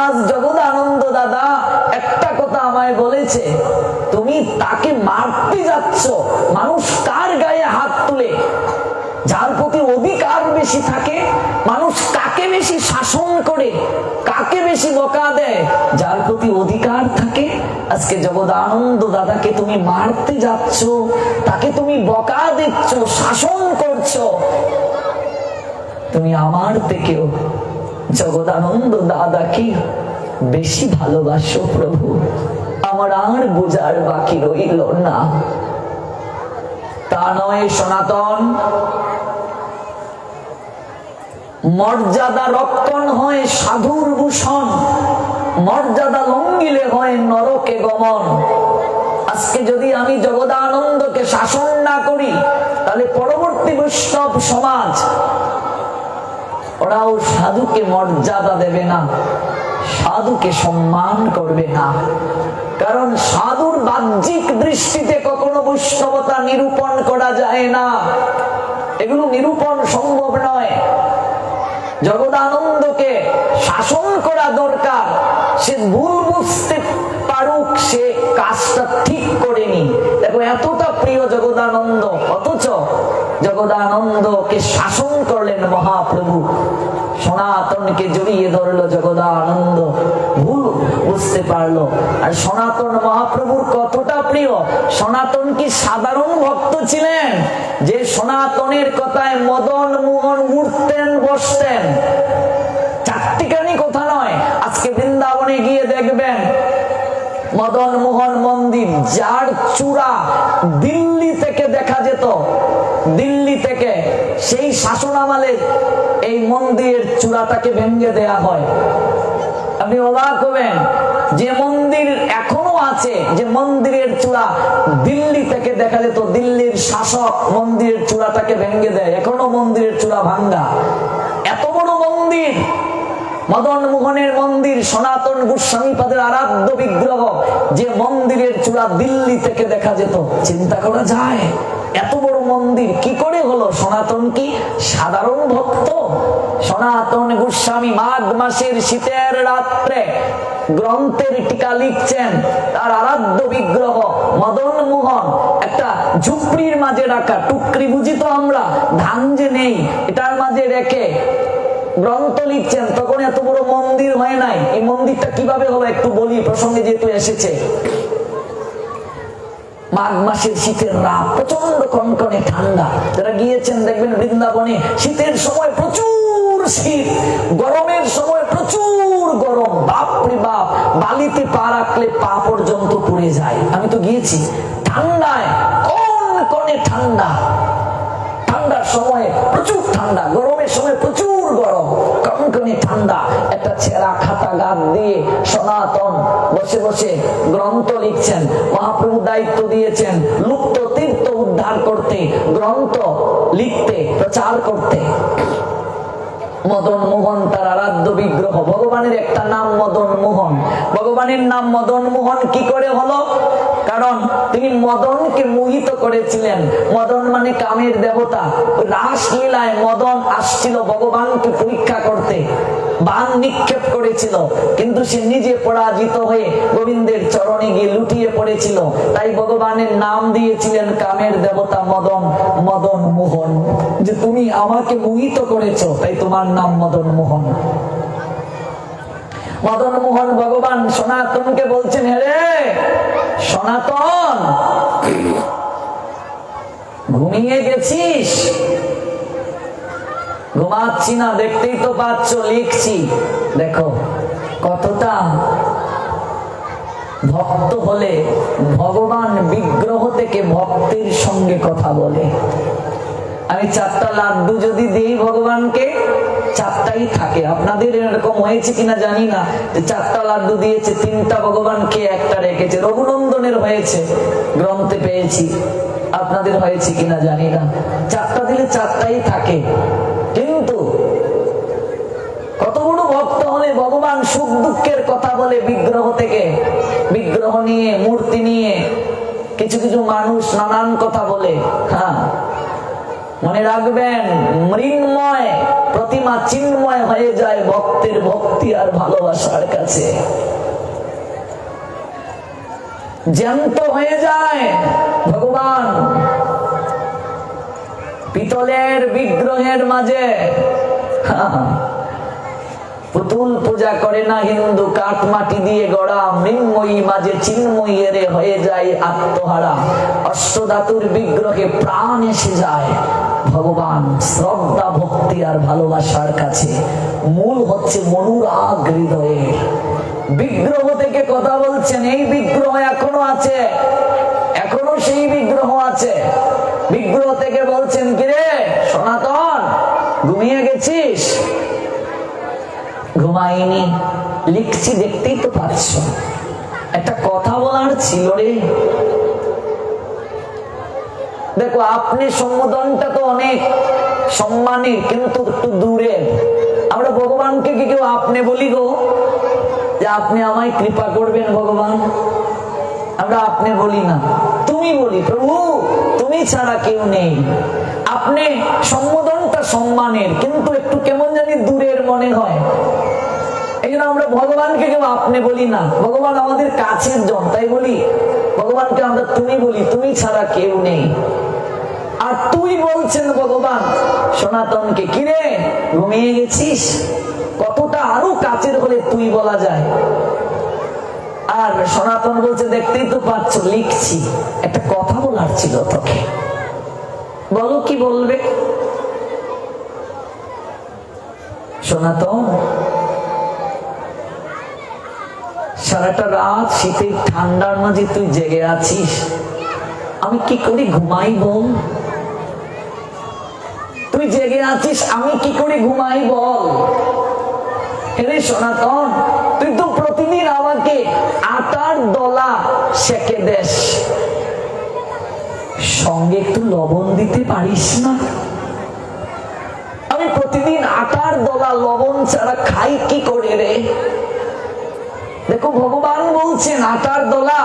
আজ জগদানন্দ দাদা একটা কথা আমায় বলেছে, তুমি তাকে মারতে যাচ্ছ। মানুষ কার গায়ে হাত তুলে? যার প্রতি অধিকার বেশি থাকে। মানুষ কাকে বেশি শাসন করে, কাকে বেশি বকা দেয়? যার প্রতি অধিকার থাকে। আজকে জগদানন্দ দাদাকে তুমি মারতে যাচ্ছ, তাকে তুমি বকা দিচ্ছ, শাসন করছো। তুমি আমার থেকেও জগদানন্দ দাদাকে বেশি ভালোবাসো প্রভু, আমার আর বোঝার বাকি রইল না। তা নয় সনাতন, মর্যাদা রক্ষণ হয় সাধুর ভূষণ, মর্যাদা লঙ্ঘিলে হয় নরকে গমন। আজকে যদি আমি জগদানন্দকে শাসন না করি, তাহলে পরবর্তী বৈষ্ণব সমাজ ওরাও সাধুকে মর্যাদা দেবে না, সাধুকে সম্মান করবে না। কারণ সাধুর বাহ্যিক দৃষ্টিতে কখনো বৈষ্ণবতা নিরূপণ করা যায় না, এগুলো নিরূপণ সম্ভব নয়। জগদানন্দকে শাসন করা দরকার, সে ভুল বুঝতে পারুক, সে কাজটা ঠিক করেনি। দেখো এতটা প্রিয় জগদানন্দ, অথচ জগদানন্দকে শাসন করলেন মহাপ্রভু। সনাতনকে জড়িয়ে ধরলো জগদানন্দ, ভুল বুঝতে পারলো। আর সনাতন মহাপ্রভুর কতটা প্রিয়! সনাতন কি সাধারণ ভক্ত ছিলেন যে সনাতনের কথায় মদন মোহন উঠতেন বসতেন? চারটিখানি কথা নয়। আজকে বৃন্দাবনে গিয়ে দেখবেন মদন মোহন মন্দির, যার চূড়া দিল্লি থেকে দেখা যেত, দিল্লি থেকে সেই শাসনামলে এই মন্দিরের চূড়াটাকে ভেঙে দেয়া হয়। আপনি অবাক হবেন, যে মন্দির এখনো আছে, যে মন্দিরের চূড়া দিল্লি থেকে দেখা যেত, দিল্লির শাসক মন্দিরের চূড়াটাকে ভেঙে দেয়, এখনো মন্দিরের চূড়া ভাঙ্গা। এত বড় মন্দির, মদন মোহনের মন্দির, সনাতন গোস্বামী পাদের আরাধ্য বিগ্রহ, যে মন্দিরের চূড়া দিল্লি থেকে দেখা যেত। চিন্তা করা যায় এত বড় মন্দির কি করে হলো? সনাতন কি সাধারণ ভক্ত? সনাতন গোস্বামী মাঘ মাসের শীতের রাত্রে গ্রন্থের টিকা লিখছেন, তার আরাধ্য বিগ্রহ মদন মোহন একটা ঝুপড়ির মাঝে রাখা, টুকরি বুঝি তো আমরা, ধান যে নেই, এটার মাঝে রেখে গ্রন্থ লিখছেন। তখন এত বড় মন্দির হয় নাই। এই মন্দিরটা কিভাবে হলো একটু বলি, প্রসঙ্গে যেহেতু এসেছে। মাঘ মাসের শীতের রাত, প্রচন্ড কনকনে ঠান্ডা। যারা গিয়েছেন দেখবেন বৃন্দাবনে শীতের সময় প্রচুর শীত, গরমের সময় প্রচুর গরম। বাপরে বাপ, বালিতে পা রাখলে পা পর্যন্ত পুড়ে যায়। আমি তো গিয়েছি। ঠান্ডায় কনকনে ঠান্ডা, ঠান্ডার সময় প্রচুর ঠান্ডা, গরমের সময় প্রচুর গরম, কনকনে ঠান্ডা। একটা ছেঁড়া খাতা গাদ দিয়ে সনাতন বসে বসে গ্রন্থ লিখছেন। মহাপ্রভু দায়িত্ব দিয়েছেন লুপ্ত তীর্থ উদ্ধার করতে, গ্রন্থ লিখতে, প্রচার করতে। মদন মোহন তার আরাধ্য বিগ্রহ। ভগবানের একটা নাম মদন মোহন। ভগবানের নাম মদন মোহন কি করে হলো? কারণ তিনি মদনকে মোহিত করেছিলেন। মদন মানে কামের দেবতা। রাসলীলায় মদন আসছিল ভগবানকে পরীক্ষা করতে, বাণ নিক্ষেপ করেছিল, কিন্তু সে নিজে পরাজিত হয়ে গোবিন্দের চরণে গিয়ে লুটিয়ে পড়েছিল। তাই ভগবানের নাম দিয়েছিলেন কামের দেবতা মদন, মদন মোহন। যে তুমি আমাকে মোহিত করেছো, তাই তোমার নাম মদন মোহন। মদন মোহন ভগবান সনাতনকে বলছেন, হে সনাতন, ঘুমিয়ে গেছিস? ঘুমাচ্ছি না, দেখতেই তো পাচ্ছ লিখছি। দেখো কতটা ভক্ত হলে ভগবান বিগ্রহ থেকে ভক্তের সঙ্গে কথা বলে। আমি 4টা লাড্ডু যদি দিই ভগবানকে, 4টাই থাকে। আপনাদের এরকম হয়েছে কিনা জানি না, যে 4টা লাড্ডু দিয়েছে, 3টা ভগবানকে, 1টা রেখেছে। রঘুনন্দনের হয়েছে, গ্রন্থে পেয়েছি। আপনাদের হয়েছে কিনা জানি না। 4টা দিলে 4টাই থাকে। কিন্তু কত বড় ভক্ত হলে ভগবান সুখ দুঃখের কথা বলে বিগ্রহ থেকে। বিগ্রহ নিয়ে, মূর্তি নিয়ে কিছু কিছু মানুষ নানান কথা বলে। হ্যাঁ, মনে রাখবেন, মৃন্ময় প্রতিমা চিন্ময় হয়ে যায় ভক্তের ভক্তি আর ভালোবাসার কাছে। জ্যান্ত হয়ে যায় ভগবান পিতলের বিগ্রহের মাঝে। পুতুল পূজা করে না হিন্দু, কাঠ মাটি দিয়ে গড়া মৃন্ময়ী মাঝে চিন্ময়ী এর হয়ে যায় আত্মহারা। অষ্টধাতুর বিগ্রহে প্রাণ এসে যায় ভগবান শ্রদ্ধা ভক্তি আর ভালোবাসার কাছে। মূল হচ্ছে মনুরাগ হৃদয়ের। বিগ্রহ থেকে কথা বলছেন, এই বিগ্রহ এখনো আছে, এখনো সেই বিগ্রহ আছে। বিগ্রহ থেকে বলছেন, কিরে সনাতন, ঘুমিয়ে গেছিস? ঘুমাইনি, লিখছি, দেখতেই তো পাচ্ছ। একটা কথা বলার ছিল রে। দেখো, আপনি সম্বোধনটা তো অনেক সম্মানের, কিন্তু একটু দূরে। আমরা ভগবানকে কি কেউ আপনি বলি গো, যে আপনি আমায় কৃপা করবেন ভগবান? আমরা আপনি বলি না, তুমি বলি, প্রভু তুমি ছাড়া কেউ নেই। আপনি সম্বোধনটা সম্মানের, কিন্তু একটু কেমন জানি দূরের মনে হয়। এই জন্য আমরা ভগবানকে কেউ আপনি বলি না। ভগবান আমাদের কাছের জন, তাই বলি ভগবানকে আমরা তুমি বলি, তুমি ছাড়া কেউ নেই। আর তুই বলছেন ভগবান সনাতনকে, কিরে ঘুমিয়ে গেছিস? কতটা আরো কাছের হলে তুই বলা যায়। আর সনাতন বলছে, দেখতেই তো পাচ্ছ লিখছি, একটা কথা বলার ছিল তোকে। বলো, কি বলবে? সনাতন, সারাটা রাত শীতের ঠান্ডার মাঝে তুই জেগে আছিস, আমি কি করে ঘুমাই বল? তুই জেগে আছিস, আমি কি করে ঘুমাই বল? হে সনাতন, তুই তো প্রতিদিন আমাকে আটার দলা সেকে দেস, সঙ্গে একটু লবণ দিতে পারিস না? আমি প্রতিদিন আটার দলা লবণ ছাড়া খাই কি করে রে? দেখো, ভগবান বলছেন আটার দলা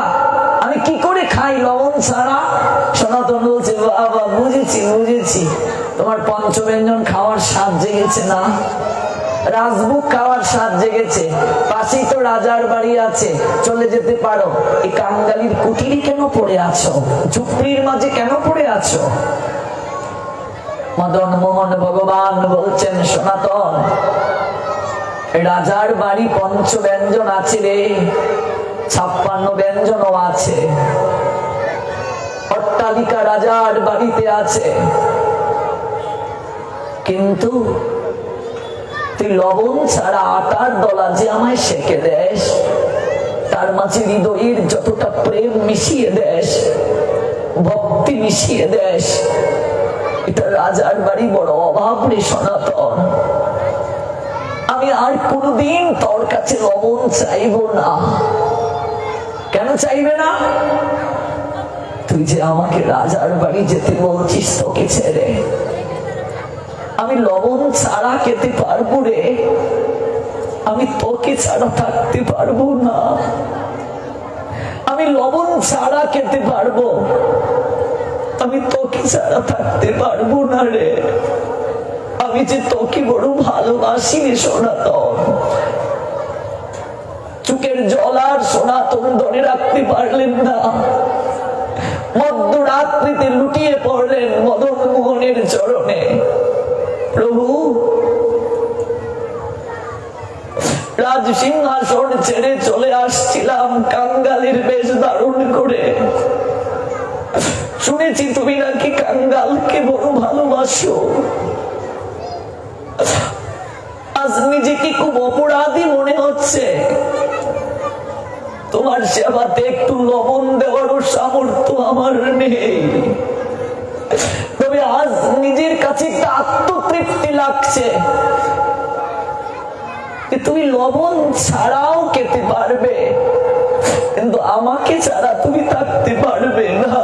আমি কি করে খাই লবণ ছাড়া? সনাতন বলছে, বাবা বুঝেছি বুঝেছি, তোমার পঞ্চব্যঞ্জন খাওয়ার স্বাদ জেগেছে না, রাজভোগ খাওয়ার স্বাদ জেগেছে। পাশেই তো রাজার বাড়ি আছে, চলে যেতে পারো। এই কাঙ্গালির কুটিরে কেন পড়ে আছো? ঝুপড়ির মাঝে কেন পড়ে আছো? মদন মোহন ভগবান বলছেন, সনাতন রাজার বাড়ি পঞ্চব্যঞ্জন আছে রে, 56 ব্যঞ্জনও আছে। অট্টালিকা রাজার বাড়িতে আছে, কিন্তু তুই লবণ ছাড়া আটার দলা যে আমায় সেকে দেশ, তার মাঝে হৃদয়ের যতটা প্রেম মিশিয়ে দেশ, ভক্তি মিশিয়ে দেশ, এটা রাজার বাড়ি বড় অভাব রে সনাতন। আমি আর কোনদিন তোর কাছে লবণ চাইব না। কেন চাইবে না? তুই যে আমাকে রাজার বাড়ি যেতে বলছিস, তোকে ছেড়ে আমি লবণ ছাড়া খেতে পারবো রে? আমি তোকে ছাড়া থাকতে পারবো না। আমি লবণ ছাড়া খেতে পারবো, আমি তোকে ছাড়া থাকতে পারবো না রে। আমি যে তোকে বড় ভালোবাসি রে সনাতন। চোখের জল আর সনাতন ধরে রাখতে পারলেন না। মধ্যরাত্রিতে লুটিয়ে পড়লেন মদন মোহনের চরণে। প্রভু রাজ সিংহাসন ছেড়ে চলে আসছিলাম কাঙ্গালের বেশ ধারণ করে। শুনেছি তুমি নাকি কাঙ্গালকে বড় ভালোবাসো। আজ নিজেকে খুব অপরাধী মনে হচ্ছে। তোমার সেবাতে একটু লবণ দেওয়ারও সামর্থ্য আমার নেই। তবে আজ নিজের কাছে একটা আত্মতৃপ্তি লাগছে যে তুমি লবণ ছাড়াও খেতে পারবে, কিন্তু আমাকে ছাড়া তুমি থাকতে পারবে না।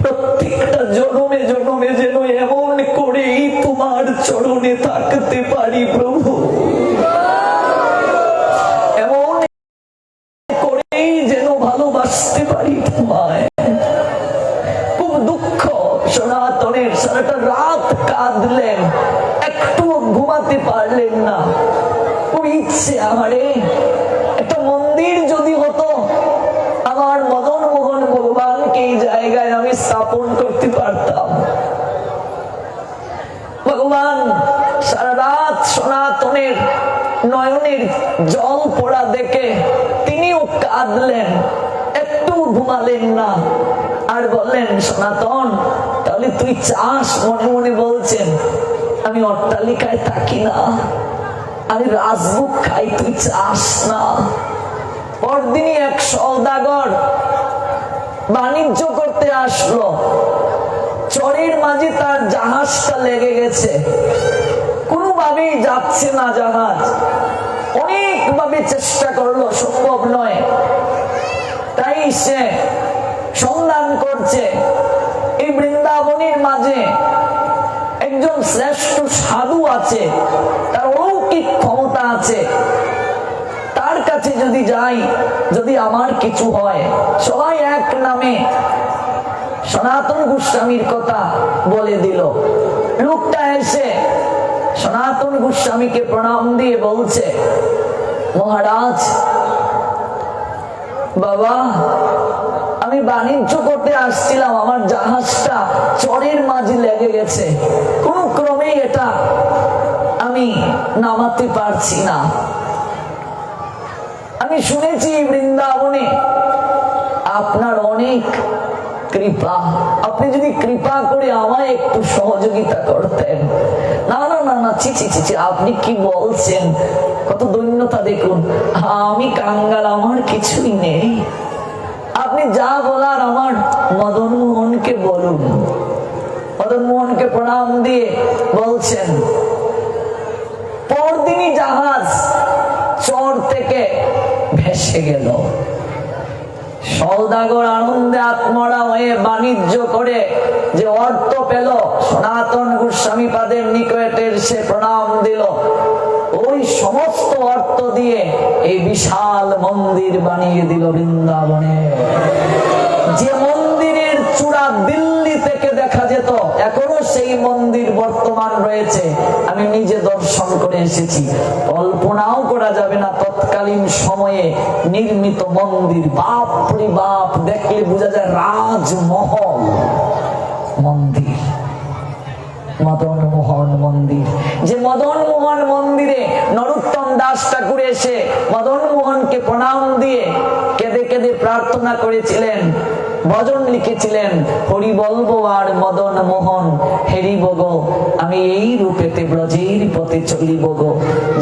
প্রত্যেকটা জন্মে জন্মে যেন এমন করেই তোমার চরণে থাকতে পারি প্রভু, এমন করেই যেন ভালোবাসতে পারি তোমায়। খুব দুঃখ, সনাতনের সারাটা রাত কাঁদলেন, একটু ঘুমাতে পারলেন না। খুব ইচ্ছে আমারে একটা মন্দির যদি হতো, আমার মদন মোহন ভগবানকে এই জায়গায় আমি স্থাপন করতে পারতাম। ভগবান সারা রাত সনাতনের নয়নের জল পড়া দেখে তিনিও কাঁদলেন, একটু ঘুমালেন না। আর বললেন, সনাতন তাহলে তুই চাস? মনে মনে বলছেন, আমি অট্টালিকায় থাকি না, আমি রাজভোগ খাই, তুই চাস না? পরদিনই এক সওদাগর বাণিজ্য করতে আসলো। চরের মাঝে তার জাহাজটা লেগে গেছে, কোনোভাবেই যাচ্ছে না জাহাজ। অনেকভাবে চেষ্টা করলো, সম্ভব নয়। তাই সে সন্ধান করছে এই বৃন্দাবনের মাঝে একজন শ্রেষ্ঠ সাধু আছে, তার অলৌকিক ক্ষমতা আছে, তার কাছে যদি যাই, যদি আমার কিছু হয়। সবাই এক নামে সনাতন গোস্বামীর কথা বলে দিল। লোকটা এসে সনাতন গোস্বামীকে প্রণাম দিয়ে বলছে, মহারাজ, বাবা আমি বাণিজ্য করতে আসছিলাম, আমার জাহাজটা চরের মাঝে লেগে গেছে, কোন ক্রমে এটা আমি নামাতে পারছি না। আমি শুনেছি বৃন্দাবনে আপনার অনেক কৃপা, আপনি যদি কৃপা করে আমায় একটু সহযোগিতা করতেন। না না না না, ছি ছি ছি, আপনি কি বলছেন, কত দৈন্যতা দেখুন, আমি কাঙ্গাল, আমার কিছুই নেই। আপনি যা বলার আমার মদন মোহনকে বলুন। মদন মোহনকে প্রণাম দিয়ে বলছেন, পরদিনই জাহাজ চর থেকে ভেসে গেল। সওদাগর আনন্দে আত্মরা হয়ে বাণিজ্য করে যে অর্থ পেল, সনাতন গোস্বামী পাদের নিকটের সে প্রণাম দিল। ওই সমস্ত অর্থ দিয়ে এই বিশাল মন্দির বানিয়ে দিল বৃন্দাবনে। যে মন্দিরের চূড়া দিল্লি থেকে দেখা যেত, এখনো সেই মন্দির বর্তমান রয়েছে। আমি নিজে দর্শন করে এসেছি, কল্পনাও করা যাবে না তৎকালীন সময়ে নির্মিত মন্দির। বাপ রে বাপ, দেখলে বোঝা যায় রাজমহল মন্দির। মদন মোহন মন্দির, যে মদন মোহন মন্দিরে নরোত্তম দাস ঠাকুর এসে মদন মোহনকে প্রণাম দিয়ে কেঁদে কেঁদে প্রার্থনা করেছিলেন, ভজন লিখেছিলেন, হরি বলবো আর মদন মোহন হেরিব গো, আমি এই রূপেতে ব্রজের পথে চলিব গো,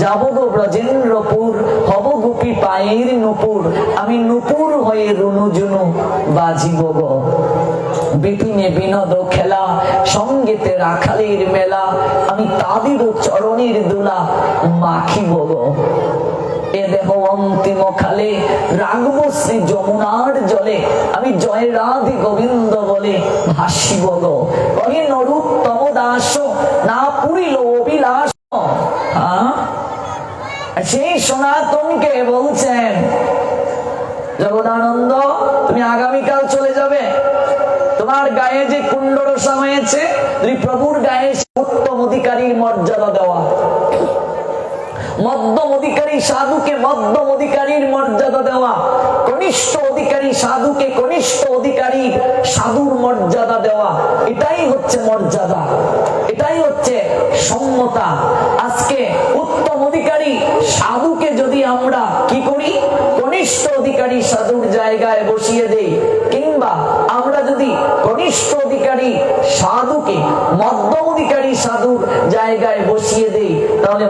যাব গো ব্রজেন্দ্রপুর, হব গোপী পায়ের নুপুর, আমি নুপুর হয়ে রুনু জুনু বাজিব গো, বিপিনে বিনোদ খেলা, সঙ্গীতে রাখালের মেলা, আমি তাদের চরণের দোলা মাখিব গো, এ দেহ অন্তিম কালে রাগব শ্রী যমুনার জলে, আমি জয় রাধে গোবিন্দ বলে ভাসিব গো, কহে নরোত্তম দাস না পুরিল অভিলাষ। সেই সনাতনকে বলছেন, জগদানন্দ তুমি আগামীকাল চলে যাবে, তোমার গায়ে যে কুণ্ডরসা হয়েছে, তুমি প্রভুর গায়ে উত্তম অধিকারীর মর্যাদা দেওয়া। মধ্যম অধিকারী সাধুকে মধ্যম অধিকারীর মর্যাদা দেওয়া, কনিষ্ঠ অধিকারী সাধুকে কনিষ্ঠ অধিকারী সাধুর মর্যাদা দেওয়া, এটাই হচ্ছে মর্যাদা, এটাই হচ্ছে সম্মতা। আজকে উত্তম অধিকারী সাধুকে যদি আমরা কি করি, কনিষ্ঠ অধিকারী সাধুর জায়গায় বসিয়ে দেই, কিংবা আমরা যদি কনিষ্ঠ অধিকারী সাধুকে মধ্যম অধিকারী সাধুর জায়গায় বসিয়ে দেই, তাহলে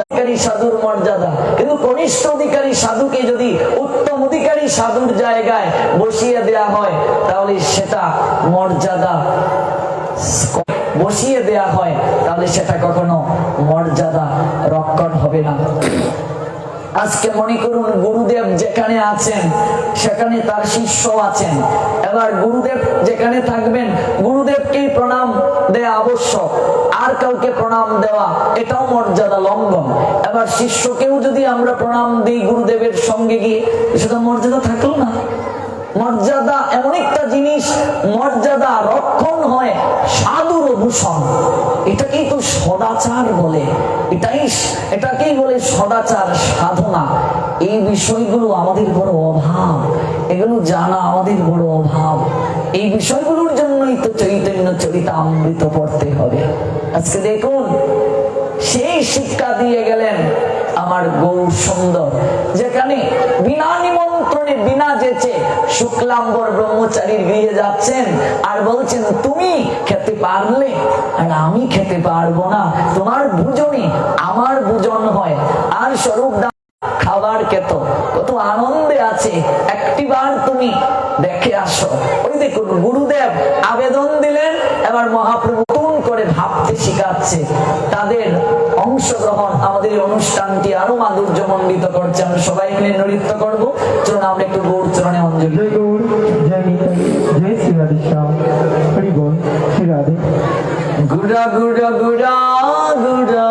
অধিকারী সাধুর মর্যাদা, কিন্তু কনিষ্ঠ অধিকারী সাধুকে যদি উত্তম অধিকারী সাধুর জায়গায় বসিয়ে দেয়া হয়, তাহলে সেটা মর্যাদা বসিয়ে দেয়া হয়, তাহলে সেটা কখনো মর্যাদা রক্ষণ হবে না। আজকে মনে করুন গুরুদেব যেখানে আছেন সেখানে তার শিষ্য আছেন, এবার গুরুদেব যেখানে থাকবেন গুরুদেবকেই প্রণাম দেয়া আবশ্যক, আর কাউকে প্রণাম দেওয়া এটাও মর্যাদা লঙ্ঘন। এবার শিষ্যকেও যদি আমরা প্রণাম দিই গুরুদেবের সঙ্গে গিয়ে, সেটা মর্যাদা থাকলো না। মর্যাদা এমন একটা জিনিস, মর্যাদা রক্ষণ হয় সাধুর ভূষণ, এটাকেই তো সদাচার বলে, এটাকেই বলে সদাচার সাধনা। এই বিষয়গুলো আমাদের বড় অভাব, এগুলো জানা আমাদের বড় অভাব। এই বিষয়গুলোর জন্যই তো চৈতন্য চরিতামৃত পড়তে হবে। আজকে দেখুন সেই শিক্ষা দিয়ে গেলেন আমার গৌর সুন্দর, যেখানে বিনা নিমন্ত্রণে বিনা যেচে শুক্লাম্বর ব্রহ্মচারীর গৃহে যাচ্ছেন আর বলছেন তুমি খেতে পারলে আর আমি খেতে পারবো না, তোমার ভোজনে আমার ভোজন হয়। আর স্বরূপ খাবার খেত কত আনন্দে আছে, একটিবার তুমি দেখে আসো। ওই দেখুন গুরুদেব আবেদন দিলেন, এবার মহাপ্রভু নতুন করে ভাবতে শিখাচ্ছে। তাদের অংশগ্রহণ আমাদের এই অনুষ্ঠানটি আরো মাধুর্যমণ্ডিত করছে। আমরা সবাই মিলে নৃত্য করবো। চলুন আমরা একটু গৌর চরণে অঞ্জলি। জয় গৌর, জয় নিতাই, জয় শ্রী রাধে শ্যাম, হরি বল, শ্রী রাধে। গুড়া গুড়া গুড়া গুড়া